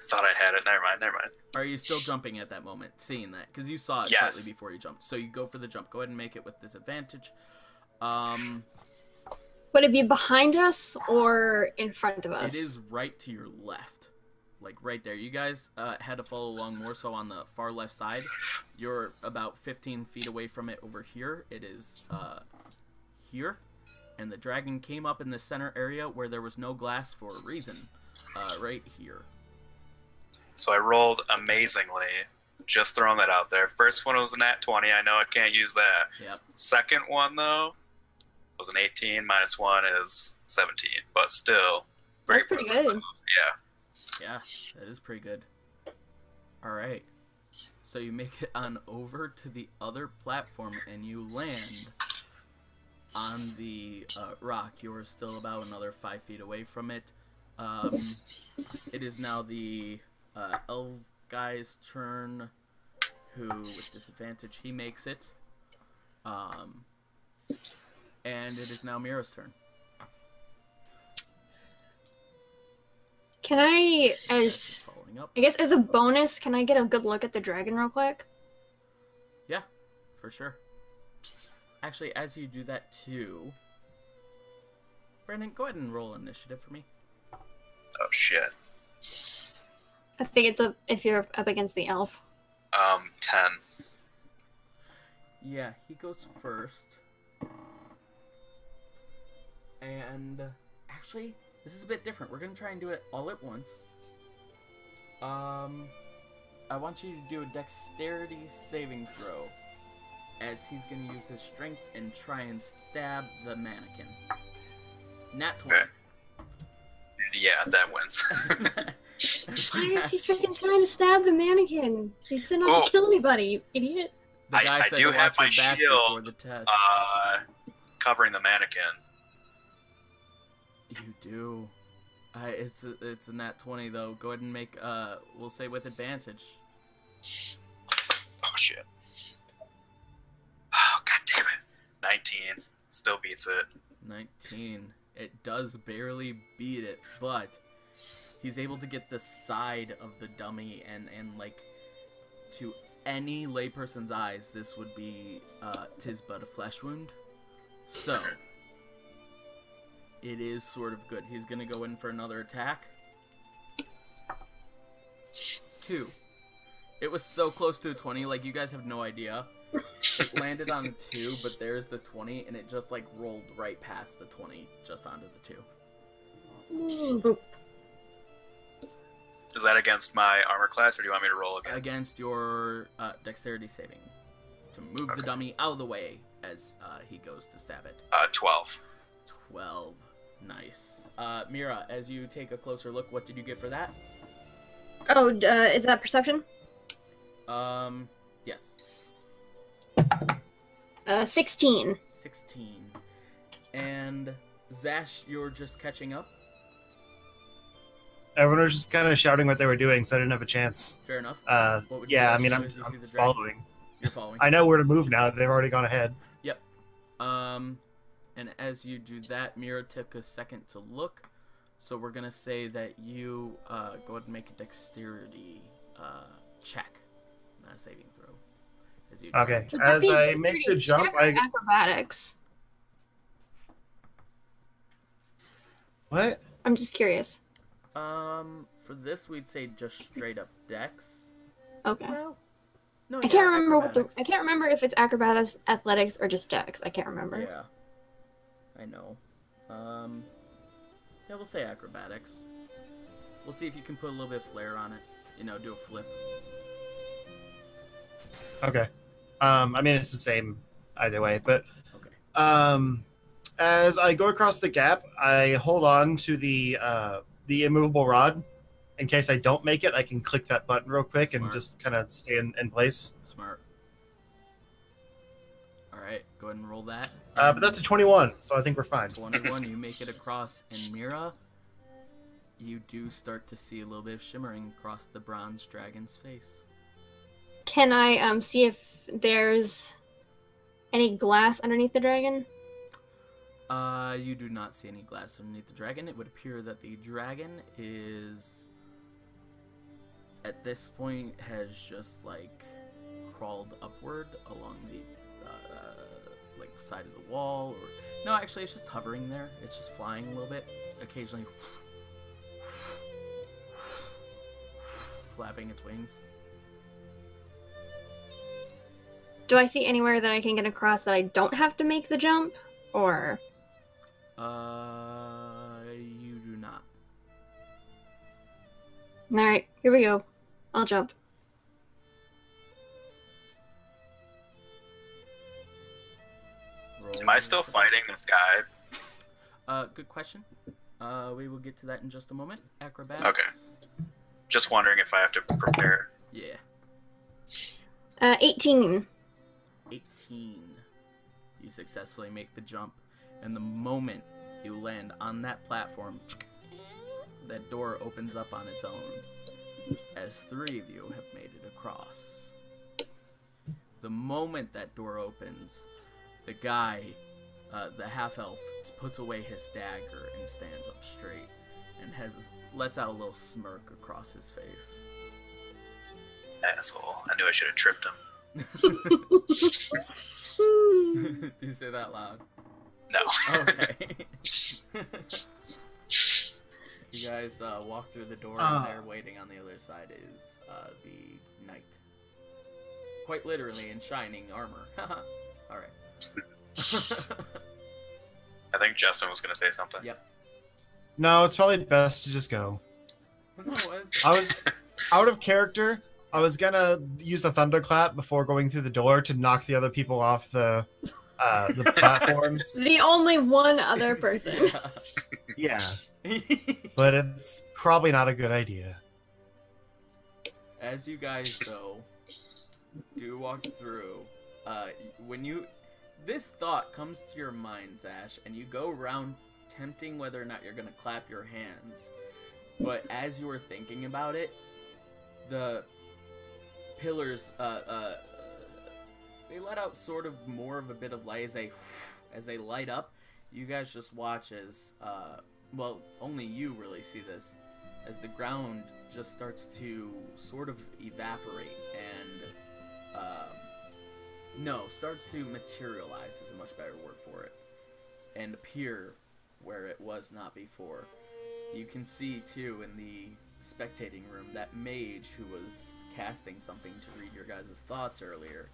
Thought I had it. Never mind. Are you still jumping at that moment, seeing that? Because you saw it Yes. slightly before you jumped. So you go for the jump. Go ahead and make it with disadvantage. Would it be behind us or in front of us? It is right to your left. Like right there. You guys had to follow along more so on the far left side. You're about 15 feet away from it over here. It is here. And the dragon came up in the center area where there was no glass for a reason. Right here. So I rolled amazingly. Just throwing that out there. First one was a nat 20. I know I can't use that. Yep. Second one, though, was an 18. Minus 1 is 17. But still. That's pretty good. Yeah. Yeah, that is pretty good. Alright. So you make it on over to the other platform and you land on the rock. You're still about another 5 feet away from it. It is now the elf guy's turn, who, with disadvantage, he makes it. And it is now Mira's turn. Can I, Following up. I guess as a bonus, can I get a good look at the dragon real quick? Yeah, for sure. Actually, as you do that too, Brandon, go ahead and roll initiative for me. Oh, shit. I think it's if you're up against the elf. 10. Yeah, he goes first. And actually, this is a bit different. We're going to try and do it all at once. I want you to do a dexterity saving throw, as he's going to use his strength and try and stab the mannequin. Nat 20. Okay. Yeah, that wins. Why is he freaking trying to stab the mannequin? He said not to kill anybody, you idiot. The guy I said do to have watch your my back shield, before the test. covering the mannequin. You do. It's a nat 20 though. Go ahead and make we'll say with advantage. Oh shit. Oh god damn it. 19. Still beats it. 19. It does barely beat it, but he's able to get the side of the dummy and like to any layperson's eyes this would be tis but a flesh wound. So it is sort of good. He's gonna go in for another attack. 2. It was so close to a 20, like you guys have no idea. It landed on a 2, but there's the 20, and it just like rolled right past the 20, just onto the 2. Is that against my armor class, or do you want me to roll again? Against your dexterity saving. To move the dummy out of the way as he goes to stab it. 12. 12. Nice. Mira, as you take a closer look, what did you get for that? Oh, is that perception? Yes. 16. 16. And Zash, you're just catching up? Everyone was just kind of shouting what they were doing, so I didn't have a chance. Fair enough. What would yeah, I mean, I'm following. You're following. I know where to move now. They've already gone ahead. Yep. And as you do that, Mira took a second to look. So we're going to say that you go ahead and make a dexterity check. Not a saving throw. As you okay. As I make the jump, acrobatics. What? I'm just curious. For this, we'd say just straight up dex. Okay. Well, no, I can't remember I can't remember if it's acrobatics, athletics, or just dex. I can't remember. Yeah. I know. Yeah, we'll say acrobatics. We'll see if you can put a little bit of flair on it. You know, do a flip. Okay. I mean, it's the same either way, but okay. As I go across the gap, I hold on to the immovable rod. In case I don't make it, I can click that button real quick and just kind of stay in place. Smart. All right, go ahead and roll that. But that's a 21, so I think we're fine. 21, you make it across, and Mira, you do start to see a little bit of shimmering across the bronze dragon's face. Can I see if there's any glass underneath the dragon? You do not see any glass underneath the dragon. It would appear that the dragon is, at this point, has just like crawled upward along the like side of the wall, or no, actually, it's just hovering there. It's just flying a little bit, occasionally flapping its wings. Do I see anywhere that I can get across that I don't have to make the jump, or? You do not. Alright, here we go. I'll jump. Am I still fighting this guy? Good question. We will get to that in just a moment. Acrobatics. Okay. Just wondering if I have to prepare. Yeah. 18. 18. You successfully make the jump, and the moment you land on that platform, that door opens up on its own, as 3 of you have made it across. The moment that door opens, the guy, the half-elf, puts away his dagger and stands up straight, and lets out a little smirk across his face. Asshole. I knew I should have tripped him. Do you say that loud? No. Okay. You guys walk through the door, and there waiting on the other side is the knight. Quite literally in shining armor. Alright. I think Justin was going to say something. Yep. No, it's probably best to just go. No, I was out of character. I was gonna use a thunderclap before going through the door to knock the other people off the platforms. The only one other person. Yeah. But it's probably not a good idea. As you guys, though, do walk through, when this thought comes to your mind, Zash, and you go around tempting whether or not you're gonna clap your hands. But as you were thinking about it, the pillars, they let out sort of more of a bit of light as they light up. You guys just watch as, well, only you really see this, as the ground just starts to sort of evaporate and, starts to materialize is a much better word for it, and appear where it was not before. You can see, too, in the spectating room, that mage who was casting something to read your guys' thoughts earlier,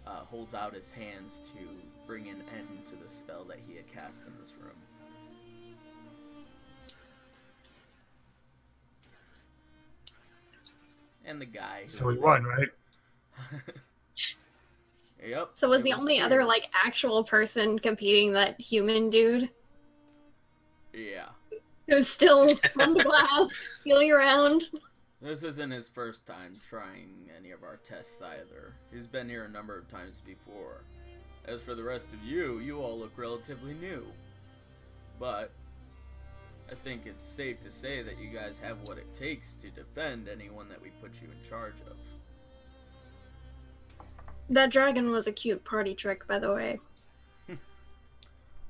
holds out his hands to bring an end to the spell that he had cast in this room. And the guy... So we won, right? Yep. So was the only other, like, actual person competing that human dude? Yeah. It was still on the glass, feeling around. This isn't his first time trying any of our tests either. He's been here a number of times before. As for the rest of you, you all look relatively new. But I think it's safe to say that you guys have what it takes to defend anyone that we put you in charge of. That dragon was a cute party trick, by the way.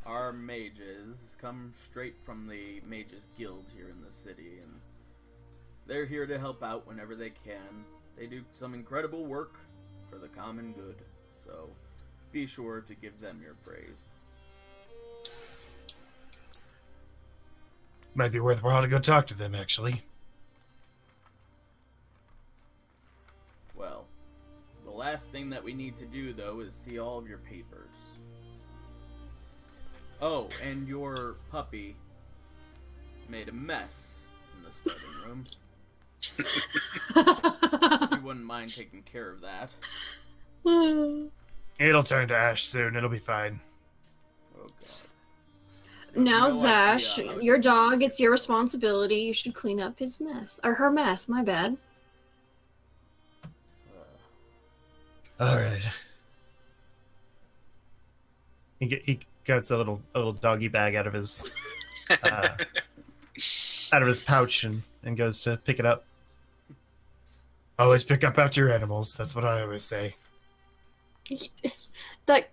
Our mages come straight from the Mages Guild here in the city, and they're here to help out whenever they can. They do some incredible work for the common good, so be sure to give them your praise. Might be worthwhile to go talk to them, actually. Well, the last thing that we need to do, though, is see all of your papers. Oh, and your puppy made a mess in the starting room. You wouldn't mind taking care of that. It'll turn to ash soon. It'll be fine. Oh, God. Now, No Zash, idea how your to- dog, it's your responsibility. You should clean up his mess. Or her mess, my bad. All right. He gets a little doggy bag out of his pouch and goes to pick it up. Always pick up after your animals. That's what I always say. That.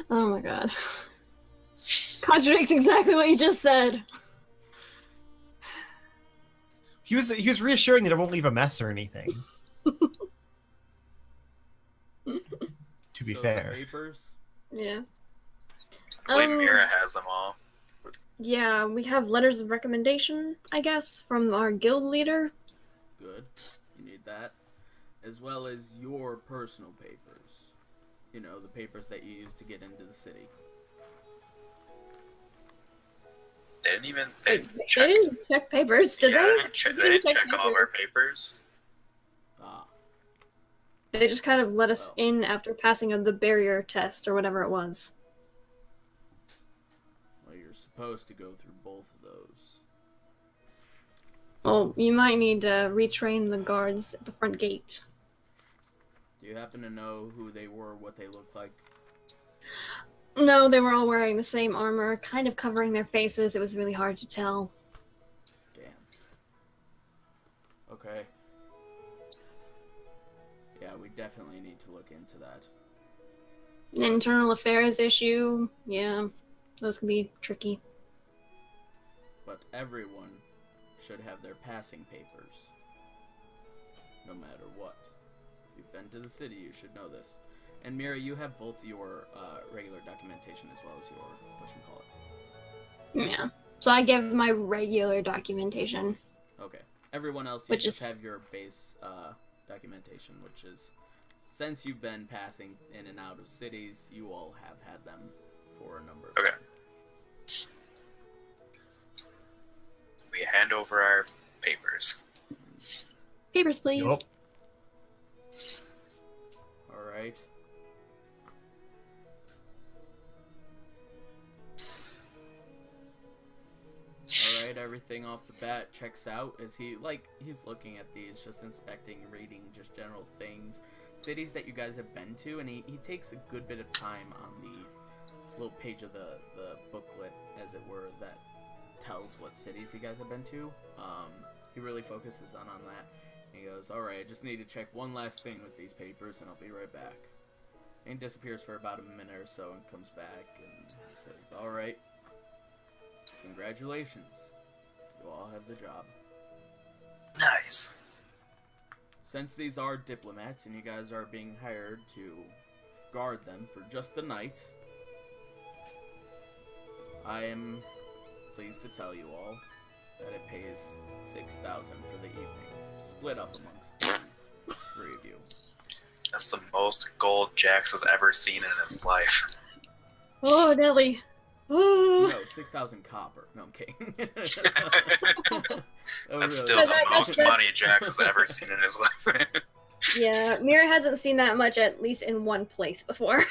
Oh my god. Contradicts exactly what you just said. He was reassuring that it won't leave a mess or anything. To be So fair. The papers? Yeah. I believe Mira has them all. Yeah, we have letters of recommendation, I guess, from our guild leader. Good. You need that. As well as your personal papers. You know, the papers that you use to get into the city. They didn't even They check. didn't check papers, did Yeah, they? they didn't check all of our papers. Ah. They just kind of let us Well. in after passing of the barrier test or whatever it was. Well, you're supposed to go through both of those. Well, you might need to retrain the guards at the front gate. Do you happen to know who they were, what they looked like? No, they were all wearing the same armor, kind of covering their faces. It was really hard to tell. Damn. Okay. Yeah, we definitely need to look into that. An internal affairs issue, yeah, those can be tricky. But everyone should have their passing papers. No matter what. If you've been to the city, you should know this. And Mira, you have both your regular documentation as well as your whatchamacallit. Yeah. So I give my regular documentation. Okay. Everyone else, you Which just is- have your base documentation, which is, since you've been passing in and out of cities, you all have had them for a number of Okay. times. We hand over our papers. Papers, please. Yup. Alright. Alright, everything off the bat checks out as he's looking at these, just inspecting, reading, just general things. Cities that you guys have been to, and he takes a good bit of time on little page of the booklet, as it were, that tells what cities you guys have been to. He really focuses on that. He goes, "Alright, I just need to check one last thing with these papers, and I'll be right back." And he disappears for about a minute or so and comes back and says, "Alright, congratulations. You all have the job." Nice. Since these are diplomats and you guys are being hired to guard them for just the night, I am pleased to tell you all that it pays 6,000 for the evening, split up amongst the three of you. That's the most gold Jax has ever seen in his life. Oh, Nelly. Oh. No, 6,000 copper. No, I'm kidding. That's still the most money Jax has ever seen in his life. Yeah, Mira hasn't seen that much, at least in one place before.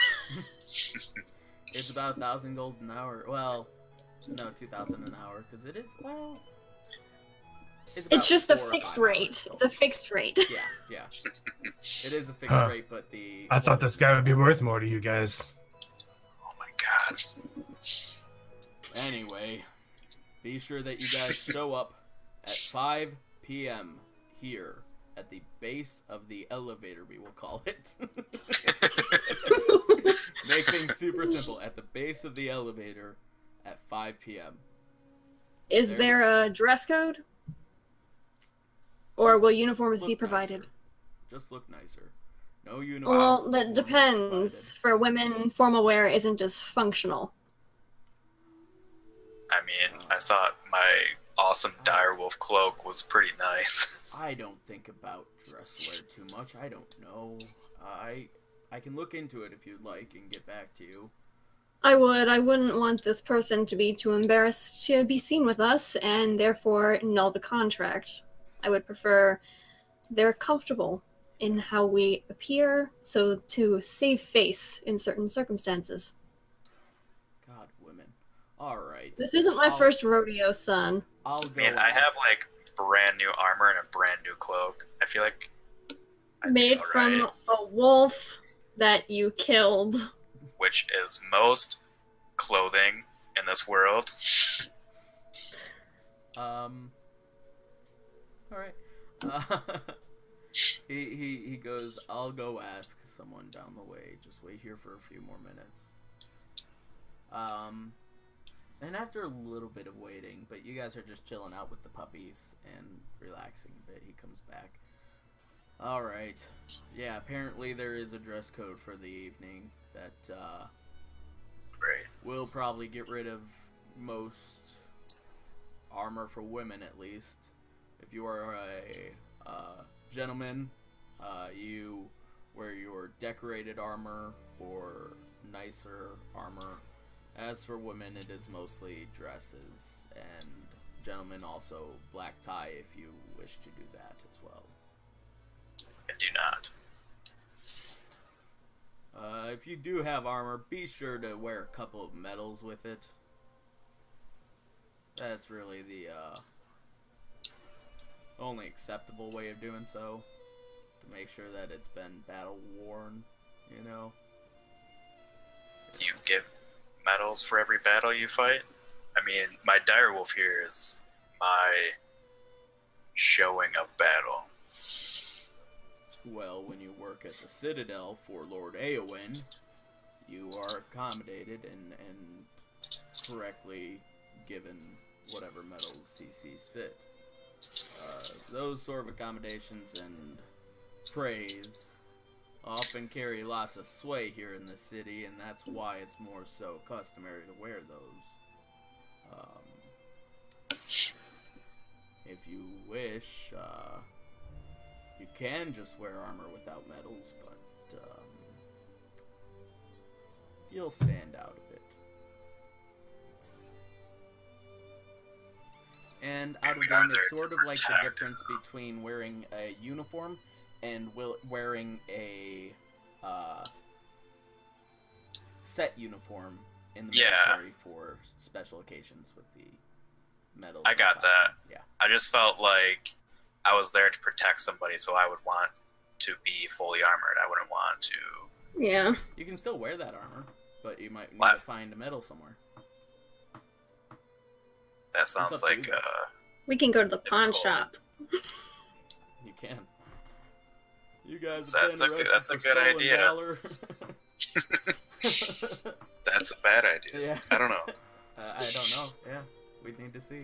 It's about 1,000 gold an hour. Well, no, 2,000 an hour, because it is, well... It's just a fixed rate. It's a fixed rate. Yeah. It is a fixed rate, but the... I thought this guy would be worth more to you guys. Oh my god. Anyway, be sure that you guys show up at 5 p.m. here at the base of the elevator, we will call it. Make things super simple. At the base of the elevator at 5 p.m. Is there a dress code? Or will uniforms be provided? Nicer. Just look nicer. No uniform. Well, that depends. Provided. For women, formal wear isn't as functional. I mean, I thought my awesome direwolf cloak was pretty nice. I don't think about dress wear too much. I don't know. I can look into it if you'd like and get back to you. I wouldn't want this person to be too embarrassed to be seen with us, and therefore null the contract. I would prefer they're comfortable in how we appear, so to save face in certain circumstances. God, women. Alright. This isn't my first rodeo, son. I'll go. Man, I have like brand new armor and a brand new cloak. I feel like Made from a wolf that you killed. Which is most clothing in this world. Alright. He goes, "I'll go ask someone down the way. Just wait here for a few more minutes." And after a little bit of waiting, but you guys are just chilling out with the puppies and relaxing a bit, he comes back. Alright. Yeah, apparently there is a dress code for the evening that, Great. will probably get rid of most armor for women, at least. If you are a gentleman, you wear your decorated armor or nicer armor. As for women, it is mostly dresses, and gentlemen also black tie if you wish to do that as well. I do not. If you do have armor, be sure to wear a couple of medals with it. That's really the only acceptable way of doing so, to make sure that it's been battle worn, you know. Do you get medals for every battle you fight? I mean, my direwolf here is my showing of battle. Well, when you work at the Citadel for Lord Eowyn, you are accommodated and correctly given whatever medals he sees fit. Those sort of accommodations and praise often carry lots of sway here in the city, and that's why it's more so customary to wear those. If you wish, you can just wear armor without medals, but you'll stand out a bit. And out of them, it's sort of like the difference between wearing a uniform and wearing a set uniform in the military for special occasions with the medals. I got that. Yeah. I just felt like I was there to protect somebody, so I would want to be fully armored. I wouldn't want to... Yeah. You can still wear that armor. but you might need What? to find a medal somewhere. That sounds up to like you. We can go to the pawn Difficult. shop. You can. You guys That's have a been good- arrested that's a for good stolen idea. valor. that's a bad idea. Yeah. I don't know. I don't know. Yeah, we'd need to see.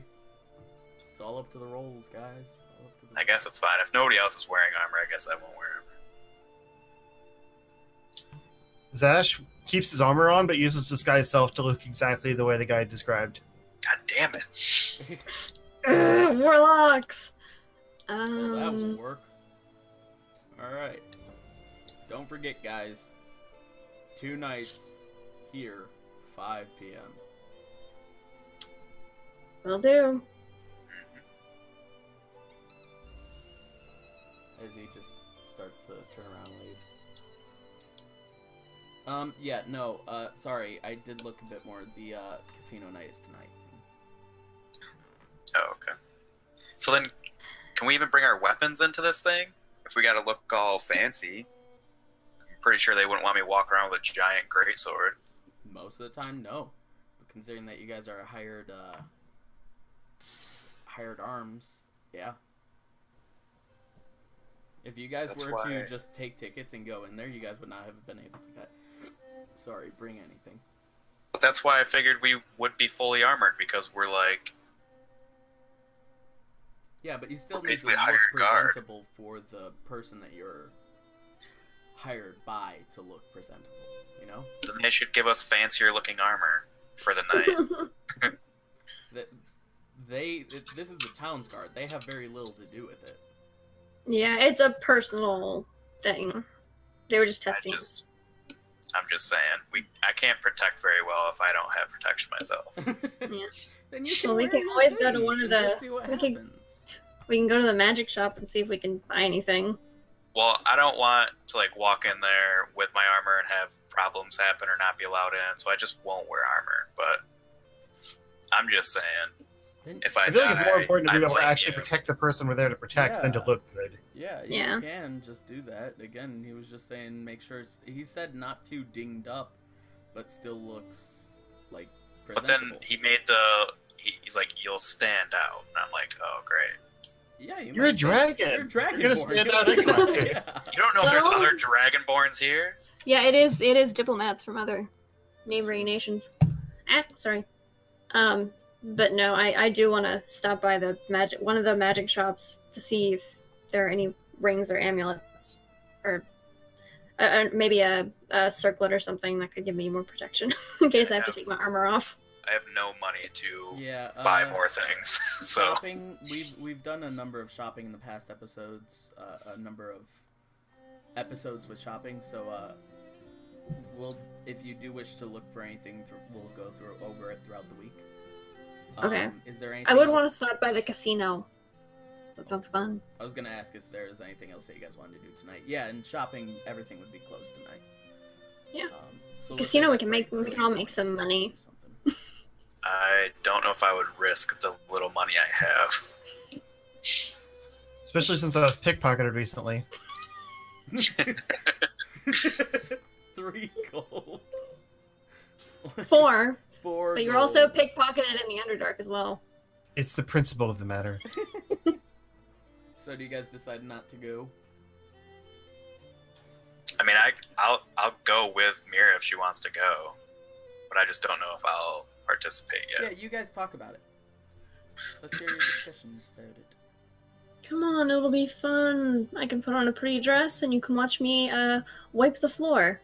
It's all up to the rolls, guys. All up to the I guess it's fine. If nobody else is wearing armor, I guess I won't wear armor. Zash keeps his armor on, but uses disguise self to look exactly the way the guy described. God damn it. Warlocks. Well, that will work. Alright. Don't forget, guys. 2 nights here, 5 p.m. Will do. As he just starts to turn around and leave. Yeah, no, sorry, I did look a bit more. The, casino night is tonight. Oh, okay. So then, can we even bring our weapons into this thing? If we gotta look all fancy. I'm pretty sure they wouldn't want me to walk around with a giant greatsword. Most of the time, no. But considering that you guys are hired arms, yeah. If you guys That's were why- to just take tickets and go in there, you guys would not have been able to bring anything. But that's why I figured we would be fully armored, because we're like... Yeah, but you still We're need to basically look hired guard. presentable for the person that you're hired by to look presentable, you know? Then they should give us fancier looking armor for the night. This is the town's guard. They have very little to do with it. Yeah, it's a personal thing. They were just testing. I'm just saying, I can't protect very well if I don't have protection myself. Yeah. Then you can Well, we wear can your always go to things one of and the- just see what we can- happens. We can go to the magic shop and see if we can buy anything. Well, I don't want to like walk in there with my armor and have problems happen or not be allowed in, so I just won't wear armor. But I'm just saying, Then, if I I feel like it's more die, important to I be able to blame actually you. protect the person we're there to protect than to Yeah. look good. yeah, you Yeah. can just do that. Again, he was just saying make sure he said not too dinged up, but still looks like But presentable. then he made he's like, you'll stand out. And I'm like, oh, great. Yeah, You're a dragon. You're a dragon. You're gonna stand out anyway. Yeah. You don't know if there's Well- other Dragonborns here? Yeah, it is diplomats from other neighboring nations. Sorry. But no, I do want to stop by one of the magic shops to see if there are any rings or amulets, or maybe a circlet or something that could give me more protection in case I have to take my armor off. I have no money to Yeah, buy more things. So shopping. We've done a number of shopping in the past episodes. A number of episodes with shopping. So we'll, if you do wish to look for anything, we'll go over it throughout the week. Okay. Is there anything? I would want to else- stop by the casino. That sounds fun. I was gonna ask if there is anything else that you guys wanted to do tonight. Yeah, and shopping, everything would be closed tonight. Yeah. So Casino, we'll we say can that we can all make some money. or something. I don't know if I would risk the little money I have. Especially since I was pickpocketed recently. 3 gold. 4, 4 but you're gold. also pickpocketed in the Underdark as well. It's the principle of the matter. So do you guys decide not to go? I mean, I'll go with Mira if she wants to go, but I just don't know if I'll participate yet. Yeah, you guys talk about it. Let's hear your discussions about it. Come on, it'll be fun. I can put on a pretty dress and you can watch me wipe the floor.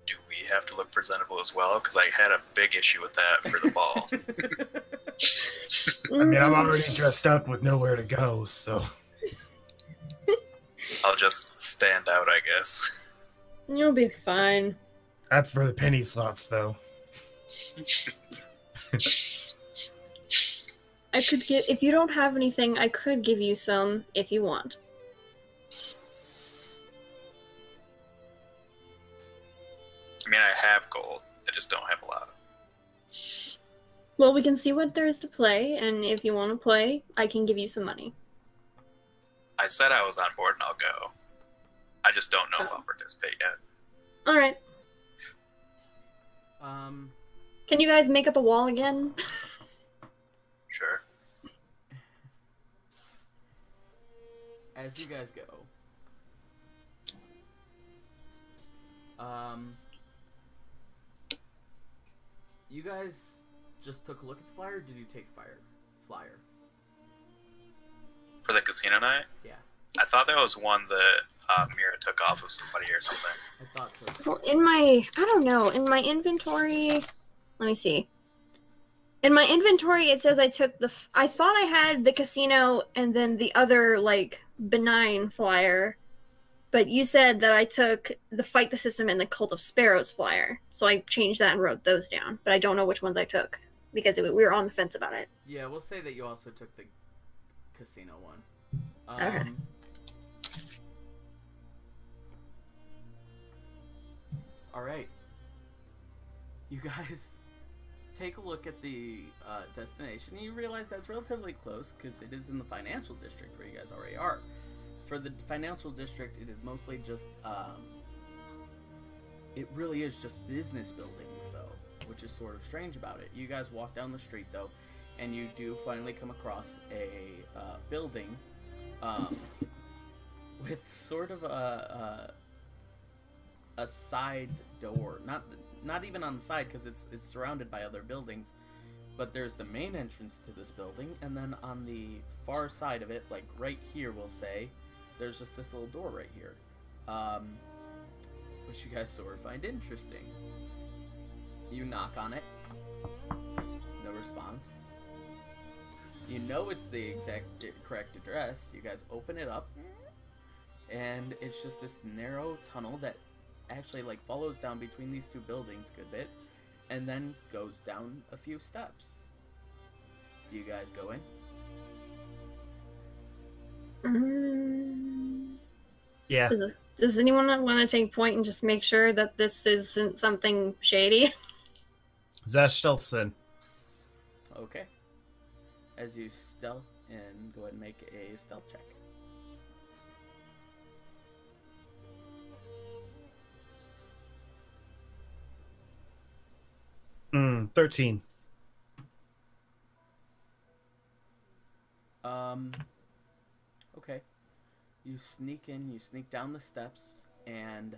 Do we have to look presentable as well? Because I had a big issue with that for the ball. I mean, I'm already dressed up with nowhere to go, so. I'll just stand out, I guess. You'll be fine. I prefer the penny slots, though. I could give, if you don't have anything, I could give you some if you want. I mean, I have gold. I just don't have a lot. Well, we can see what there is to play, and if you want to play, I can give you some money. I said I was on board and I'll go. I just don't know if I'll participate yet. Alright. Can you guys make up a wall again? Sure. As you guys go, you guys just took a look at the flyer, or did you take flyer? For the casino night? Yeah. I thought there was one that Mira took off of somebody or something. I thought so. Well, I don't know, in my inventory, let me see. In my inventory, it says I took I thought I had the casino and then the other, like, benign flyer. But you said that I took the Fight the System and the Cult of Sparrows flyer. So I changed that and wrote those down. But I don't know which ones I took. Because we were on the fence about it. Yeah, we'll say that you also took the casino one. Okay. Alright. You guys take a look at the destination. You realize that's relatively close because it is in the financial district where you guys already are. For the financial district, it is mostly just, it really is just business buildings, though, which is sort of strange about it. You guys walk down the street, though, and you do finally come across a building with sort of a side door. Not even on the side, because it's surrounded by other buildings. But there's the main entrance to this building, and then on the far side of it, like right here, we'll say, there's just this little door right here, which you guys sort of find interesting. You knock on it. No response. You know it's the correct address. You guys open it up, and it's just this narrow tunnel that actually like follows down between these two buildings a good bit, and then goes down a few steps. Do you guys go in? Yeah. Does anyone want to take point and just make sure that this isn't something shady? Zash stealths in. Okay. As you stealth in, go ahead and make a stealth check. 13. Okay. You sneak in, you sneak down the steps, and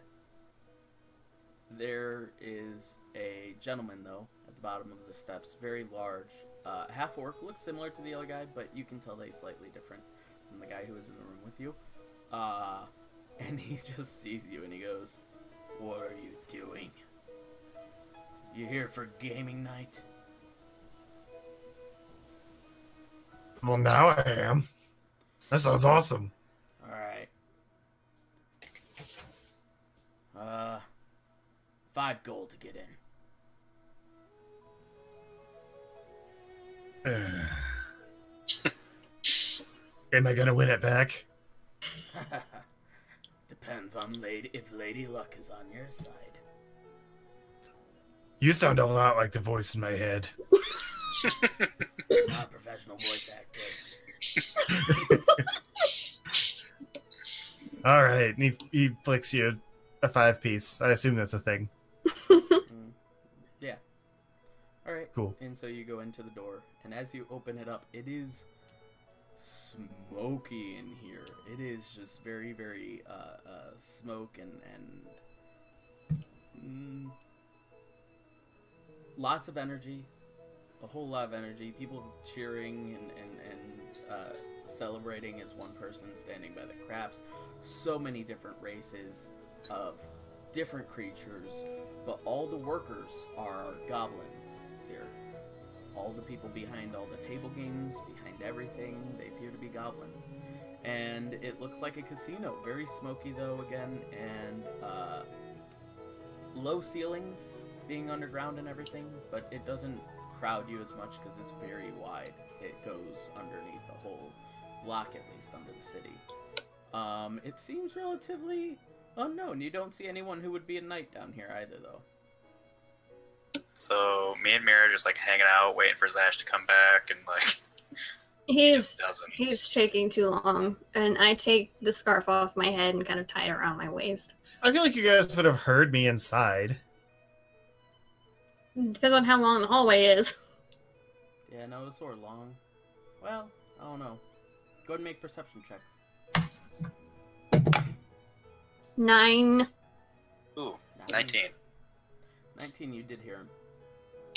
there is a gentleman, though, at the bottom of the steps, very large, half-orc, looks similar to the other guy, but you can tell that he's slightly different from the guy who was in the room with you. And he just sees you and he goes, "What are you doing? You here for gaming night?" Well, now I am. That sounds awesome. Alright. 5 gold to get in. Am I gonna win it back? Depends on if Lady Luck is on your side. You sound a lot like the voice in my head. Not a professional voice actor. All right, he flicks you a 5-piece. I assume that's a thing. Yeah. All right. Cool. And so you go into the door, and as you open it up, it is smoky in here. It is just very, very smoke and lots of energy, a whole lot of energy. People cheering and celebrating as one person standing by the craps. So many different races of different creatures, but all the workers are goblins here. All the people behind all the table games, behind everything, they appear to be goblins. And it looks like a casino. Very smoky, though, again, and low ceilings being underground and everything, but it doesn't crowd you as much because it's very wide. It goes underneath the whole block, at least, under the city. It seems relatively unknown. You don't see anyone who would be a knight down here either, though. So me and Mira are just like hanging out, waiting for Zash to come back, and like He's taking too long, and I take the scarf off my head and kind of tie it around my waist. I feel like you guys would have heard me inside. Depends on how long the hallway is. Yeah, no, it's sort of long. Well, I don't know. Go ahead and make perception checks. 9. Ooh, 19. 19, you did hear him.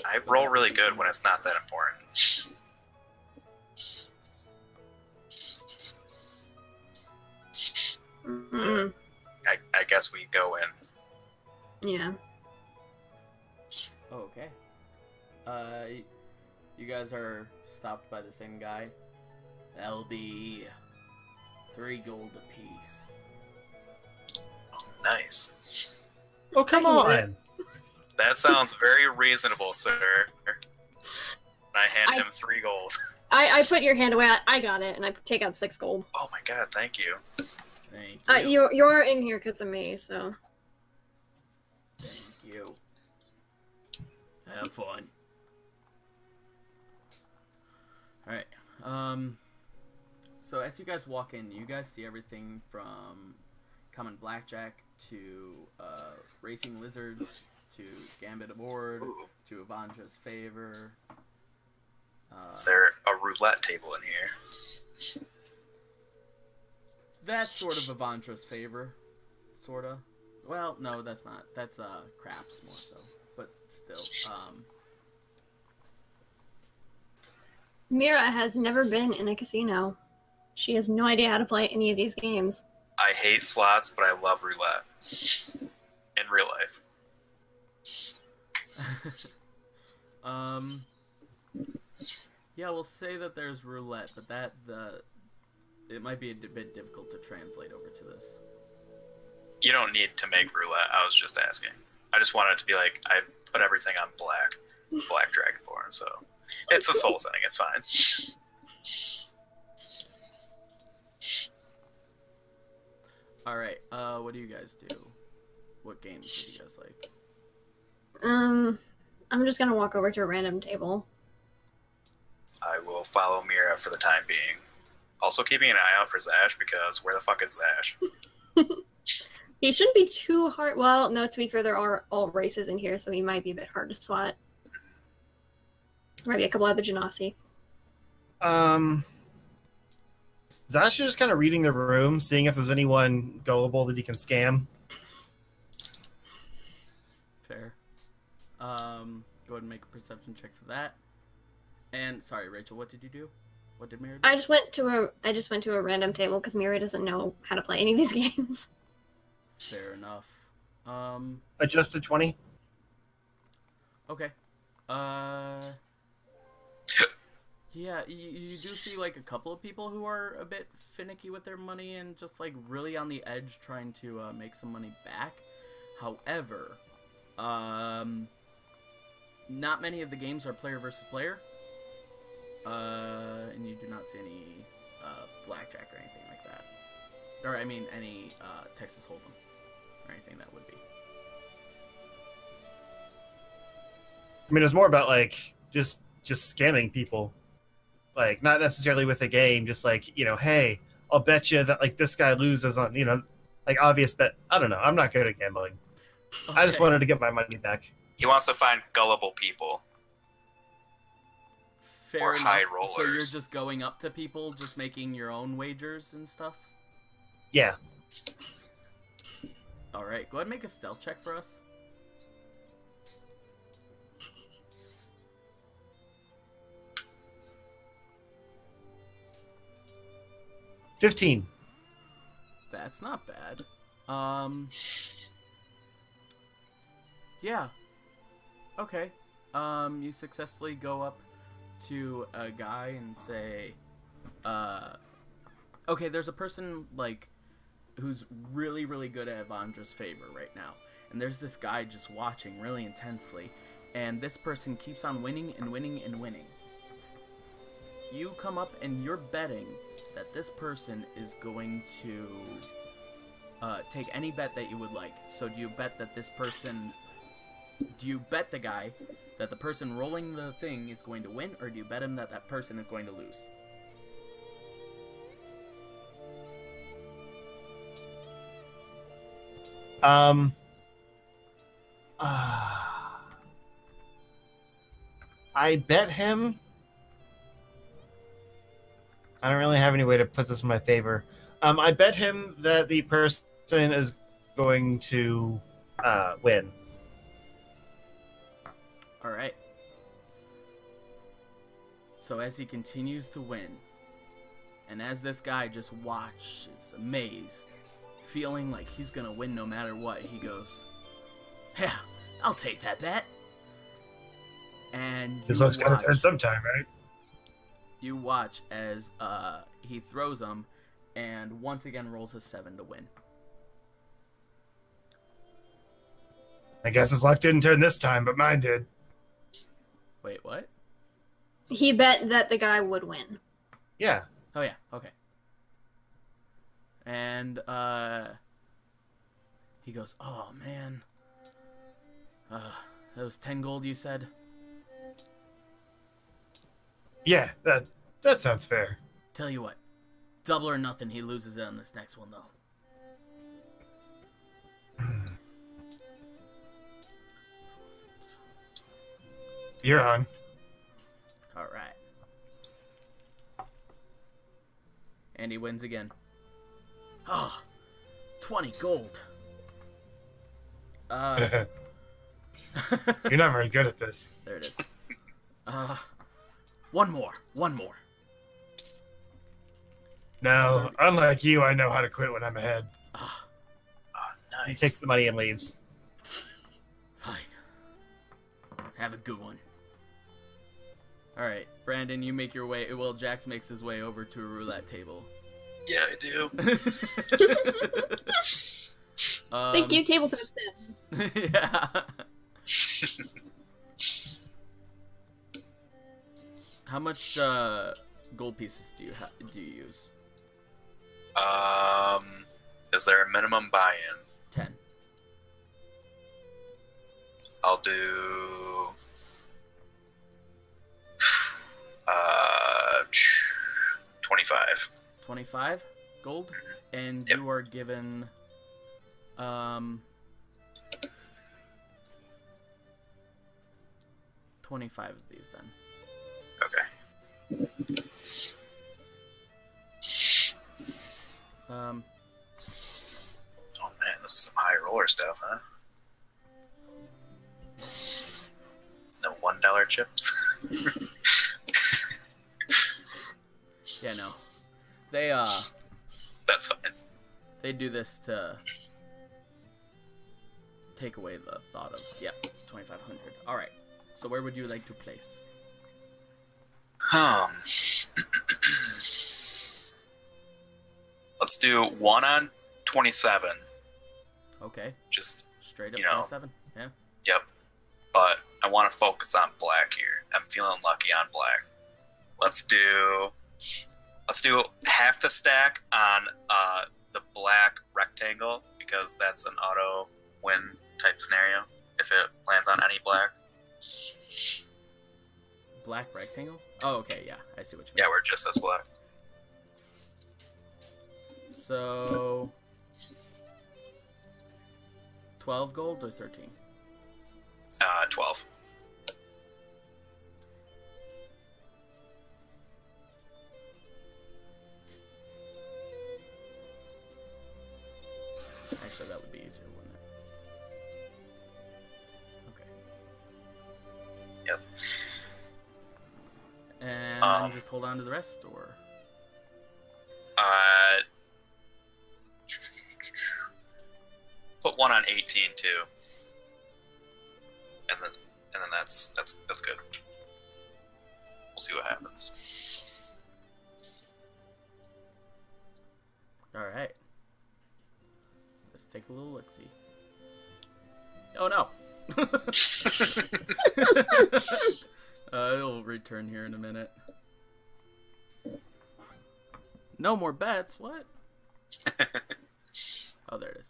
I roll really good when it's not that important. Mm-mm. I guess we go in. Yeah. Oh, okay. You guys are stopped by the same guy. That'll be 3 gold apiece. Nice. Oh, come on! That sounds very reasonable, sir. I hand him 3 gold. I put your hand away. I got it, and I take out 6 gold. Oh my god, thank you. Thank you. You're in here because of me, so. Thank you. Have fun. Alright. So as you guys walk in, you guys see everything from common blackjack to racing lizards to gambit aboard to Avandra's favor. Is there a roulette table in here? That's sort of Avandra's favor. Sorta. Well, no, that's not. That's craps more so. But still. Mira has never been in a casino. She has no idea how to play any of these games. I hate slots, but I love roulette. In real life. Yeah, we'll say that there's roulette, but it might be a bit difficult to translate over to this. You don't need to make roulette. I was just asking. I just wanted it to be like, I put everything on black. It's Black Dragonborn, so it's this whole thing. It's fine. Alright, what do you guys do? What games do you guys like? I'm just gonna walk over to a random table. I will follow Mira for the time being. Also keeping an eye out for Zash, because where the fuck is Zash? He shouldn't be too hard. Well, no, to be fair, there are all races in here, so he might be a bit hard to spot. Maybe a couple other Genasi. Zash is just kind of reading the room, seeing if there's anyone gullible that he can scam. Fair. Go ahead and make a perception check for that. And sorry, Rachel, what did you do? What did Mira do? I just went to a random table because Mira doesn't know how to play any of these games. Fair enough. Adjusted 20. Okay. Yeah, you do see like a couple of people who are a bit finicky with their money and just like really on the edge trying to make some money back. However, not many of the games are player versus player. And you do not see any blackjack or anything like that. Or, I mean, any Texas Hold'em or anything that would be. I mean, it's more about, like, just scamming people. Like, not necessarily with a game, just like, you know, hey, I'll bet you that, like, this guy loses on, you know, like, obvious bet. I don't know. I'm not good at gambling. Okay. I just wanted to get my money back. He wants to find gullible people. Fair or enough. high rollers. So you're just going up to people, just making your own wagers and stuff? Yeah. Alright, go ahead and make a stealth check for us. $15. That's not bad. Yeah. Okay. You successfully go up to a guy and say, okay, there's a person, like, who's really, really good at Avandra's favor right now. And there's this guy just watching really intensely. And this person keeps on winning and winning and winning. You come up and you're betting that this person is going to take any bet that you would like. So do you bet that this person... Do you bet the guy that the person rolling the thing is going to win, or do you bet him that that person is going to lose? I bet him. I don't really have any way to put this in my favor. I bet him that the person is going to win. All right. So as he continues to win, and as this guy just watches, amazed, feeling like he's gonna win no matter what, he goes, "Yeah, I'll take that bet." And This luck's gotta turn sometime, right? you watch as he throws them, and once again rolls a 7 to win. I guess his luck didn't turn this time, but mine did. Wait, what? He bet that the guy would win. Yeah. Oh yeah, okay. And he goes, "Oh man, that was 10 gold you said?" Yeah, that sounds fair. Tell you what, double or nothing, he loses it on this next one though. You're on. All right. And he wins again. Oh, 20 gold. You're not very good at this. There it is. One more. No, unlike you, I know how to quit when I'm ahead. Oh, He nice. takes the money and leaves. Fine. Have a good one. Alright, Brandon, you make your way. Well, Jax makes his way over to a roulette table. Yeah, I do. Thank you, tabletop sim. Yeah. How much gold pieces do you use? Is there a minimum buy-in? 10. I'll do 25. 25 gold, and Yep. you are given 25 of these then. Okay. Oh man, this is some high roller stuff, huh? No $1 chips. Yeah, no. They That's fine. they do this to take away the thought of 2,500. All right. So where would you like to place? Let's do 1 on 27. Okay. Just, Straight up You know. 27. Yeah. yep. But I want to focus on black here. I'm feeling lucky on black. Let's do half the stack on the black rectangle, because that's an auto win type scenario if it lands on any black. Black rectangle? Oh, okay. Yeah. I see what you mean. Yeah, we're just as black. So 12 gold or 13? 12. Actually, that would be easier, wouldn't it? Okay. Yep. And just hold on to the rest, or Put 1 on 18 too, and then that's good. We'll see what happens. all right. Let's take a little look-see. Oh no! It'll return here in a minute. No more bets. What? Oh, there it is.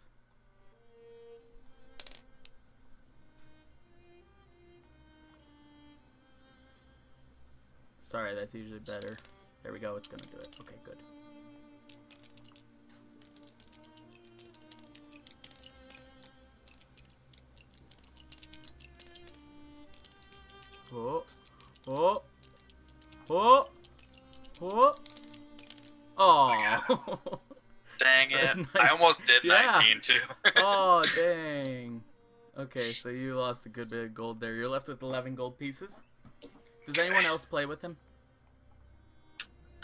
Sorry, that's usually better. There we go. It's gonna do it. Okay, good. Oh, Oh. Oh. Oh. Oh. Dang it. Nice. I almost did Yeah. 19 too. Oh, dang. Okay, so you lost a good bit of gold there. You're left with 11 gold pieces. Does anyone else play with him?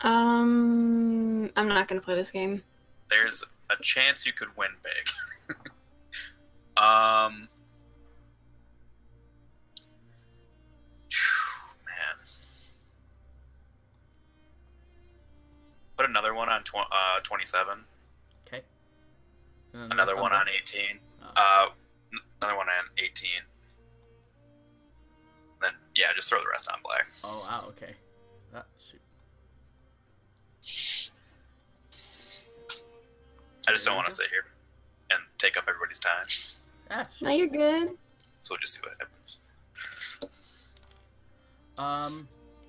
I'm not gonna play this game. There's a chance you could win big. Man. Put another one on 27. Okay. Another one on 18. Oh. Another one on 18. Then, yeah, just throw the rest on black. Oh, wow, okay. Ah, shoot. I just don't want to sit here and take up everybody's time. Ah, shoot. No, you're good. So we'll just see what happens.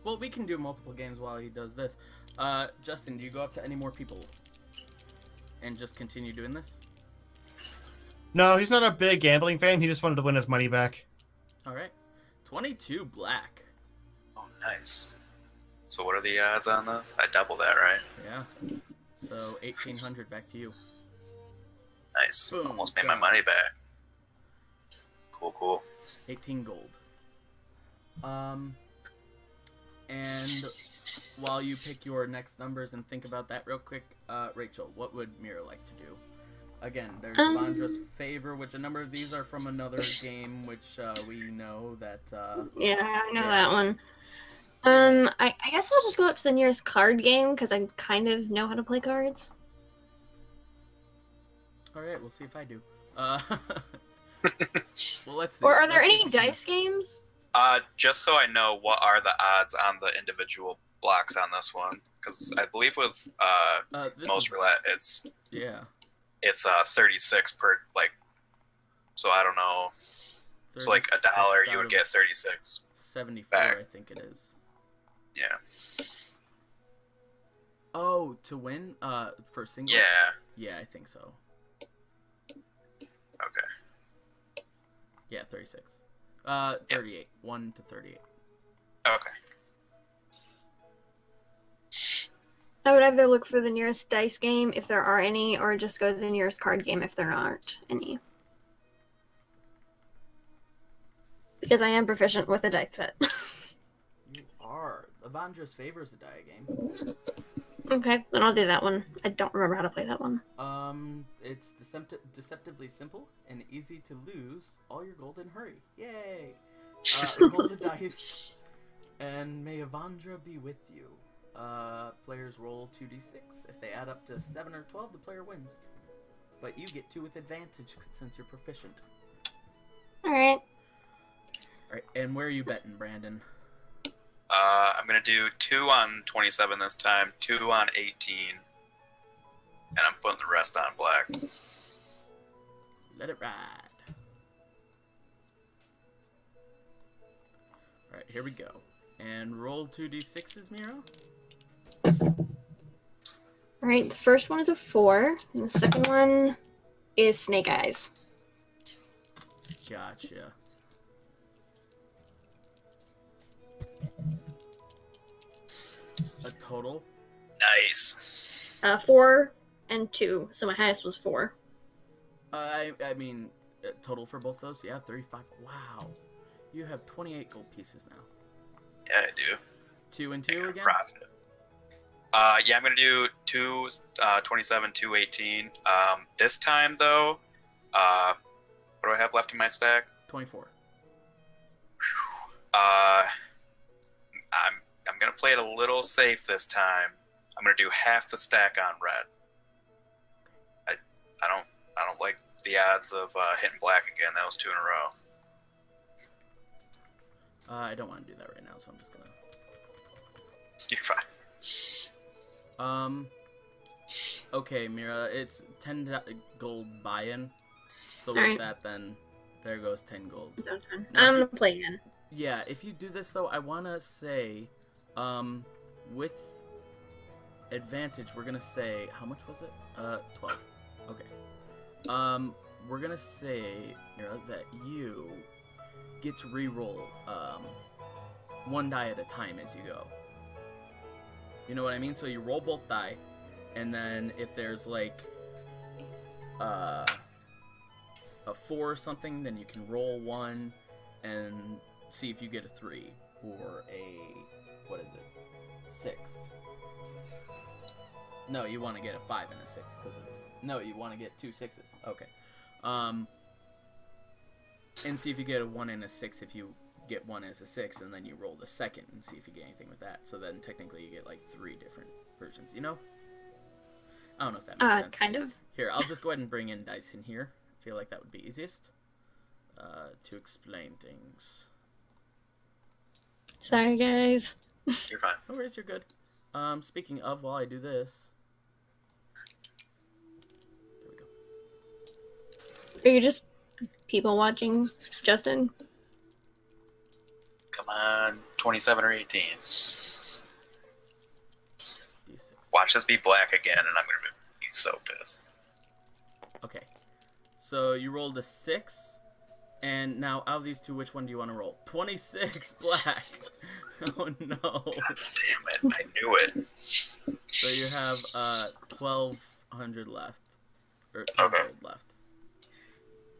Well, we can do multiple games while he does this. Justin, do you go up to any more people? And just continue doing this? No, he's not a big gambling fan. He just wanted to win his money back. Alright. 22 black. Oh, nice. So what are the odds on this? I double that, right? Yeah. So 1800 back to you. Nice. Boom. Almost made my Got it. money back. Cool. 18 gold. And while you pick your next numbers and think about that real quick, Rachel, what would Mira like to do? Again, there's Vandra's favor, which a number of these are from another game, which we know that. Yeah, I know Yeah. that one. I guess I'll just go up to the nearest card game because I kind of know how to play cards. All right, we'll see if I do. Well, let's see. Or are there Let's see any if we can- dice games? Just so I know, what are the odds on the individual blocks on this one? Because I believe with This most is- roulette, it's Yeah. 36 per, like, so I don't know. So like $1, 36 you out would of get 36. 74, back. I think it is. Yeah. Oh, to win? For single? Yeah. Yeah, I think so. Okay. Yeah, 36. 38. 1 to 38. Okay. I would either look for the nearest dice game if there are any, or just go to the nearest card game if there aren't any. Because I am proficient with a dice set. You are. Vandra's favor is a die game. Okay, then I'll do that one. I don't remember how to play that one. It's deceptively simple and easy to lose all your gold in hurry. Yay! Roll the dice, and may Avandra be with you. Players roll 2d6. If they add up to 7 or 12, the player wins. But you get 2 with advantage since you're proficient. Alright. Alright, and where are you betting, Brandon? I'm gonna do 2 on 27 this time, 2 on 18, and I'm putting the rest on black. Let it ride. Alright, here we go. And roll 2d6s, Mira. Alright, the first one is a 4, and the second one is Snake Eyes. Gotcha. A total? Nice. 4 and 2, so my highest was 4. I mean, total for both those? Yeah, 35. Wow. You have 28 gold pieces now. Yeah, I do. 2 and 2 Making a again? profit. Yeah, I'm gonna do 2, 27, 2, 18. This time though, what do I have left in my stack? 24. I'm gonna play it a little safe this time. I'm gonna do half the stack on red. I don't like the odds of hitting black again. That was 2 in a row. I don't want to do that right now, so I'm just gonna... You're fine. Okay, Mira, it's 10 gold buy-in. So Alright. with that, then, there goes 10 gold. I'm Now, if gonna you- play again. Yeah, if you do this, though, I want to say, with advantage, we're going to say, how much was it? 12. Okay. We're going to say, Mira, that you get to reroll, one die at a time as you go. You know what I mean? So you roll both die, and then if there's like a 4 or something, then you can roll 1 and see if you get a 3 or a, what is it, 6. No, you want to get a 5 and a 6 because it's, no, you want to get 2 6s. Okay. And see if you get a 1 and a 6 if you get 1 as a 6, and then you roll the second and see if you get anything with that. So then technically you get like 3 different versions, you know? I don't know if that makes sense. Kind of. Here, I'll just go ahead and bring in dice in here. I feel like that would be easiest to explain things. Sorry, guys. You're fine. No worries, you're good. Speaking of, while I do this... There we go. Are you just people watching, Justin? Come on, 27 or 18. D6. Watch this be black again, and I'm gonna be so pissed. Okay. So you rolled a 6, and now out of these two, which one do you want to roll? 26 black. Oh no. God damn it! I knew it. So you have 1,200 left, or 2 Okay. gold left.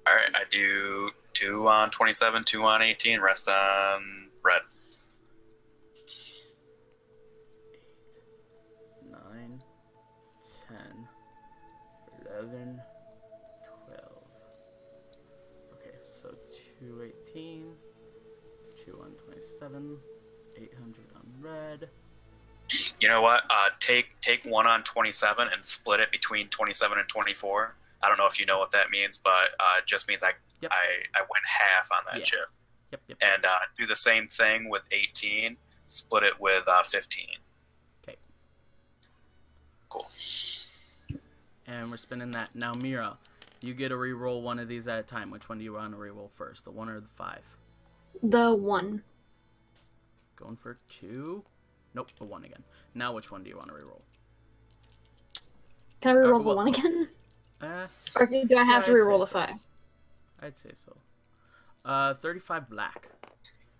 All right, I do 2 on 27, 2 on 18, rest on red. 8, 9, 10, 11, 12. Okay, so 218, 2 on 27, 800 on red. You know what? Take 1 on 27 and split it between 27 and 24. I don't know if you know what that means, but it just means I went half on that Yeah. chip. Yep. And do the same thing with 18. Split it with 15. Okay. Cool. And we're spinning that. Now, Mira, you get to re-roll one of these at a time. Which one do you want to re-roll first, the 1 or the 5? The 1. Going for 2? Nope, a 1 again. Now, which one do you want to re-roll? Can I reroll the well- 1 again? Eh, Or do I have to I'd reroll the say so. 5? I'd say so. 35 black.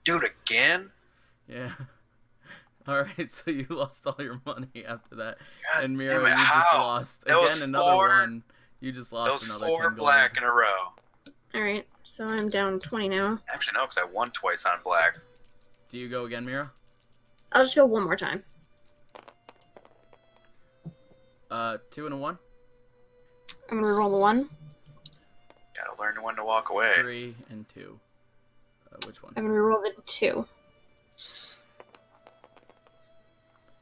Dude, again? Yeah. Alright, so you lost all your money after that. God And Mira, damn it, you just how? lost. That was Again, another 4 1. You just That lost was another 4 10 gold. black in a row. Alright, so I'm down 20 now. Actually, no, because I won twice on black. Do you go again, Mira? I'll just go one more time. 2 and a 1? I'm gonna reroll the 1. Gotta learn when to walk away. 3 and 2. Which one? I'm gonna reroll the 2.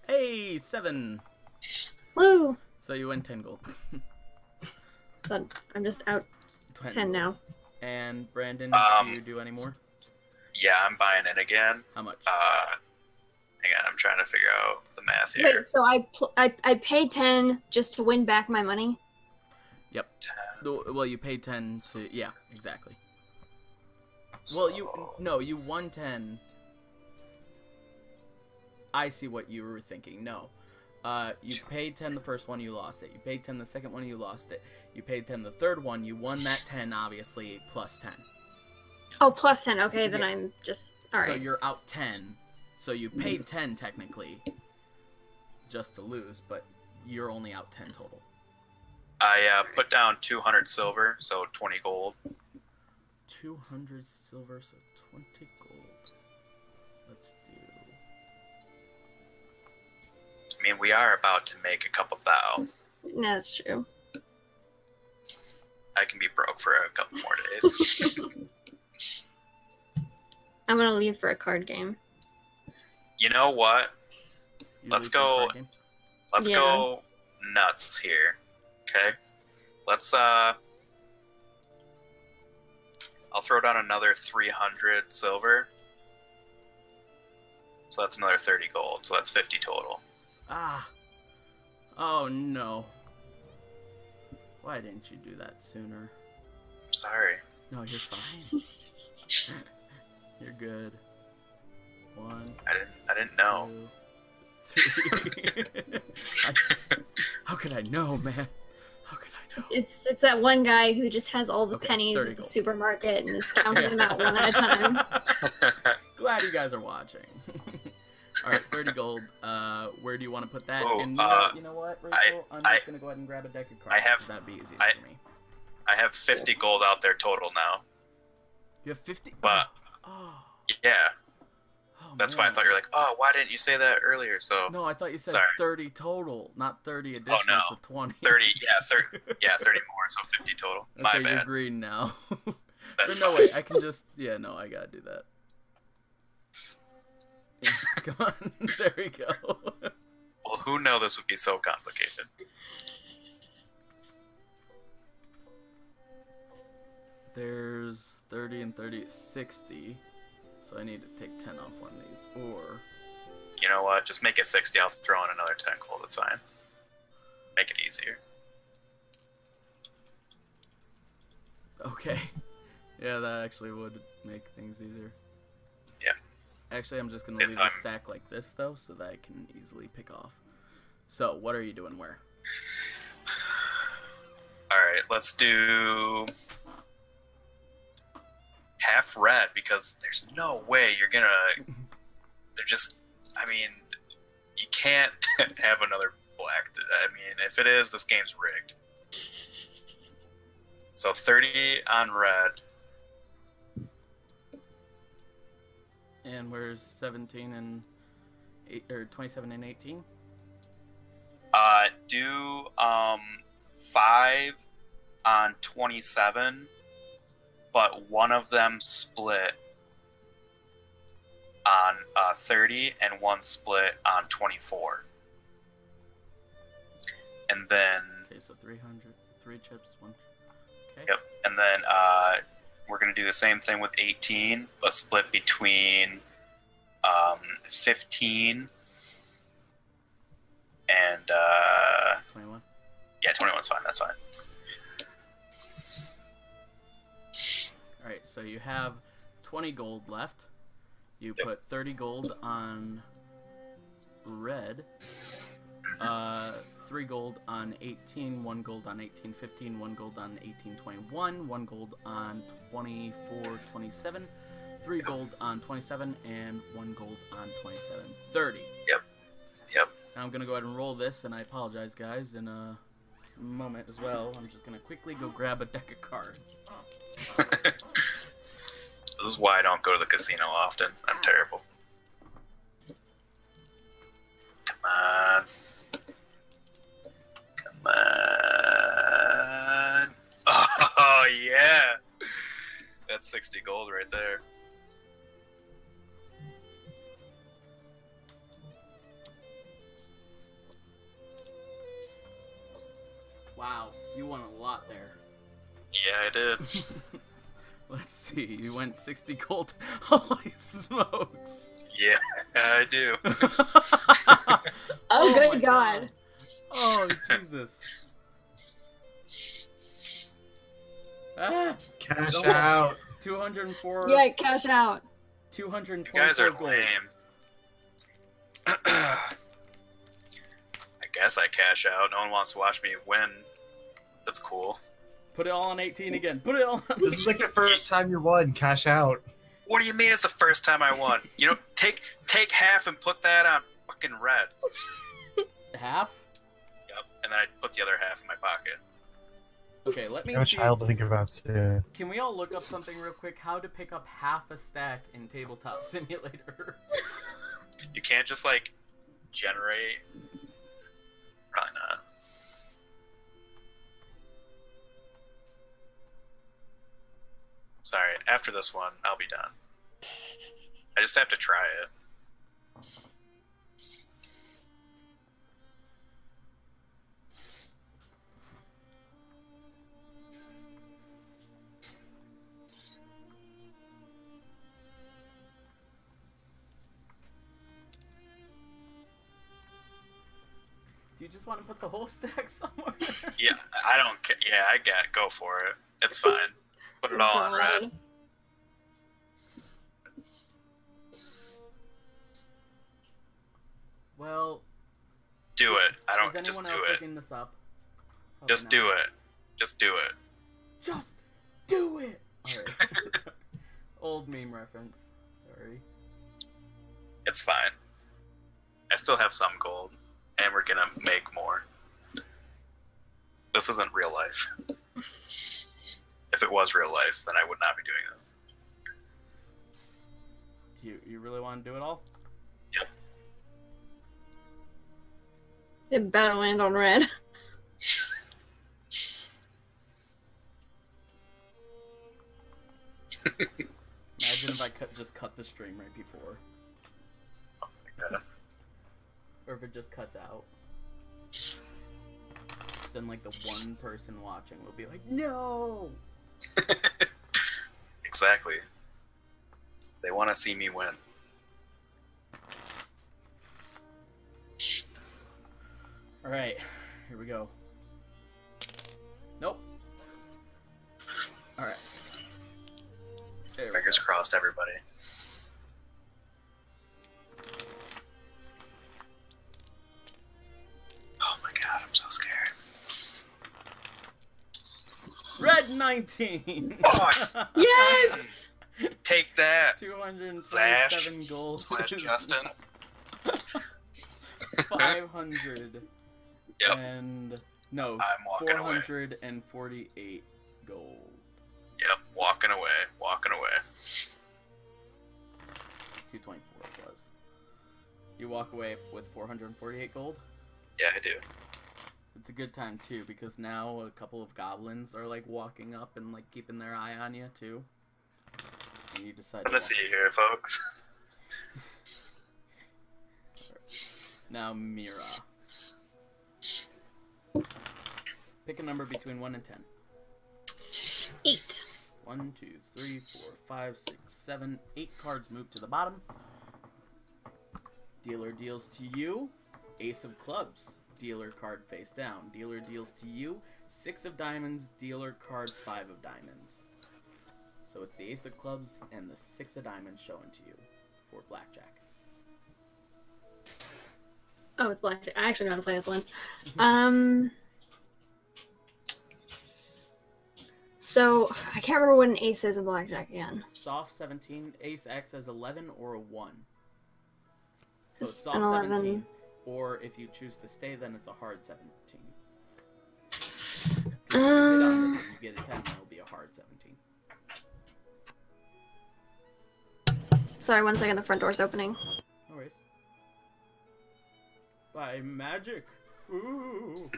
Hey, 7! Woo! So you win 10 gold. But I'm just out 10 now. And Brandon, do you do any more? Yeah, I'm buying in again. How much? Hang on, I'm trying to figure out the math here. Wait, so I paid 10 just to win back my money? Yep. Well, you paid 10 to... Yeah, exactly. Well, you won 10. I see what you were thinking. No. You paid 10 the first one, you lost it. You paid 10 the second one, you lost it. You paid 10 the third one, you won that 10, obviously, plus 10. Oh, plus 10. Okay, then Yeah. I'm just... Alright. So you're out 10. So you paid 10, technically, just to lose, but you're only out 10 total. I put down 200 silver, so 20 gold. 200 silver, so 20 gold. Let's do... I mean, we are about to make a couple thou. No, that's true. I can be broke for a couple more days. I'm gonna leave for a card game. You know what? You Let's lose your go. card game? Let's Yeah. go nuts here. Okay? Let's, I'll throw down another 300 silver. So that's another 30 gold, so that's 50 total. Ah. Oh, no. Why didn't you do that sooner? I'm sorry. No, you're fine. You're good. 1, I didn't know. 2, 3. How could I know, man? How could I know? It's that one guy who just has all the Okay, pennies 30 at the gold. supermarket and is counting them out one at a time. Glad you guys are watching. All right, 30 gold. Where do you want to put that? Oh, And you know what, Rachel? I'm just going to go ahead and grab a deck of cards. That'd be easiest for me. I have 50 gold out there total now. You have 50? But, yeah. Oh, That's why I thought you were like, oh, why didn't you say that earlier? So no, I thought you said sorry. 30 total, not 30 additional to 20. 30, yeah, 30 more, so 50 total. Okay, My bad. You're green now. That's no, fine. wait, I can just... Yeah, no, I gotta do that. Yeah, come on, there we go. Well, who knew this would be so complicated? There's 30 and 30, 60. So I need to take 10 off one of these, or... You know what? Just make it 60. I'll throw in another 10 gold. It's fine. Make it easier. Okay. Yeah, that actually would make things easier. Yeah. Actually, I'm just going to leave the stack like this, though, so that I can easily pick off. So, what are you doing where? Alright, let's do... half red, because there's no way you're gonna... They're just... I mean, you can't have another black. I mean, if it is, this game's rigged. So 30 on red. And where's 17 and 27 and 18? Do 5 on 27, but one of them split on 30 and one split on 24. And then... Okay, so 300, 3 chips, 1... Okay. Yep, and then we're going to do the same thing with 18, but split between 15 and... 21? Yeah, 21's fine, that's fine. Alright, so you have 20 gold left. You Yep. put 30 gold on red, 3 gold on 18, 1 gold on 18, 15, 1 gold on 18, 21, 1 gold on 24, 27, 3 gold on 27, and 1 gold on 27, 30. Yep. Now I'm going to go ahead and roll this, and I apologize, guys, in a moment as well. I'm just going to quickly go grab a deck of cards. This is why I don't go to the casino often. I'm terrible. Come on. Come on. Oh, yeah. That's 60 gold right there. Wow, you won a lot there. Yeah, I did. Let's see, you went 60 gold. Holy smokes. Yeah, I do. Oh, my good God. Oh, Jesus. Ah, Cash No. out. 204. Yeah, cash out. 224 You guys are gold. lame. I guess I cash out. No one wants to watch me win. That's cool. Put it all on 18 again. Put it all on. This is like the first time you won. Cash out. What do you mean it's the first time I won? You know, take half and put that on fucking red. Half? Yep. And then I put the other half in my pocket. Okay, let me I'm a see. child to think about soon. Can we all look up something real quick? How to pick up half a stack in Tabletop Simulator? You can't just like generate. Probably not. Sorry, after this one, I'll be done. I just have to try it. Do you just want to put the whole stack somewhere? Yeah, I don't care. Yeah, go for it. It's fine. Put it all on red. Well, Do it. I is don't. Just anyone do else it. looking this up? Just do it. Just do it. Just do it! Alright. Old meme reference. Sorry. It's fine. I still have some gold, and we're gonna make more. This isn't real life. If it was real life, then I would not be doing this. You really want to do it all? Yep. It better land on red. Imagine if I just cut the stream right before. Oh my god. Or if it just cuts out. Then, like, the one person watching will be like, no! Exactly. They want to see me win. Alright, here we go. Nope. Alright. Fingers crossed, everybody. Oh my god, I'm so scared. Red 19! Oh, Yes! take that, 247 gold. / Justin. 500. Yep. And no, I'm walking away. 448 gold. Yep, walking away. 224 it was. You walk away with 448 gold? Yeah, I do. It's a good time too, because now a couple of goblins are like walking up and like keeping their eye on you too. And you decide Good to see you here, folks. Now Mira. Pick a number between 1 and 10. 8. 1, 2, 3, 4, 5, 6, 7, 8 cards move to the bottom. Dealer deals to you Ace of Clubs. Dealer card face down. Dealer deals to you 6 of diamonds. Dealer card 5 of diamonds. So it's the Ace of Clubs and the 6 of diamonds shown to you for blackjack. Oh, it's blackjack. I actually know how to play this one. So, I can't remember what an ace is in blackjack again. Soft 17, ace acts as 11 or a 1. So it's An soft 11. 17, or if you choose to stay, then it's a hard 17. If you hit on this and you get a 10, then it'll be a hard 17. Sorry, 1 second, the front door's opening. No worries. By magic. Ooh.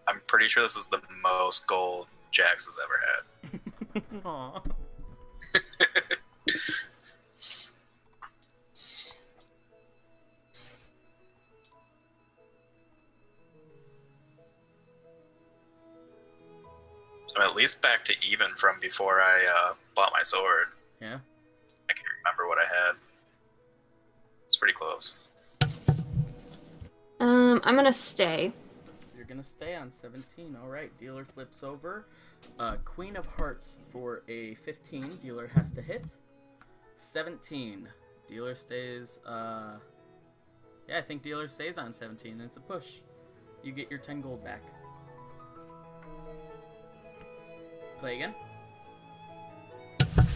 I'm pretty sure this is the most gold Jax has ever had. Aww. I'm at least back to even from before I bought my sword. Yeah? I can't remember what I had. It's pretty close. I'm gonna stay. You're gonna stay on 17. Alright, dealer flips over. Queen of Hearts for a 15. Dealer has to hit. 17. Dealer stays, yeah, I think dealer stays on 17. It's a push. You get your 10 gold back. Play again.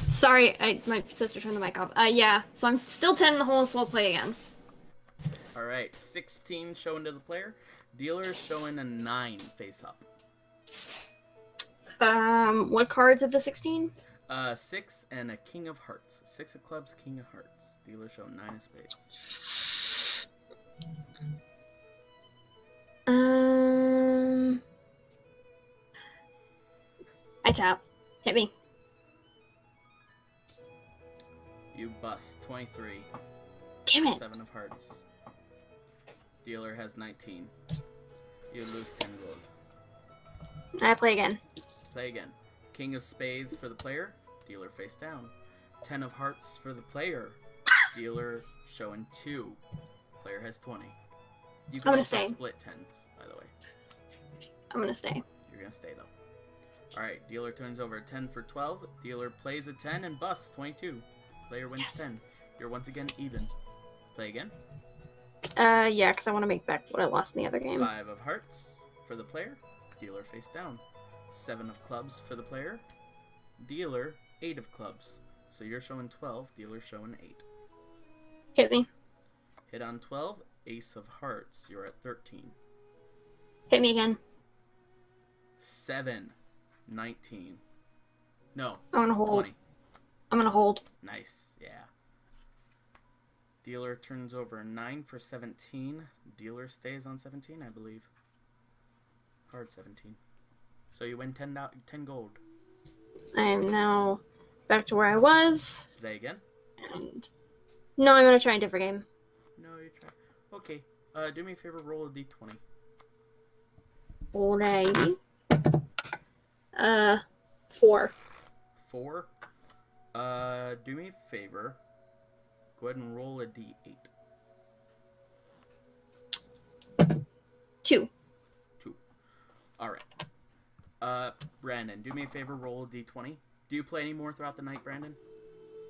Sorry, my sister turned the mic off. Yeah, so I'm still 10 in the hole, so I'll play again. Alright, 16 shown to the player. Dealer is showing a 9 face up. What cards of the 16? 6 and a King of Hearts. 6 of clubs, King of Hearts. Dealer show 9 of spades. I tap. Hit me. You bust 23. Damn it. 7 of Hearts. Dealer has 19. You lose 10 gold. I play again. Play again. King of Spades for the player. Dealer face down. 10 of Hearts for the player. Dealer showing 2. Player has 20. You can I'm gonna also stay. split 10s, by the way. I'm gonna stay. You're gonna stay though. Alright, dealer turns over a 10 for 12. Dealer plays a 10 and busts 22. Player wins 10. You're once again even. Play again. Yeah, because I want to make back what I lost in the other game. 5 of Hearts for the player. Dealer face down. 7 of Clubs for the player. Dealer 8 of Clubs. So you're showing 12. Dealer showing 8. Hit me. Hit on 12. Ace of hearts. You're at 13. Hit me again. 7. 19. No. I'm gonna hold. 20. I'm gonna hold. Nice. Yeah. Dealer turns over 9 for 17. Dealer stays on 17, I believe. Hard 17. So you win 10 gold. I am now back to where I was. Today again? And no, I'm gonna try a different game. No, you try. Okay. Do me a favor, roll a d20. Alrighty. 4. 4. Do me a favor. Go ahead and roll a d8. 2. 2. Alright. Brandon, do me a favor, roll a d20. Do you play any more throughout the night, Brandon?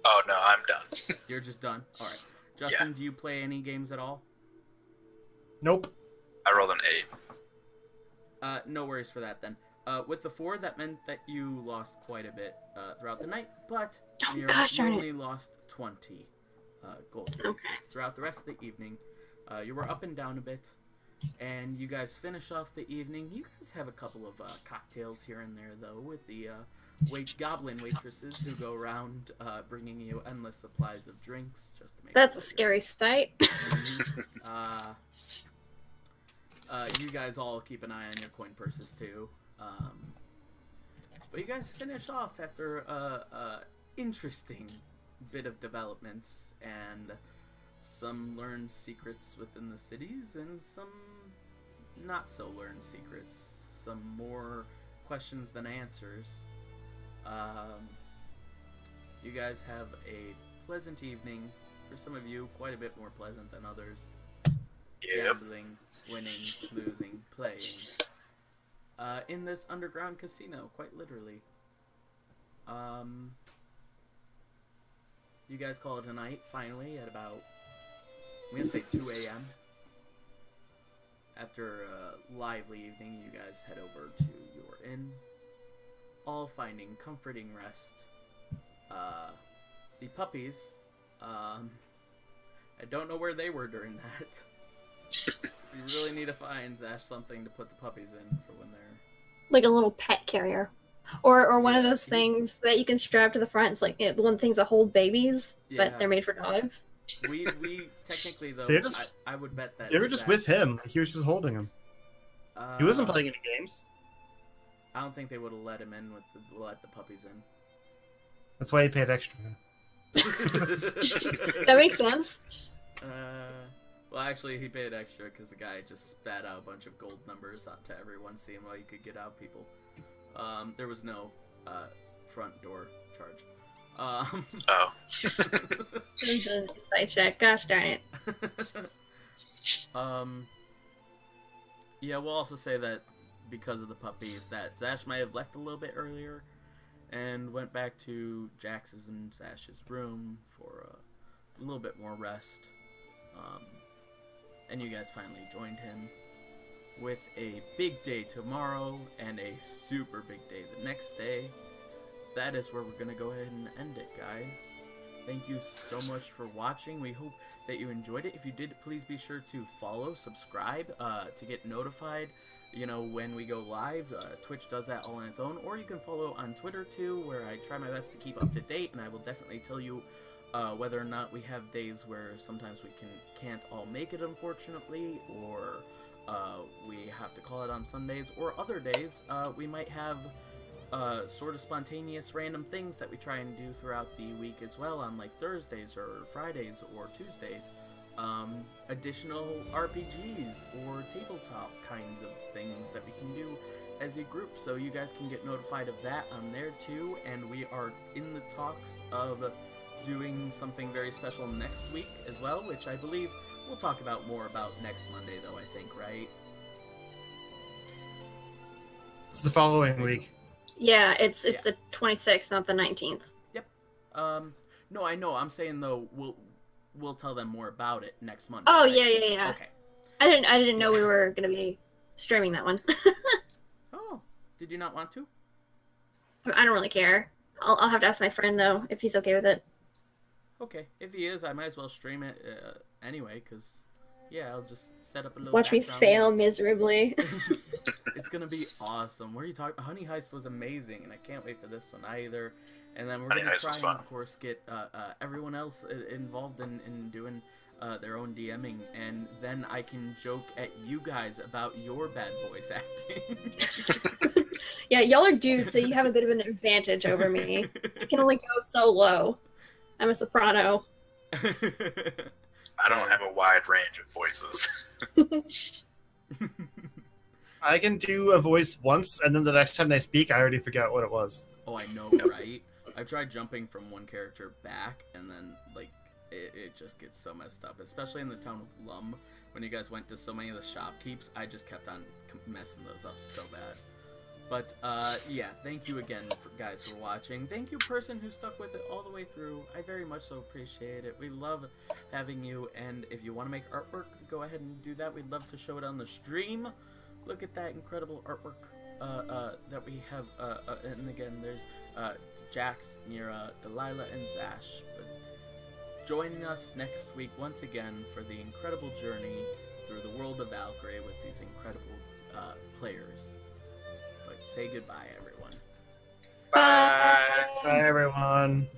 Oh no, I'm done. You're just done? Alright. Justin, do you play any games at all? Nope. I rolled an 8. No worries for that then. With the 4, that meant that you lost quite a bit throughout the night, but you only lost 20 gold pieces throughout the rest of the evening. You were up and down a bit, and you guys finish off the evening. You guys have a couple of cocktails here and there, though, with the goblin waitresses who go around bringing you endless supplies of drinks just to make. That's a scary sight. You guys all keep an eye on your coin purses too. But you guys finish off after a interesting bit of developments, and some learned secrets within the cities and some not so learned secrets, some more questions than answers. You guys have a pleasant evening. For some of you, quite a bit more pleasant than others. Gambling, winning, losing, playing. In this underground casino, quite literally. You guys call it a night, finally, at about, I'm gonna say 2 a.m. After a lively evening, you guys head over to your inn, all finding comforting rest. The puppies, I don't know where they were during that. You really need to find Zash something to put the puppies in for when they're... Like a little pet carrier. Or one of those things that you can strap to the front. It's like one of the things that hold babies, but they're made for dogs. We technically, though, I would bet that... They were just with him. He was just holding him. He wasn't playing any games. I don't think they would have let him in let the puppies in. That's why he paid extra. That makes sense. Well, actually, he paid extra because the guy just spat out a bunch of gold numbers out to everyone, seeing what he could get out people. There was no front door charge. Side check. Gosh darn it. Yeah, we'll also say that because of the puppies, that Zash might have left a little bit earlier and went back to Jax's and Zash's room for a little bit more rest. And you guys finally joined him with a big day tomorrow and a super big day the next day. That is where we're going to go ahead and end it, guys. Thank you so much for watching. We hope that you enjoyed it. If you did, please be sure to follow, subscribe, to get notified, when we go live. Twitch does that all on its own. Or you can follow on Twitter, too, where I try my best to keep up to date, and I will definitely tell you whether or not we have days where sometimes we can't all make it, unfortunately, or we have to call it on Sundays, or other days we might have sort of spontaneous random things that we try and do throughout the week as well, on like Thursdays or Fridays or Tuesdays. Additional RPGs or tabletop kinds of things that we can do as a group, so you guys can get notified of that on there too. And we are in the talks of doing something very special next week as well, which I believe we'll talk about more about next Monday, though, I think, right? It's the following week. Yeah, it's the 26th, not the 19th. Yep. No, I know. I'm saying, though, we'll tell them more about it next Monday. Oh, right? yeah. Okay. I didn't know we were going to be streaming that one. Oh, did you not want to? I don't really care. I'll have to ask my friend, though, if he's okay with it. Okay, if he is, I might as well stream it anyway, because, yeah, I'll just set up a little Watch me background fail noise. miserably. It's gonna be awesome. What are you talking? Honey Heist was amazing, and I can't wait for this one either. And then we're Honey gonna Heist try was and, fun. of course, get everyone else involved in doing their own DMing, and then I can joke at you guys about your bad voice acting. Yeah, y'all are dudes, so you have a bit of an advantage over me. I can only go so low. I'm a soprano. I don't have a wide range of voices. I can do a voice once, and then the next time they speak, I already forgot what it was. Oh, I know, right? I've tried jumping from one character back, and then, like, it just gets so messed up. Especially in the town of Lum, when you guys went to so many of the shopkeeps, I just kept on messing those up so bad. But, yeah, thank you again, guys, for watching. Thank you, person who stuck with it all the way through. I very much so appreciate it. We love having you, and if you want to make artwork, go ahead and do that. We'd love to show it on the stream. Look at that incredible artwork that we have. And again, there's Jax, Nira, Delilah, and Zash. But joining us next week once again for the incredible journey through the world of Valkyrie with these incredible players. But say goodbye, everyone. Bye. Bye, everyone.